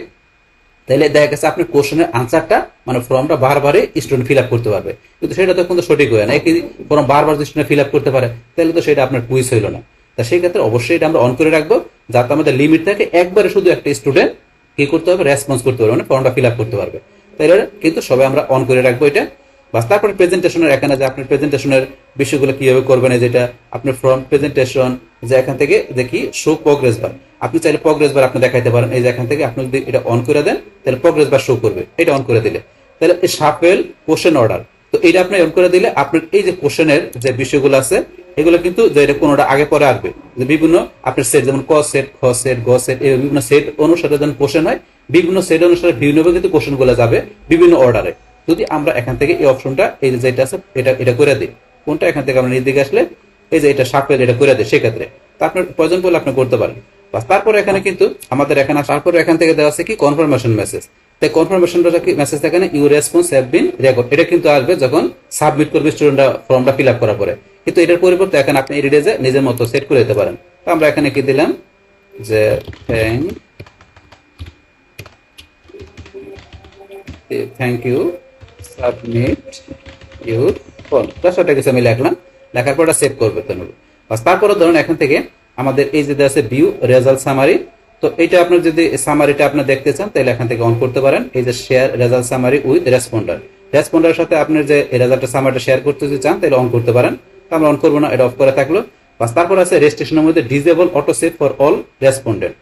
তাহলে দেখা গেছে আপনি কোশ্চেনের আনসারটা মানে ফর্মটা বারবারই স্টুডেন্ট ফিল আপ করতে পারবে, কিন্তু সেটা তো কিন্তু সঠিক হয় না। একই ফর্ম বারবার যদি স্টুডেন্ট ফিল আপ করতে পারে তাহলে তো সেটা আপনার কুইজ হইল না। তা সেই ক্ষেত্রে অবশ্যই এটা আমরা অন করে রাখবো, যাতে আমাদের লিমিট থাকে একবারে শুধু একটা স্টুডেন্ট কি করতে হবে, রেসপন্স করতে পারবে, মানে ফর্মটা ফিল আপ করতে পারবে। তাহলে কিন্তু সবাই আমরা অন করে রাখবো এটা। বাস তারপরে প্রেজেন্টেশনের এখানে যে আপনার প্রেজেন্টেশনের বিষয়গুলো কিভাবে করবেন, যেটা আপনার ফ্রন্ট প্রেজেন্টেশন, যে এখান থেকে দেখি শো প্রোগ্রেস বার, আপনি চাইলে প্রোগ্রেস বার আপনি দেখাইতে পারেন। এই যে এখান থেকে আপনি যদি এটা অন করে দেন তাহলে প্রোগ্রেস বার শো করবে, এটা অন করে দিলে। তাহলে শাফেল কোশ্চেন অর্ডার, তো এটা আপনি অন করে দিলে আপনার এই যে কোশ্চেনের যে বিষয়গুলো আছে এগুলো কিন্তু যে এটা কোনোটা আগে পরে আসবে, যে বিভিন্ন আপনার সেট যেমন ক সেট, খ সেট, গ সেট, এই বিভিন্ন সেট অনুসারে যখন কোশ্চেন হয় বিভিন্ন সেট অনুসারে বিভিন্নভাবে কিন্তু কোশ্চেন গুলো যাবে বিভিন্ন অর্ডারে। যদি আমরা এখান থেকে এই অপশনটা এই যে যেটা আছে এটা করে দিই, কোনটা এখান থেকে আমরা নির্দিকে আসলে এই যে এটা শাফেল এটা করে দিই, সেক্ষেত্রে তা আপনার প্রয়োজন পড়লে আপনি করতে পারেন। তারপরে এখানে কিন্তু আমাদের এখানে তারপরে এখান থেকে দেওয়া আছে কি কনফার্মেশন মেসেজ। তাই কনফার্মেশনটা কি মেসেজ থাকে না, your response have been record, এটা কিন্তু আসবে যখন সাবমিট করবে স্টুডেন্টরা ফর্মটা ফিল আপ করার পরে। কিন্তু এটার পরিবর্তে এখানে আপনি এডিটে নিজের মতো সেট করে দিতে পারেন। তো আমরা এখানে কি দিলাম যে thank you submit your form, সেটা কিছু আমি লিখলাম, লেখার পর সেভ করবে। তারপরে ধরুন এখান থেকে আমাদের এই যে আছে ভিউ রেজাল্ট সামারি, তো এটা আপনার যদি সামারিটা আপনি দেখতে চান তাহলে এখান থেকে অন করতে পারেন। এই যে share result summary with responder, রেসপন্ডারের সাথে আপনার যে রেজাল্টের সামারিটা শেয়ার করতে যদি চান তাহলে অন করতে পারেন। তো আমরা অন করবো না, এটা অফ করে থাকলো। তারপর আছে রেজিস্ট্রেশনের মধ্যে disable auto save for all respondent,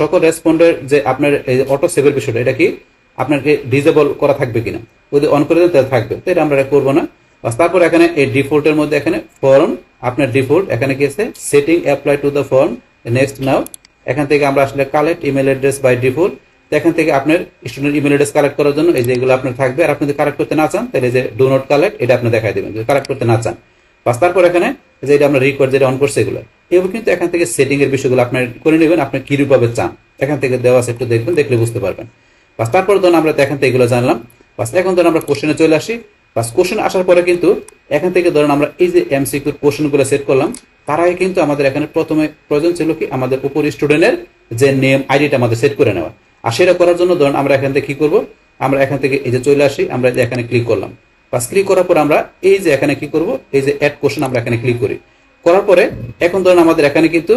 সকল রেসপন্ডের যে আপনার এই অটো সেভের বিষয়টা এটা কি আপনাকে ডিজেবল করা থাকবে কিনা, যদি অন করে দেন তাহলে থাকবে, তো এটা আমরা করবো না। তারপর এখানে এই ডিফল্টের মধ্যে এখানে ফর্ম আপনার ডিফল্ট এখানে কি আছে setting apply to the form next now, এখান থেকে আমরা আসলে collect email address by default, তো এখান থেকে আপনার স্টুডেন্ট ইমেল অ্যাড্রেস কালেক্ট করার জন্য এই যে এগুলো আপনার থাকবে, আর আপনি যদি কালেক্ট করতে না চান তাহলে যে ডু নট কালেক্ট এটা আপনি দেখাই দেবেন যদি কালেক্ট করতে না চান। বাস তারপর এখানে যে এটা আমরা রিকোয়ার্ড যেটা অন করছে এগুলো এবার কিন্তু এখান থেকে সেটিং এর বিষয়গুলো আপনার করে নেবেন, আপনি কিরূপভাবে চান এখান থেকে দেওয়া আছে, একটু দেখবেন, দেখলে বুঝতে পারবেন। বাস তারপর ধরুন আমরা এখান থেকে এগুলো জানলাম। বাস এখন ধরুন আমরা কোশ্চেনে চলে আসি। বাস কোশ্চেন আসার পরে কিন্তু এখান থেকে ধরুন আমরা এই যে এমসিকিউর কোশ্চেনগুলো সেট করলাম, তার আগে কিন্তু আমাদের এখানে প্রথমে প্রয়োজন ছিল কি আমাদের উপর স্টুডেন্টের যে নেম আইডিটা আমাদের সেট করে নেওয়া। আর সেটা করার জন্য ধরুন আমরা এখান থেকে কি করব, আমরা এখান থেকে এই যে চলে আসি, আমরা এখানে ক্লিক করলাম। বাস ক্লিক করার পর আমরা এই যে এখানে কি করব, এই যে অ্যাড কোশ্চেন আমরা এখানে ক্লিক করি। করার পরে এখন ধরুন আমাদের এখানে কিন্তু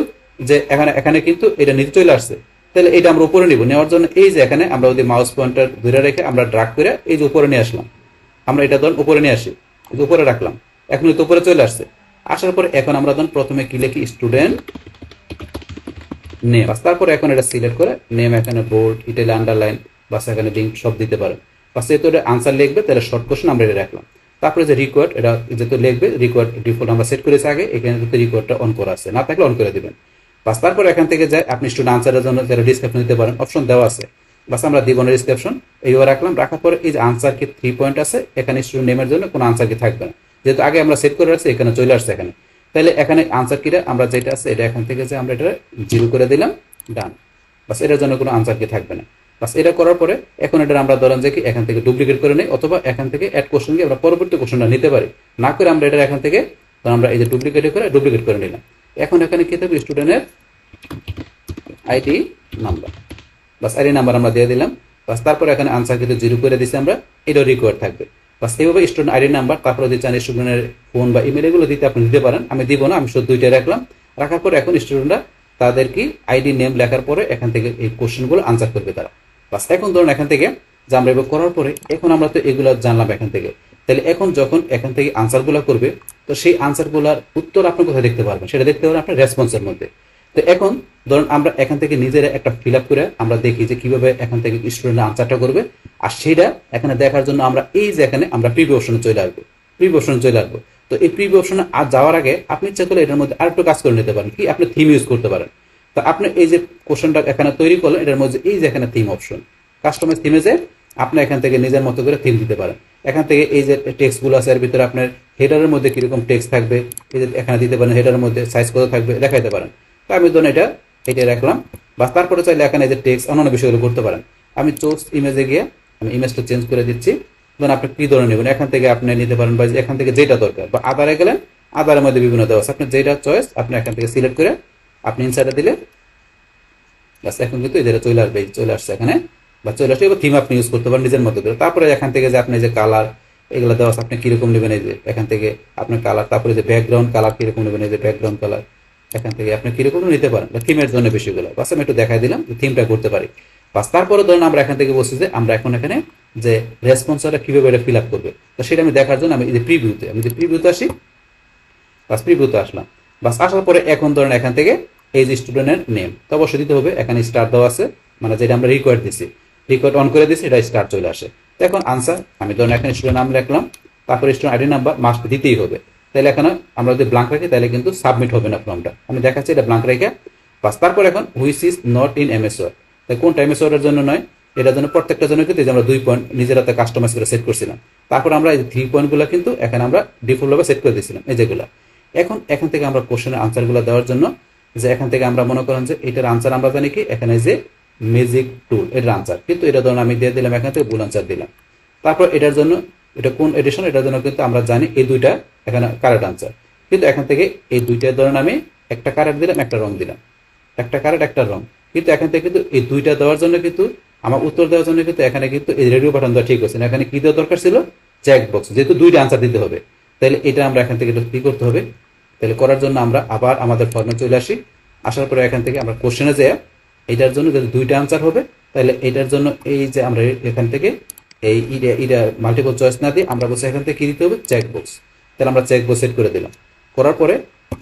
যে এখানে কিন্তু এটা নিচে চলে আসছে, তাহলে এটা আমরা উপরে নিব। নেওয়ার জন্য এই যে এখানে আমরা যদি মাউস পয়েন্টার ধরে রেখে আমরা ড্রাগ করে এই যে উপরে নিয়ে আসলাম, আমরা এটা ধরুন উপরে নিয়ে আসি, উপরে রাখলাম, এখন এটা উপরে চলে আসছে। আসার পরে এখন আমরা ধরুন প্রথমে কি লিখি, স্টুডেন্ট নেম। তারপরে এখন এটা সিলেক্ট করে নেম এখানে বোল্ড, ইটালি আন্ডারলাইন, বাস এখানে লিঙ্ক সব দিতে পারেন। বাস যেহেতু এটা আনসার লিখবে তাহলে শর্ট কোশ্চেন আমরা এটা রাখলাম। তারপরে যে রিকোয়ার্ড এটা যেহেতু লিখবে, রিকোয়ার্ড ডিফল্ট আমরা সেট করেছি আগে, এখানে কিন্তু রিকোয়ার্ডটা অন করা আছে, না থাকলে অন করে দিবেন। বাস তারপর এখান থেকে যায় আপনি স্টুডেন্ট আনসারের জন্য যারা ডিসক্রিপশন দিতে পারেন, অপশন দেওয়া আছে। বাস আমরা দিব না ডিসক্রিপশন, এইভাবে রাখলাম। রাখার পরে এই যে আনসার কি 3 পয়েন্ট আছে, এখানে স্টুডেন্ট নেমের জন্য কোনো আনসার কি থাকবে না, যেহেতু আগে আমরা সেট করে রাখছি এখানে চলে আসছে এখানে। তাহলে এখানে আনসার কিটা আমরা যেটা আছে এটা এখান থেকে যে আমরা এটা 0 করে দিলাম, ডান। বাস এটার জন্য কোনো আনসার কি থাকবে না। বাস এটা করার পরে এখন এটা আমরা ধরেন যে কি এখান থেকে ডুপ্লিকেট করে নেই, অথবা এখান থেকে অ্যাড কোশ্চেন আমরা পরবর্তী কোশ্চেনটা নিতে পারি, না করে আমরা এটা এখান থেকে আমরা এই যে ডুপ্লিকেট করে নিলাম। এখন এখানে কি থাকবে, স্টুডেন্টের আইডি নাম্বার। বাস আইডি নাম্বার আমরা দিয়ে দিলাম। বাস তারপর এখানে আনসার কিন্তু 0 করে দিচ্ছি আমরা, এটাও রিকোয়ার্ড থাকবে। বাস এইভাবে স্টুডেন্ট আইডি নাম্বার, তারপরে যদি চান স্টুডেন্টের ফোন বা ইমেল এগুলো দিতে আপনি দিতে পারেন, আমি দিব না, আমি শুধু 2টা রাখলাম। রাখার পর এখন স্টুডেন্টরা তাদের কি আইডি নেম লেখার পরে এখান থেকে এই কোশ্চেনগুলো আনসার করবে তারা। বাস এখন ধরুন এখান থেকে যে আমরা এবার করার পরে এখন আমরা তো এগুলো জানলাম এখান থেকে, তাহলে এখন যখন এখান থেকে আনসারগুলো করবে তো সেই আনসারগুলোর উত্তর আপনি কোথায় দেখতে পারবেন, সেটা দেখতে পারবেন আপনার রেসপন্সের মধ্যে। তো এখন ধরুন আমরা এখান থেকে নিজেরা একটা ফিল আপ করে আমরা দেখি যে কিভাবে এখান থেকে স্টুডেন্ট আনসারটা করবে, আর সেটা এখানে দেখার জন্য আমরা এই যে এখানে আমরা প্রিভিউ অপশনে চলে আসবো। তো এই প্রিভিউ অপশনে আর যাওয়ার আগে আপনি ইচ্ছা করলে এটার মধ্যে আরেকটু কাজ করে নিতে পারেন, কি আপনি থিম ইউজ করতে পারেন। তো আপনি এই যে কোশ্চেনটা এখানে তৈরি করলেন, এটার মধ্যে এই যে এখানে থিম অপশন, কাস্টমাইজ থিমে যে আপনি এখান থেকে নিজের মতো করে থিম দিতে পারেন। এখান থেকে এই যে টেক্সটগুলো আছে এর ভিতরে আপনার হেডারের মধ্যে কিরকম টেক্সট থাকবে এই যে এখানে দিতে পারেন, হেডারের মধ্যে সাইজ কত থাকবে দেখাইতে পারেন। তো আমি ধরুন এটা রাখলাম। বা তারপরে চাইলে এখানে এই যে টেক্সট অন্যান্য বিষয়গুলো করতে পারেন। আমি চোজ ইমেজে গিয়ে আমি ইমেজটা চেঞ্জ করে দিচ্ছি। ধরুন আপনি কি ধরে নেবেন, এখান থেকে আপনি নিতে পারেন, বা এখান থেকে যেটা দরকার, বা আদারে গেলেন, আদারের মধ্যে বিভিন্ন দেওয়া আছে, আপনি যেটা চয়েস আপনি এখান থেকে সিলেক্ট করে আপনি ইনসাইডে দিলে বাস এখন কিন্তু এদের চলে আসছে এখানে, বা চলে আসছে। এবার থিম আপনি ইউজ করতে পারেন নিজের মতো করে। তারপরে এখান থেকে যে আপনি যে কালার এগুলো দেওয়া আছে, আপনি কিরকম নেবেন, এই যে এখান থেকে আপনার কালার, তারপরে যে ব্যাকগ্রাউন্ড কালার কিরকম নেবেন, এই যে ব্যাকগ্রাউন্ড কালার এখান থেকে আপনি কিরকম নিতে পারেন, থিমের জন্য বিষয়গুলো বাস আমি একটু দেখাই দিলাম যে থিমটা করতে পারি। বাস তারপরে ধরুন আমরা এখান থেকে বলছি যে আমরা এখন এখানে যে রেসপন্সটা কিভাবে এটা ফিল আপ করবে, তো সেটা আমি দেখার জন্য আমি এই যে প্রিভিউতে আসি। বাস প্রিভিউতে আসলাম। বাস আসার পরে এখন ধরেন এখান থেকে এই যে স্টুডেন্টের নেম তো অবশ্যই দিতে হবে, এখানে স্টার দেওয়া আছে, মানে যেটা আমরা রিকোয়ার্ড দিচ্ছি, রিকোয়ার্ড অন করে দিচ্ছি, এটা স্টার চলে আসে। তো এখন আনসার আমি ধরেন এখানে স্টুডেন্ট নাম রাখলাম, তারপরে স্টুডেন্ট আইডি নাম্বার মাস্ট দিতেই হবে। তাহলে এখানে আমরা যদি ব্ল্যাঙ্ক রাখি তাহলে কিন্তু সাবমিট হবে না ফর্মটা, আমি দেখাচ্ছি এটা ব্ল্যাঙ্ক রেখে। বাস তারপর এখন which is not in MS word, তাই কোনটা এমএস ওয়ার্ডের জন্য নয়, এটার জন্য প্রত্যেকটা জন্য কিন্তু আমরা 2 পয়েন্ট নিজের হাতে কাস্টমাইজ করে সেট করছিলাম। তারপর আমরা এই 3 পয়েন্টগুলো কিন্তু এখানে আমরা ডিফল্টভাবে সেট করে দিয়েছিলাম এই যেগুলো। এখন এখান থেকে আমরা কোশ্চেনের আনসারগুলো দেওয়ার জন্য যে এখান থেকে আমরা মনে করেন যে এটার আনসার আমরা জানি কি এখানে যে ম্যাজিক টুল এটার আনসার, কিন্তু এটা ধরুন আমি দিয়ে দিলাম এখান থেকে ভুল আনসার দিলাম। তারপর এটার জন্য এটা কোন এডিশন, এটার জন্য কিন্তু আমরা জানি এই দুইটা এখানে কারেক্ট আনসার, কিন্তু এখান থেকে এই দুইটা ধরুন আমি একটা কারেক্ট দিলাম, একটা রং দিলাম, একটা কারেক্ট একটা রং, কিন্তু এখান থেকে কিন্তু এই দুইটা দেওয়ার জন্য কিন্তু আমার উত্তর দেওয়ার জন্য কিন্তু এখানে কিন্তু এই রেডিও বাটন দেওয়া ঠিক হচ্ছে না, এখানে কি দেওয়া দরকার ছিল, চেক বক্স, যেহেতু দুইটা আনসার দিতে হবে। তাহলে এটা আমরা এখান থেকে কি করতে হবে, তাহলে করার জন্য আমরা আবার আমাদের ফর্মে চলে আসি। আসার পরে এখান থেকে আমরা কোশ্চেনে যাই, এটার জন্য যদি দুইটা আনসার হবে তাহলে এটার জন্য এই যে আমরা এখান থেকে এই এটা মাল্টিপল চয়েস না দিয়ে আমরা বলছি এখান থেকে কি দিতে হবে, চেক বক্স। তাহলে আমরা চেক বক্স সেট করে দিলাম। করার পরে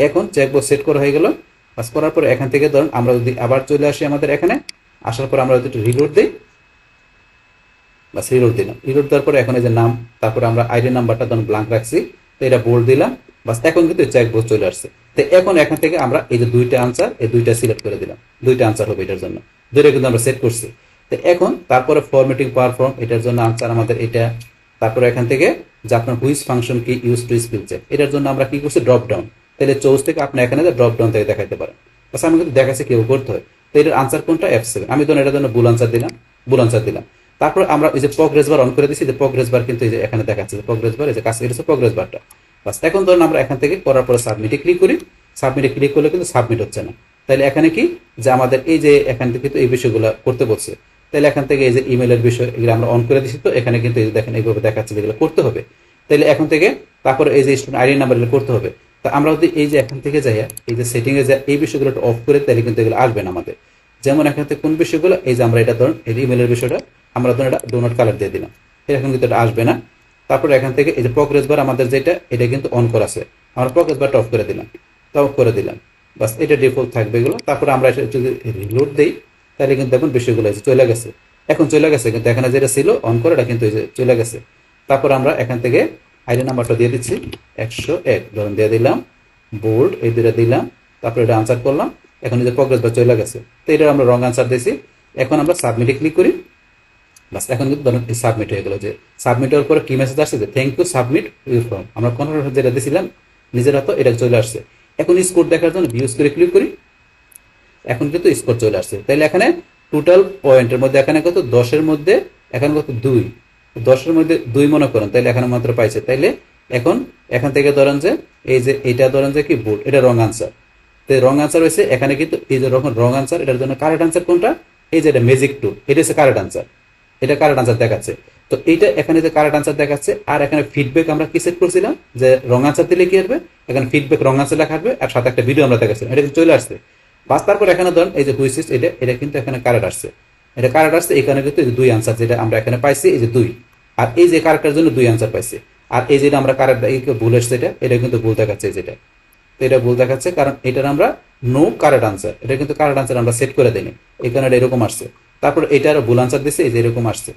এখন চেক বক্স সেট করা হয়ে গেল। বাস করার পরে এখান থেকে ধরুন আমরা যদি আবার চলে আসি আমাদের এখানে, আসার পর আমরা যদি একটু রিলোড দিই, বাস রিলোড দিলাম। রিলোড দেওয়ার পরে এখন এই যে নাম, তারপরে আমরা আইডি নাম্বারটা ধরুন ব্ল্যাঙ্ক রাখছি, তো এটা বোল্ড দিলাম। বাস এখন কিন্তু চেক বক্স চলে আসছে। তো এখন এখান থেকে আমরা এই যে দুইটা আনসার, এই দুইটা সিলেক্ট করে দিলাম, দুইটা আনসার হবে এটার জন্য, দুইটা কিন্তু আমরা সেট করছি। তো এখন তারপরে ফরম্যাটিং পাওয়ার ফর্ম, এটার জন্য আনসার আমাদের এটা। তারপরে এখান থেকে যে আপনার হুইচ ফাংশন কি ইউজ টু স্পেল চেক, এটার জন্য আমরা কি করছি ড্রপ ডাউন, তাহলে চৌজ থেকে আপনি এখানে ড্রপ ডাউন থেকে দেখাইতে পারেন। আচ্ছা আমি কিন্তু দেখাচ্ছি কেউ করতে হয়। তো এটার আনসার কোনটা F7, আমি ধরুন এটার জন্য বুল আনসার দিলাম। তারপর আমরা এই যে প্রগ্রেস বার অন করে দিচ্ছি, যে প্রগ্রেস বার কিন্তু এই যে এখানে দেখাচ্ছে যে প্রগ্রেস বার, এই যে কাজ এটা প্রগ্রেস বারটা। বাস এখন ধরুন আমরা এখান থেকে করার পরে সাবমিটে ক্লিক করি, সাবমিটে ক্লিক করলে কিন্তু সাবমিট হচ্ছে না। তাহলে এখানে কি যে আমাদের এই যে এখান থেকে তো এই বিষয়গুলো করতে বলছে, তাহলে এখান থেকে এই যে ইমেলের বিষয় এগুলো আমরা অন করে দিচ্ছি, তো এখানে কিন্তু এই যে দেখেন এইভাবে দেখাচ্ছে যেগুলো করতে হবে। তাহলে এখন থেকে তারপরে এই যে স্টুডেন্ট আইডি নাম্বার করতে হবে। তা আমরা যদি এই যে এখান থেকে যাই এই যে সেটিং এ যাই, এই বিষয়গুলো অফ করে তাহলে কিন্তু এগুলো আসবে না আমাদের। যেমন এখান থেকে কোন বিষয়গুলো, এই যে আমরা এটা ধরুন এই ইমেলের বিষয়টা আমরা ধরুন এটা ডো নট কালার দিয়ে দিলাম, এখন কিন্তু এটা আসবে না। তারপরে এখান থেকে এই যে প্রগ্রেস বার আমাদের যেটা এটা কিন্তু অন করা আছে, আমরা প্রগ্রেস বারটা অফ করে দিলাম, অফ করে দিলাম। বাস এটা ডিফল্ট থাকবে এগুলো। তারপরে আমরা যদি রিলোড দেই তাহলে কিন্তু দেখুন বিষয়গুলো চলে গেছে, এখন চলে গেছে, কিন্তু এখানে যেটা ছিল অন করে এটা কিন্তু চলে গেছে। তারপর আমরা এখান থেকে আইডি নাম্বারটা দিয়ে দিচ্ছি 101 ধরুন দিয়ে দিলাম, বোল্ড এই দুটা দিলাম, তারপরে এটা আনসার করলাম, এখন এই যে প্রগ্রেস বার চলে গেছে। তো এটা আমরা রং আনসার দিয়েছি। এখন আমরা সাবমিটে ক্লিক করি, বাস এখন কিন্তু ধরুন সাবমিট হয়ে গেল। যে সাবমিট হওয়ার পরে কি মেসেজ আসছে যে thank you submit your form, আমরা কোনো যেটা দিয়েছিলাম নিজের হাতে এটা চলে আসছে। এখন স্কোর দেখার জন্য ভিউজ করে ক্লিক করি, এখন কিন্তু স্কোর চলে আসছে। তাহলে এখানে টোটাল পয়েন্টের মধ্যে এখানে কত 10-এর মধ্যে এখানে কত 2, 10-এর মধ্যে 2 মনে করেন, তাহলে এখানে মাত্র পাইছে। তাইলে এখন এখান থেকে ধরেন যে এই যে এটা ধরেন যে কি বোল্ড, এটা রং আনসার। তো রং আনসার হয়েছে এখানে কিন্তু এই যে রং আনসার, এটার জন্য কারেক্ট আনসার কোনটা, এই যে এটা ম্যাজিক টুল, এটা হচ্ছে কারেক্ট আনসার, এটা কারেক্ট আনসার দেখাচ্ছে। তো এইটা এখানে যে কারেক্ট আনসার দেখাচ্ছে, আর এখানে ফিডব্যাক আমরা কি সেট করছিলাম যে রং আনসার দিলে কি আসবে, এখানে ফিডব্যাক রং আনসার লেখা আসবে, আর সাথে একটা ভিডিও আমরা দেখাচ্ছিলাম, এটা কিন্তু চলে আসছে। বাস তারপর এখানে ধরুন এই যে হুইচ ইজ এটা কিন্তু এখানে কারেক্ট আসছে, এটা কারেক্ট আসছে। এখানে কিন্তু এই যে 2 আনসার যেটা আমরা এখানে পাইছি, এই যে 2, আর এই যে কারেক্টের জন্য 2 আনসার পাইছি। আর এই যেটা আমরা কারেক্ট ভুল এসছে এটা কিন্তু ভুল দেখাচ্ছে, যেটা তো এটা ভুল দেখাচ্ছে কারণ এটার আমরা নো কারেক্ট আনসার, এটা কিন্তু কারেক্ট আনসার আমরা সেট করে দিইনি, এই কারণে এটা এরকম আসছে। তারপর এটার ভুল আনসার দিচ্ছে, এই যে এরকম আসছে,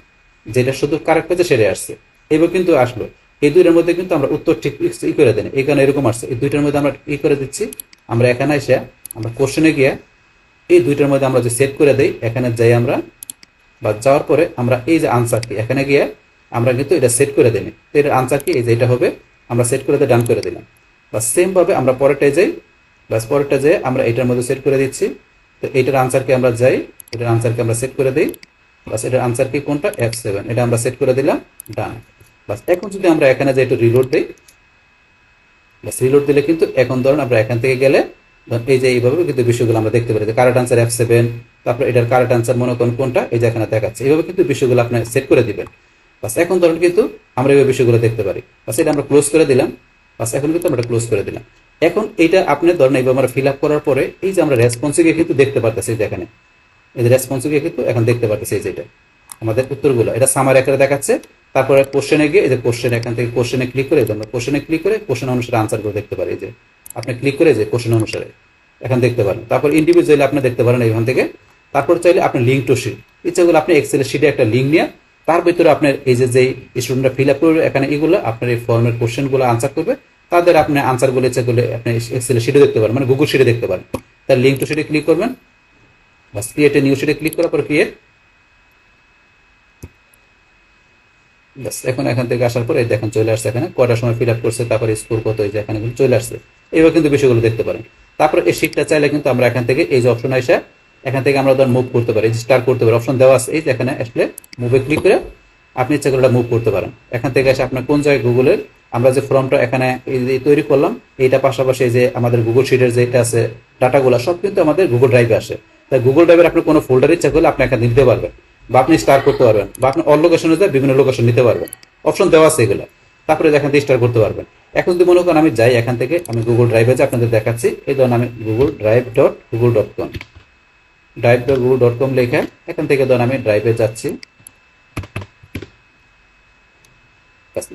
যেটা শুধু কারেক্ট পেয়েছে সেটাই আসছে, এবার কিন্তু আসলো। এই দুইটার মধ্যে কিন্তু আমরা উত্তর ঠিক করে দিই, এই কারণে এরকম আসছে। এই দুইটার মধ্যে আমরা করে দিচ্ছি, আমরা এখানে এসে আমরা কোশ্চেনে গিয়ে এই দুইটার মধ্যে আমরা যে সেট করে দেই, এখানে যাই আমরা, বা যাওয়ার পরে আমরা এই যে আনসার কি এখানে গিয়ে আমরা কিন্তু এটা সেট করে দিই, তো এর আনসার কি এই যে এটা হবে, আমরা সেট করে দিয়ে ডান করে দিলাম। বা সেম ভাবে আমরা পরেরটায় যাই, বাস পরেরটা যাই আমরা এটার মধ্যে সেট করে দিচ্ছি। তো এটার আনসারকে আমরা যাই, এটার আনসারকে আমরা সেট করে দিই, বাস এটার আনসার কি কোনটা F7, এটা আমরা সেট করে দিলাম, ডান। বাস এখন যদি আমরা এখানে যে একটু রিলোড দিই, বাস রিলোড দিলে কিন্তু এখন ধরুন আমরা এখান থেকে গেলে এই যে এইভাবে কিন্তু বিষয়গুলো আমরা দেখতে পারি, কারেক্ট আনসার F7, তারপর এটার কারেক্ট আনসার মনে করেন কোনটা, এই যে এখানে দেখাচ্ছে। এইভাবে কিন্তু বিষয়গুলো আপনি সেট করে দিবেন। বাস এখন ধরুন কিন্তু আমরা এই বিষয়গুলো দেখতে পারি। বাস এটা আমরা ক্লোজ করে দিলাম, বাস এখন কিন্তু আমরা ক্লোজ করে দিলাম। এখন এইটা আপনি ধরেন এইভাবে আমরা ফিল আপ করার পরে এই যে আমরা রেসপন্সিকে কিন্তু দেখতে পারতেছি, এখানে এই যে রেসপন্সিকে কিন্তু এখন দেখতে পারতেছি, এই যে এটা আমাদের উত্তরগুলো এটা সামারি আকারে দেখাচ্ছে। তারপরে কোশ্চেনে গিয়ে এই যে কোশ্চেন, এখান থেকে কোশ্চেনে ক্লিক করে আমরা কোশ্চেনে ক্লিক করে কোশ্চেন অনুসারে আনসারগুলো দেখতে পারি, এই যে আপনি ক্লিক করে যে কোশ্চেন অনুসারে এখন দেখতে পারেন। তারপর ইন্ডিভিজুয়ালি আপনি দেখতে পারেন এখান থেকে। তারপর চাইলে আপনি লিঙ্ক টু শিট, ইচ্ছাগুলো আপনি এক্সেল শিটে একটা লিঙ্ক নিয়ে তার ভিতরে আপনার এই যে স্টুডেন্টরা ফিল আপ করবে, এখানে এগুলো আপনার এই ফর্মের কোশ্চেনগুলো আনসার করবে, তাদের আপনি আনসারগুলো ইচ্ছাগুলো আপনি এক্সেল শিটে দেখতে পারেন, মানে গুগল শিটে দেখতে পারেন। তার লিঙ্ক টু শিটে ক্লিক করবেন, বাস ক্রিয়েট এ নিউ শিটে ক্লিক করার পর ক্রিয়েট, বাস এখন এখান থেকে আসার পরে দেখেন চলে আসছে, এখানে কয়টার সময় ফিল আপ করছে, তারপরে স্কোর কত, এই যে এখানে কিন্তু চলে আসছে। এইভাবে কিন্তু বিষয়গুলো দেখতে পারেন। তারপরে এই শিটটা চাইলে কিন্তু আমরা এখান থেকে এই যে অপশন আসে, এখান থেকে আমরা ধর মুভ করতে পারি, স্টার করতে পারি, অপশন দেওয়া আছে, এই যে এখানে আসলে মুভে ক্লিক করে আপনি ইচ্ছা করে মুভ করতে পারেন। এখান থেকে এসে আপনার কোন জায়গায় গুগলের আমরা যে ফর্মটা এখানে তৈরি করলাম, এইটা পাশাপাশি যে আমাদের গুগল শিটের যেটা আছে ডাটাগুলো সব কিন্তু আমাদের গুগল ড্রাইভে আসে। তাই গুগল ড্রাইভের আপনি কোনো ফোল্ডার ইচ্ছা করলে আপনি এখানে নিতে পারবেন, বা আপনি স্টার করতে পারবেন, বা আপনি অল লোকেশনে যায় বিভিন্ন লোকেশন নিতে পারবেন, অপশন দেওয়া আছে এগুলো। তারপরে এখান থেকে স্টার করতে পারবেন। এখন যদি মনে করেন আমি যাই এখান থেকে, আমি গুগল ড্রাইভে যে আপনাদের দেখাচ্ছি, এই ধরুন আমি google.google.com লেখা এখান থেকে ধরুন আমি ড্রাইভে যাচ্ছি।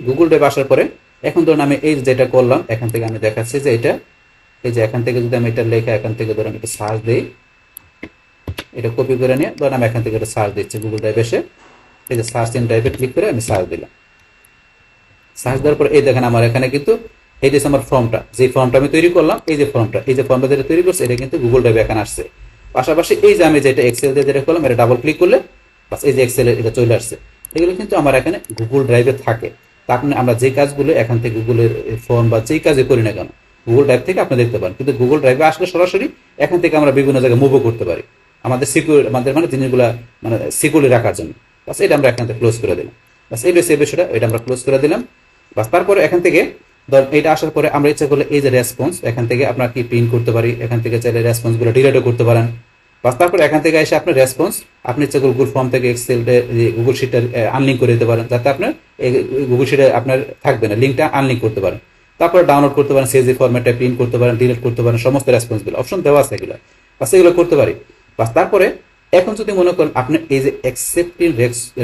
গুগল ড্রাইভ আসার পরে এখন ধরুন আমি এই যেটা করলাম এখান থেকে আমি দেখাচ্ছি যে এটা, এই যে এখান থেকে যদি আমি এটা লেখা এখান থেকে ধরুন একটা সার্চ দিই, এটা কপি করে নিয়ে ধরুন আমি এখান থেকে একটা সার্চ দিচ্ছি গুগল ড্রাইভে এসে, এই যে সার্চ ইন ড্রাইভে ক্লিক করে আমি সার্চ দিলাম। সার্চ দেওয়ার পর এই দেখেন আমার এখানে কিন্তু এই যে আমার ফর্মটা, যে ফর্মটা আমি তৈরি করলাম, এই যে ফর্মটা যেটা তৈরি করছে এটা কিন্তু গুগল ড্রাইভে এখানে আসছে। পাশাপাশি এই যে আমি যেটা এক্সেল দিয়ে যেটা করলাম, এটা ডাবল ক্লিক করলে বাস এই যে এক্সেলে এটা চলে আসছে। এগুলো কিন্তু আমার এখানে গুগল ড্রাইভে থাকে। তা আপনি আমরা যে কাজগুলো এখান থেকে গুগলের ফর্ম বা যেই কাজে করি না কেন গুগল ড্রাইভ থেকে আপনি দেখতে পারেন, কিন্তু গুগল ড্রাইভে আসলে সরাসরি এখান থেকে আমরা বিভিন্ন জায়গায় মুভও করতে পারি আমাদের সিকিউর আমাদের মানে জিনিসগুলো মানে সিকিউরলি রাখার জন্য। বাস এটা আমরা এখান থেকে ক্লোজ করে দিলাম। বাস এই বিষয়টা এটা আমরা ক্লোজ করে দিলাম। বাস তারপরে এখান থেকে ধর এটা আসার পরে আমরা ইচ্ছা করলে এই যে রেসপন্স এখান থেকে আপনার কি প্রিন্ট করতে পারি, এখান থেকে চাইলে রেসপন্সগুলো ডিলিটও করতে পারেন। বাস তারপরে এখান থেকে এসে আপনার রেসপন্স আপনি ইচ্ছা করে গুগল ফর্ম থেকে এক্সেলটা গুগল শিটটা আনলিঙ্ক করে দিতে পারেন, যাতে আপনার গুগল শিটে আপনার থাকবে না, লিঙ্কটা আনলিঙ্ক করতে পারেন। তারপরে ডাউনলোড করতে পারেন, সিএসভি ফরম্যাটে প্রিন্ট করতে পারেন, ডিলিট করতে পারেন, সমস্ত রেসপন্সগুলো অপশন দেওয়া আছে এগুলো। বাস এগুলো করতে পারি। বাস তারপরে এখন যদি মনে করেন আপনি এই যে অ্যাকসেপ্টিং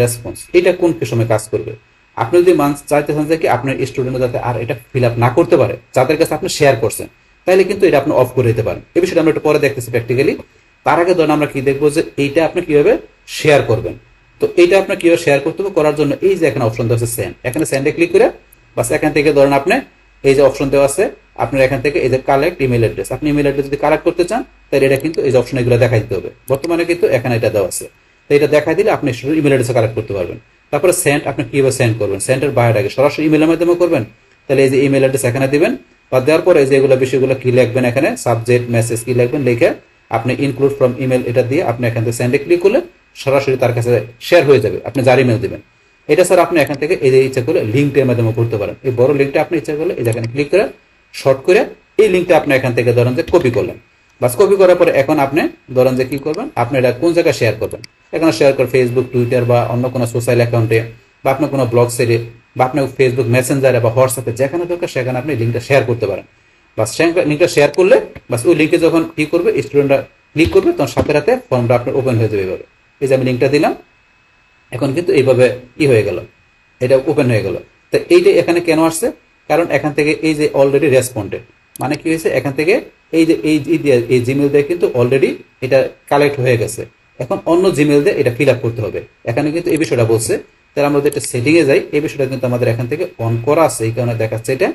রেসপন্স এটা কোন সময় কাজ করবে, আপনি যদি চাইতেছেন যে কি আপনার স্টুডেন্ট যাতে আর এটা ফিল আপ না করতে পারে, যাদের কাছে আপনি শেয়ার করছেন, তাহলে কিন্তু এটা আপনি অফ করে দিতে পারেন। এই বিষয়টা আমরা একটু পরে দেখতেছি প্র্যাকটিক্যালি। তার আগে ধরুন আমরা কি দেখবো যে এইটা আপনি কিভাবে শেয়ার করবেন। তো এইটা আপনার কিভাবে শেয়ার করতে হবে, করার জন্য এই যে এখানে অপশন দেওয়া আছে সেন্ড, এখানে সেন্ডে ক্লিক করে বাস এখান থেকে ধরেন আপনি এই যে অপশন দেওয়া আছে আপনার এখান থেকে এই যে কালেক্ট ইমেল অ্যাড্রেস, আপনি ইমেল অ্যাড্রেস যদি কালেক্ট করতে চান তাহলে এটা কিন্তু এই যে অপশন এগুলো দেখাই দিতে হবে। বর্তমানে কিন্তু এখানে এটা দেওয়া আছে, তো এটা দেখাই দিলে আপনি ইমেল অ্যাড্রেস কালেক্ট করতে পারবেন। তারপরে সেন্ড আপনি কিভাবে সেন্ড করবেন, সেন্ডের বায়োডাকে সরাসরি ইমেলের মাধ্যমে করবেন, তাহলে এই যে ইমেল অ্যাড্রেস এখানে দিবেন। বা দেওয়ার পরে এই যে এগুলো বিষয়গুলো কি লিখবেন, এখানে সাবজেক্ট মেসেজ কি লিখবেন, লিখে আপনি ইনক্লুড ফ্রম ইমেল এটা দিয়ে আপনি এখান থেকে সেন্ডে ক্লিক করলে সরাসরি তার কাছে শেয়ার হয়ে যাবে, আপনি যার ইমেল দিবেন। এটা স্যার আপনি এখান থেকে এই যে ইচ্ছা করলে লিঙ্কটার মাধ্যমে করতে পারেন। এই বড় লিঙ্কটা আপনি ইচ্ছা করলে এই যেখানে ক্লিক করে শর্ট করে এই লিঙ্কটা আপনি এখান থেকে ধরেন যে কপি করলেন। বাস কপি করার পরে এখন আপনি ধরেন যে কি করবেন, আপনি এটা কোন জায়গায় শেয়ার করবেন, এখানে শেয়ার করে ফেসবুক, টুইটার বা অন্য কোনো সোশ্যাল অ্যাকাউন্টে বা আপনার কোনো ব্লগ সাইটে বা আপনার ফেসবুক মেসেঞ্জারে বা হোয়াটসঅ্যাপে যেখানে দরকার সেখানে আপনি লিঙ্কটা শেয়ার করতে পারেন। বাস লিঙ্কটা শেয়ার করলে বাস ওই লিঙ্কে যখন কি করবে স্টুডেন্টরা ক্লিক করবে তখন সাথে সাথে ফর্মটা আপনার ওপেন হয়ে যাবে। এইভাবে এই যে আমি লিঙ্কটা দিলাম, এখন কিন্তু এইভাবে কি হয়ে গেল, এটা ওপেন হয়ে গেল। তো এইটা এখানে কেন আসছে, কারণ এখান থেকে এই যে অলরেডি রেসপন্ডেড মানে কি হয়েছে, এখান থেকে এই যে এই জিমেল দিয়ে কিন্তু অলরেডি এটা কালেক্ট হয়ে গেছে, এখন অন্য জিমেল দিয়ে এটা ফিল আপ করতে হবে। এখানে কিন্তু এই বিষয়টা বলছে। তাহলে আমরা যদি একটা সেটিংয়ে যাই, এই বিষয়টা কিন্তু আমাদের এখান থেকে অন করা আছে, এই কারণে দেখাচ্ছে এটা।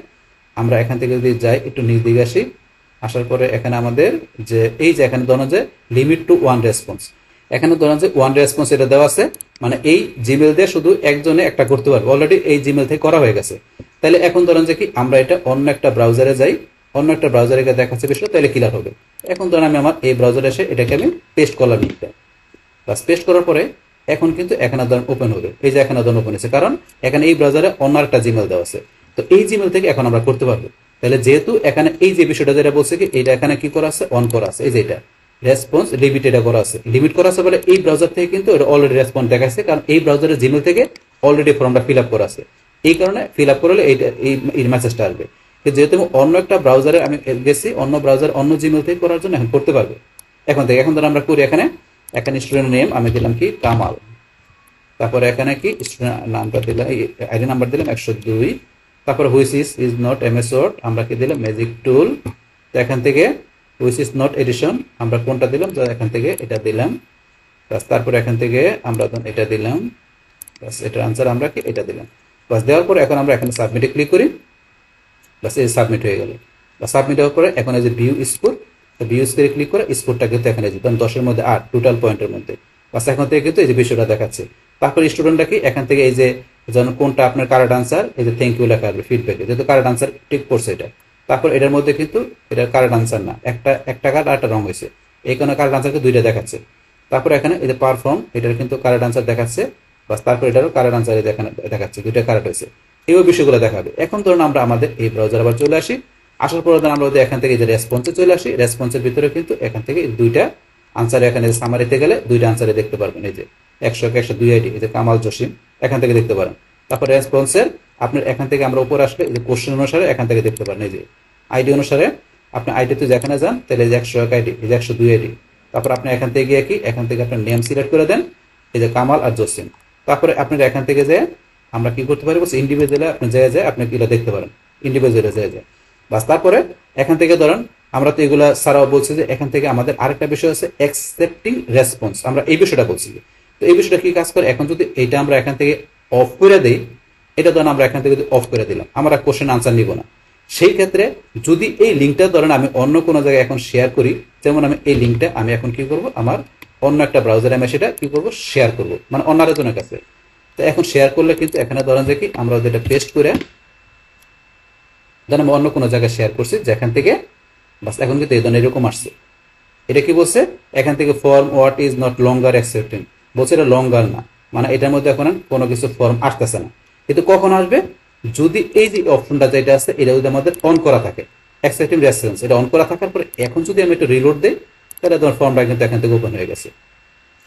আমরা এখান থেকে যদি যাই একটু নিচ দিকে আসি, আসার পরে এখানে আমাদের যে এই যে এখানে ধরুন যে লিমিট টু ওয়ান রেসপন্স, এখানে ধরুন যে ওয়ান রেসপন্স এটা দেওয়া আছে, মানে এই জিমেল দিয়ে শুধু একজনে একটা করতে পারবে, অলরেডি এই জিমেল থেকে করা হয়ে গেছে। তাহলে এখন ধরুন যে কি আমরা এটা অন্য একটা ব্রাউজারে যাই, অন্য একটা ব্রাউজারে দেখাচ্ছে বিষয়, তাহলে ক্লিয়ার হবে। এখন ধরুন আমি আমার এই ব্রাউজারে এসে এটাকে আমি পেস্ট করলাম লিঙ্কটা। বাস পেস্ট করার পরে এখন কিন্তু এখানে ধরুন ওপেন হবে, এই যে এখানে ধরুন ওপেন হয়েছে, কারণ এখানে এই ব্রাউজারে অন্য একটা জিমেল দেওয়া আছে। তো এই জিমেল থেকে এখন আমরা করতে পারবো। তাহলে যেহেতু এখানে এই যে বিষয়টা যেটা বলছে কি এটা এখানে কি করা আছে, অন করা আছে, এই যে এটা রেসপন্স লিমিট এটা করা আছে, লিমিট করা আছে বলে এই ব্রাউজার থেকে কিন্তু এটা অলরেডি রেসপন্স দেখাচ্ছে, কারণ এই ব্রাউজারের জিমেল থেকে অলরেডি ফর্মটা ফিল আপ করা আছে, এই কারণে ফিল আপ করলে এইটা এই মেসেজটা আসবে। যেহেতু অন্য একটা ব্রাউজারে আমি গেছি, অন্য ব্রাউজার অন্য জিমেল থেকে করার জন্য এখন করতে পারবে এখন থেকে। এখন ধর আমরা করি এখানে স্টুডেন্ট নেম আমি দিলাম কি কামাল, তারপরে এখানে কি স্টুডেন্ট নামটা দিলাম, আইডি নাম্বার দিলাম 102, তারপরে which is not MS word আমরা কি দিলাম ম্যাজিক টুল, তো এখান থেকে হুইচ ইজ নট এডিশন আমরা কোনটা দিলাম, এখান থেকে এটা দিলাম। বাস তারপরে এখান থেকে আমরা এটা দিলাম, বাস এটার আনসার আমরা কি এটা দিলাম। বাস দেওয়ার পরে এখন আমরা এখানে সাবমিটে ক্লিক করি, বাস এই সাবমিট হয়ে গেল। বা সাবমিট হওয়ার পরে এখন এই যে ভিউ স্কোর, ভিউ স্কোরে ক্লিক করে স্কোরটা কিন্তু এখানে যেতাম 10-এর মধ্যে 8 টোটাল পয়েন্টের মধ্যে। বাস এখন থেকে কিন্তু এই যে বিষয়টা দেখাচ্ছে। তারপর স্টুডেন্টরা কি এখান থেকে এই যে যেন কোনটা আপনার কারেক্ট আনসার, এই যে থ্যাংক ইউ লেখা আসবে ফিডব্যাকে, যেহেতু কারেক্ট আনসার টিক করছে এটা। তারপর এটার মধ্যে কিন্তু এটা কারেক্ট আনসার না, একটা কার্ড আর একটা রং হয়েছে, এই কারণে কারেক্ট আনসারকে দুইটা দেখাচ্ছে। তারপর এখানে এই যে পারফর্ম এটার কিন্তু কারেক্ট আনসার দেখাচ্ছে, বাস তারপর এটারও কারেক্ট আনসার দেখাচ্ছে, দুইটা কারেক্ট হয়েছে, এই বিষয়গুলো দেখাবে। এখন ধরুন আমরা আমাদের এই ব্রাউজার আবার চলে আসি, আসার পর আমরা যদি এখান থেকে যে রেসপন্সে চলে আসি, রেসপন্সের ভিতরে কিন্তু এখান থেকে দুইটা আনসার এখানে সামারিতে গেলে দুইটা আনসারে দেখতে পারবেন, এই যে 100-102 আইডি, এই যে কামাল জসিম এখান থেকে দেখতে পারেন। তারপর রেসপন্সের আপনার এখান থেকে আমরা উপরে আসলে এই যে কোশ্চেন অনুসারে এখান থেকে দেখতে পারেন, এই যে আইডি অনুসারে আপনি আইডিতে যেখানে যান তাহলে এই যে 101 আইডি, এই যে 102 আইডি। তারপর আপনি এখান থেকে গিয়ে কি এখান থেকে আপনার নেম সিলেক্ট করে দেন, এই যে কামাল আর জসিম। তারপরে আপনারা এখান থেকে যে আমরা কি করতে পারি বলছি ইন্ডিভিজুয়ালে আপনি যায় আপনি এগুলো দেখতে পারেন, ইন্ডিভিজুয়ালে যায়। বাস তারপরে এখান থেকে ধরেন আমরা তো এগুলা ছাড়াও বলছি যে এখান থেকে আমাদের আরেকটা বিষয় আছে অ্যাকসেপ্টিং রেসপন্স, আমরা এই বিষয়টা বলছি। তো এই বিষয়টা কি কাজ করে, এখন যদি এটা আমরা এখান থেকে অফ করে দেই, এটা ধরেন আমরা এখান থেকে যদি অফ করে দিলাম, আমরা কোশ্চেন আনসার নিব না, সেই ক্ষেত্রে যদি এই লিঙ্কটা ধরেন আমি অন্য কোনো জায়গায় এখন শেয়ার করি, যেমন আমি এই লিঙ্কটা আমি এখন কি করব আমার অন্য একটা ব্রাউজারে আমি সেটা কি করব, শেয়ার করব, মানে অন্য আরেকজনের কাছে। তো এখন শেয়ার করলে কিন্তু এখানে ধরেন যে কি আমরা যেটা পেস্ট করে ধরেন আমি অন্য কোনো জায়গায় শেয়ার করছি, যেখান থেকে বাস এখন কিন্তু এই ধরনের এরকম আসছে। এটা কি বলছে, এখান থেকে form what is not longer accepting বলছে, এটা লঙ্গার না, মানে এটার মধ্যে এখন কোনো কিছু ফর্ম আসতেছে না। কিন্তু কখন আসবে, যদি এই যে অপশনটা যেটা আছে এটা যদি আমাদের অন করা থাকে, অ্যাকসেপ্টিং রেফারেন্স এটা অন করা থাকার পরে এখন যদি আমি একটু রিলোড দেই, তাহলে তোমার ফর্মটা কিন্তু এখান থেকে ওপেন হয়ে গেছে।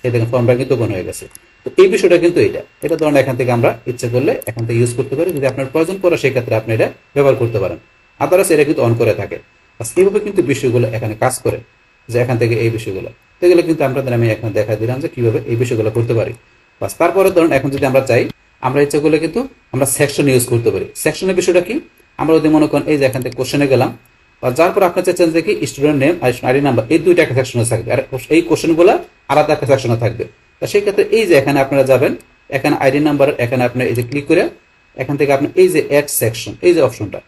এই দেখেন ফর্মটা কিন্তু ওপেন হয়ে গেছে। তো এই বিষয়টা কিন্তু এটা ধরুন এখান থেকে আমরা ইচ্ছে করলে এখান থেকে ইউজ করতে পারি, যদি আপনার প্রয়োজন পড়ে সেই ক্ষেত্রে আপনি এটা ব্যবহার করতে পারেন। আদারওয়াইজ এটা কিন্তু অন করে থাকে। এইভাবে কিন্তু বিষয়গুলো এখানে কাজ করে, যে এখান থেকে এই বিষয়গুলো, এগুলো কিন্তু আমি এখানে দেখা দিলাম যে কিভাবে এই বিষয়গুলো করতে পারি। বাস তারপরে ধরুন এখন যদি আমরা চাই, আমরা ইচ্ছা করলে কিন্তু আমরা সেকশন ইউজ করতে পারি। সেকশনের বিষয়টা কি, আমরা যদি মনে করেন এই যে এখান থেকে কোশ্চেনে গেলাম, যার পর আপনার চাচ্ছেন যে কি স্টুডেন্ট নেম আর আইডি নাম্বার এই দুইটা একটা সেকশনে থাকবে, আর এই কোশ্চেনগুলো আলাদা একটা সেকশনে থাকবে। তো সেই ক্ষেত্রে এই যে এখানে আপনারা যাবেন, এখানে আইডি নাম্বার, এখানে আপনি এই যে ক্লিক করে এখান থেকে আপনি এই যে অ্যাড সেকশন এই যে অপশনটা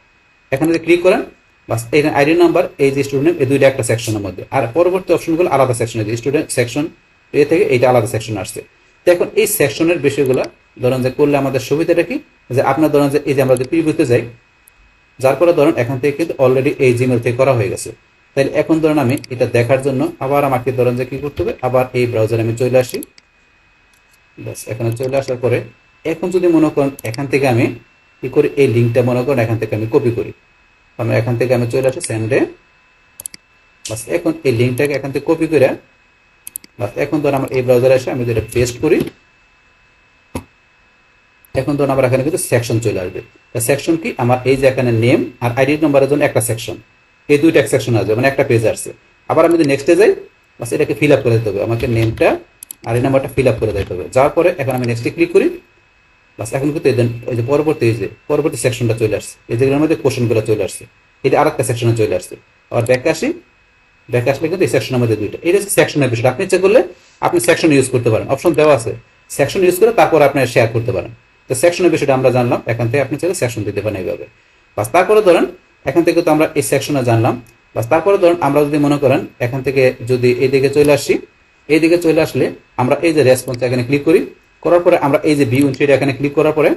এখানে যে ক্লিক করেন, বাস এখানে আইডি নাম্বার এই যে স্টুডেন্ট এই দুইটা একটা সেকশনের মধ্যে, আর পরবর্তী অপশনগুলো আলাদা সেকশনে, স্টুডেন্ট সেকশন এ থেকে এইটা আলাদা সেকশন আসছে। তো এখন এই সেকশনের বিষয়গুলো ধরেন যে করলে আমাদের সুবিধাটা কি, যে আপনার ধরেন যে এই যে আমরা যে প্রিভিউতে যাই, যার পরে ধরেন এখান থেকে কিন্তু অলরেডি এই জিমেল থেকে করা হয়ে গেছে। তাহলে এখন ধরেন আমি এটা দেখার জন্য আবার আমাকে ধরেন যে কি করতে হবে, আবার এই ব্রাউজারে আমি চলে আসি। ব্যাস এখানে চলে আসার পরে এখন যদি মনে করেন এখান থেকে আমি কি করি, এই লিঙ্কটা মনে করেন এখান থেকে আমি কপি করি, আমি এখান থেকে আমি চলে আসি সেন্ডে। বাস এখন এই লিঙ্কটাকে এখান থেকে কপি করে বাস এখন ধরুন আমার এই ব্রাউজারে এসে আমি যেটা পেস্ট করি, এখন ধরুন আমার এখানে কিন্তু সেকশন চলে আসবে। সেকশন কি, আমার এই যে এখানে নেম আর আইডি নাম্বারের জন্য একটা সেকশন, এই দুইটা এক সেকশন আসবে, মানে একটা পেজ আসছে। আবার আমি যদি নেক্সটে যাই, বাস এটাকে ফিল আপ করে দিতে হবে, আমাকে নেমটা আর এই নাম্বারটা ফিল আপ করে দিতে হবে। যাওয়ার পরে এখন আমি নেক্সটে ক্লিক করি, বাস এখন কিন্তু এই যে পরবর্তী সেকশনটা চলে আসছে, এই যেগুলোর মধ্যে কোশ্চেনগুলো চলে আসছে, এটা আর একটা সেকশনে চলে আসছে। আবার ব্যাক আসলে কিন্তু এই সেকশনের মধ্যে দুইটা, এটা হচ্ছে সেকশনের বিষয়টা। আপনি ইচ্ছে করলে আপনি সেকশন ইউজ করতে পারেন, অপশন দেওয়া আছে, সেকশন ইউজ করে তারপর আপনি শেয়ার করতে পারেন। তো সেকশনের বিষয়টা আমরা জানলাম, এখান থেকে আপনি চাইলে সেকশন দিতে পারেন এইভাবে। বাস তারপরে ধরেন এখান থেকে তো আমরা এই সেকশনে জানলাম। বাস তারপরে ধরেন আমরা যদি মনে করেন এখান থেকে যদি এইদিকে চলে আসি, এইদিকে চলে আসলে আমরা এই যে রেসপন্স এখানে ক্লিক করি, করার পরে আমরা এই যে ভিউ ইনসাইড এখানে ক্লিক করার পরে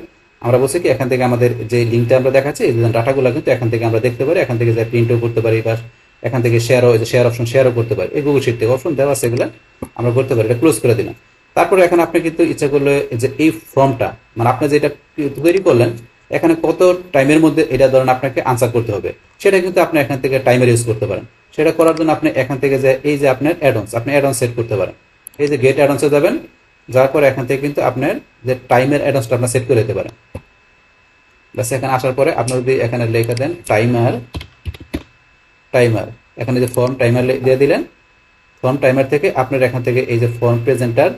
আমরা বলছি কি এখান থেকে আমাদের যে লিঙ্কটা আমরা দেখাচ্ছি এই ডাটাগুলো কিন্তু এখান থেকে আমরা দেখতে পারি, এখান থেকে যে প্রিন্টও করতে পারি, বা এখান থেকে শেয়ার অপশন শেয়ারও করতে পারি। এই গুগল শিট থেকে অপশন দেওয়া আছে, এগুলো আমরা করতে পারি। এটা ক্লোজ করে দিলাম। তারপরে এখন আপনি কিন্তু ইচ্ছা করলে যে এই ফর্মটা মানে আপনি যেটা তৈরি করলেন, এখানে কত টাইমের মধ্যে এটা ধরেন আপনাকে আনসার করতে হবে, সেটা কিন্তু আপনি এখান থেকে টাইমার ইউজ করতে পারেন। সেটা করার জন্য আপনি এখান থেকে যে এই যে আপনার অ্যাডঅনস, আপনি অ্যাডঅনস সেট করতে পারেন। এই যে গেট অ্যাডঅনসে যাবেন, যাওয়ার পরে এখান থেকে কিন্তু আপনার যে টাইমের অ্যাডঅনসটা আপনার সেট করে দিতে পারেন। বাস এখানে আসার পরে আপনি যদি এখানে লেখা দেন টাইমার, এখানে যে ফর্ম টাইমার দিয়ে দিলেন, ফর্ম টাইমার থেকে আপনার এখান থেকে এই যে ফর্ম প্রেজেন্টার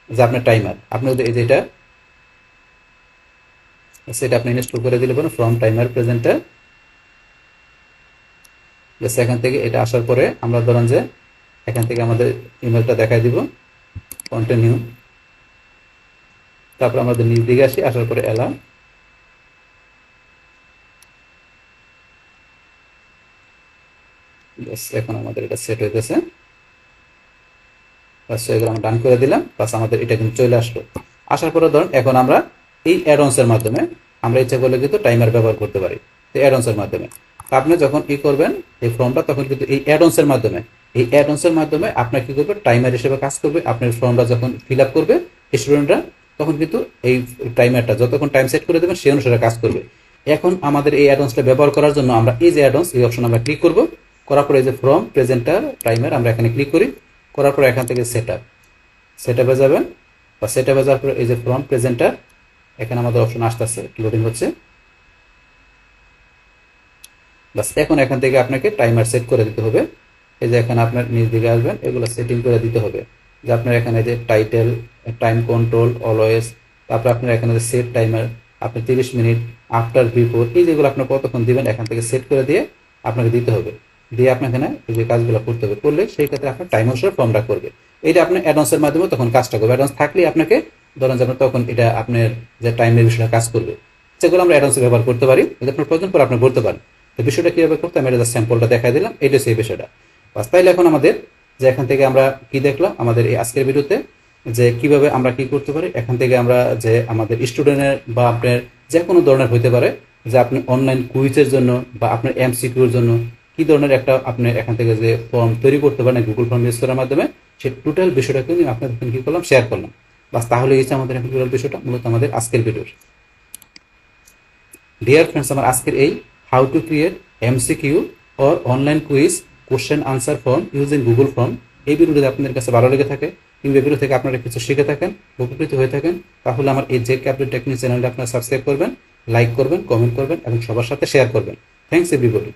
যে আপনার টাইমার, আপনি যদি এই যেটা সেটা আপনি ইনস্টল করে দিলে পারেন, ফর্ম টাইমার প্রেজেন্টার। জাস্ট এখান থেকে এটা আসার পরে আমরা ধরেন যে এখান থেকে আমাদের ইমেলটা দেখাই দিব, কন্টিনিউ। তারপর আমাদের নিচ দিকে আসি, আসার পরে এলাম। এখন আমাদের এটা সেট হইতেছে, এগুলো আমরা ডান করে দিলাম। বাস আমাদের এটা কিন্তু চলে আসলো। আসার পরে ধরুন এখন আমরা এই অ্যাডঅনসের মাধ্যমে আমরা ইচ্ছা করলে কিন্তু টাইমার ব্যবহার করতে পারি। তো অ্যাডঅনসের মাধ্যমে আপনি যখন করবেন এই ফর্মটা, তখন কিন্তু এই অ্যাডঅনসের মাধ্যমে আপনার কি করবে, টাইমার হিসেবে কাজ করবে। আপনার ফর্মটা যখন ফিল আপ করবে স্টুডেন্টরা, তখন কিন্তু এই টাইমারটা যতক্ষণ টাইম সেট করে দেবেন সেই অনুসারে কাজ করবে। এখন আমাদের এই অ্যাডঅনসটা ব্যবহার করার জন্য আমরা এই যে অ্যাডঅনস এই অপশন আমরা ক্লিক করব, করার পরে এই যে ফর্ম প্রেজেন্টার টাইমার আমরা এখানে ক্লিক করি, করার পরে এখান থেকে সেটআপে যাবেন। বা সেটআপে যাওয়ার পরে এই যে ফর্ম প্রেজেন্টার এখানে আমাদের অপশন আসতেছে, লোডিং হচ্ছে। বাস এখন এখান থেকে আপনাকে টাইমার সেট করে দিতে হবে। এই যে এখানে আপনার নিচ দিকে আসবেন, এগুলো সেটিং করে দিতে হবে। যে আপনার এখানে যে টাইটেল, টাইম কন্ট্রোল, অলওয়েজ, তারপর আপনার এখানে যে সেট টাইমার, আপনি 30 মিনিট, আফটার, বিফোর, এই যেগুলো আপনার কতক্ষণ দিবেন এখান থেকে সেট করে দিয়ে আপনাকে দিতে হবে। দিয়ে আপনার এখানে এই যে কাজগুলো করতে হবে, করলে সেই ক্ষেত্রে আপনার টাইম অনুসারে ফর্মটা করবে। এটা আপনার অ্যাডভান্সের মাধ্যমে তখন কাজটা করবে। অ্যাডভান্স থাকলে আপনাকে ধরেন যে তখন এটা আপনার যে টাইমের বিষয়টা কাজ করবে। সেগুলো আমরা অ্যাডভান্সে ব্যবহার করতে পারি, যদি আপনার প্রয়োজন পরে আপনি করতে পারেন। তো বিষয়টা কীভাবে করতে আমি এটা স্যাম্পলটা দেখাই দিলাম, এটা সেই বিষয়টা। বাস তাইলে এখন আমাদের যে এখান থেকে আমরা কি দেখলাম আমাদের এই আজকের ভিডিওতে, যে কিভাবে আমরা কি করতে পারি। এখান থেকে আমরা যে আমাদের স্টুডেন্টের বা আপনার যে কোনো ধরনের হতে পারে, যে আপনি অনলাইন কুইজের জন্য বা আপনার এমসিকিউর জন্য কি ধরনের একটা আপনি এখান থেকে যে ফর্ম তৈরি করতে পারেন গুগল ফর্ম ইউজ করার মাধ্যমে, সেই টোটাল বিষয়টা কিন্তু আপনাদের কি করলাম, শেয়ার করলাম। বাস তাহলে এই আমাদের এখন টোটাল বিষয়টা মূলত আমাদের আজকের ভিডিওর। ডিয়ার ফ্রেন্ডস, আমার আজকের এই how to create MCQ or online quiz question answer form using Google form, এই ভিডিওটি আপনাদের কাছে ভালো লেগে থাকে কিংবা ভিডিও থেকে আপনারা কিছু শিখে থাকেন, উপকৃত হয়ে থাকেন, তাহলে আমার এই জেক আপডেট টেকনিক চ্যানেলটা আপনারা সাবস্ক্রাইব করবেন, লাইক করবেন, কমেন্ট করবেন এবং সবার সাথে শেয়ার করবেন। Thanks everybody.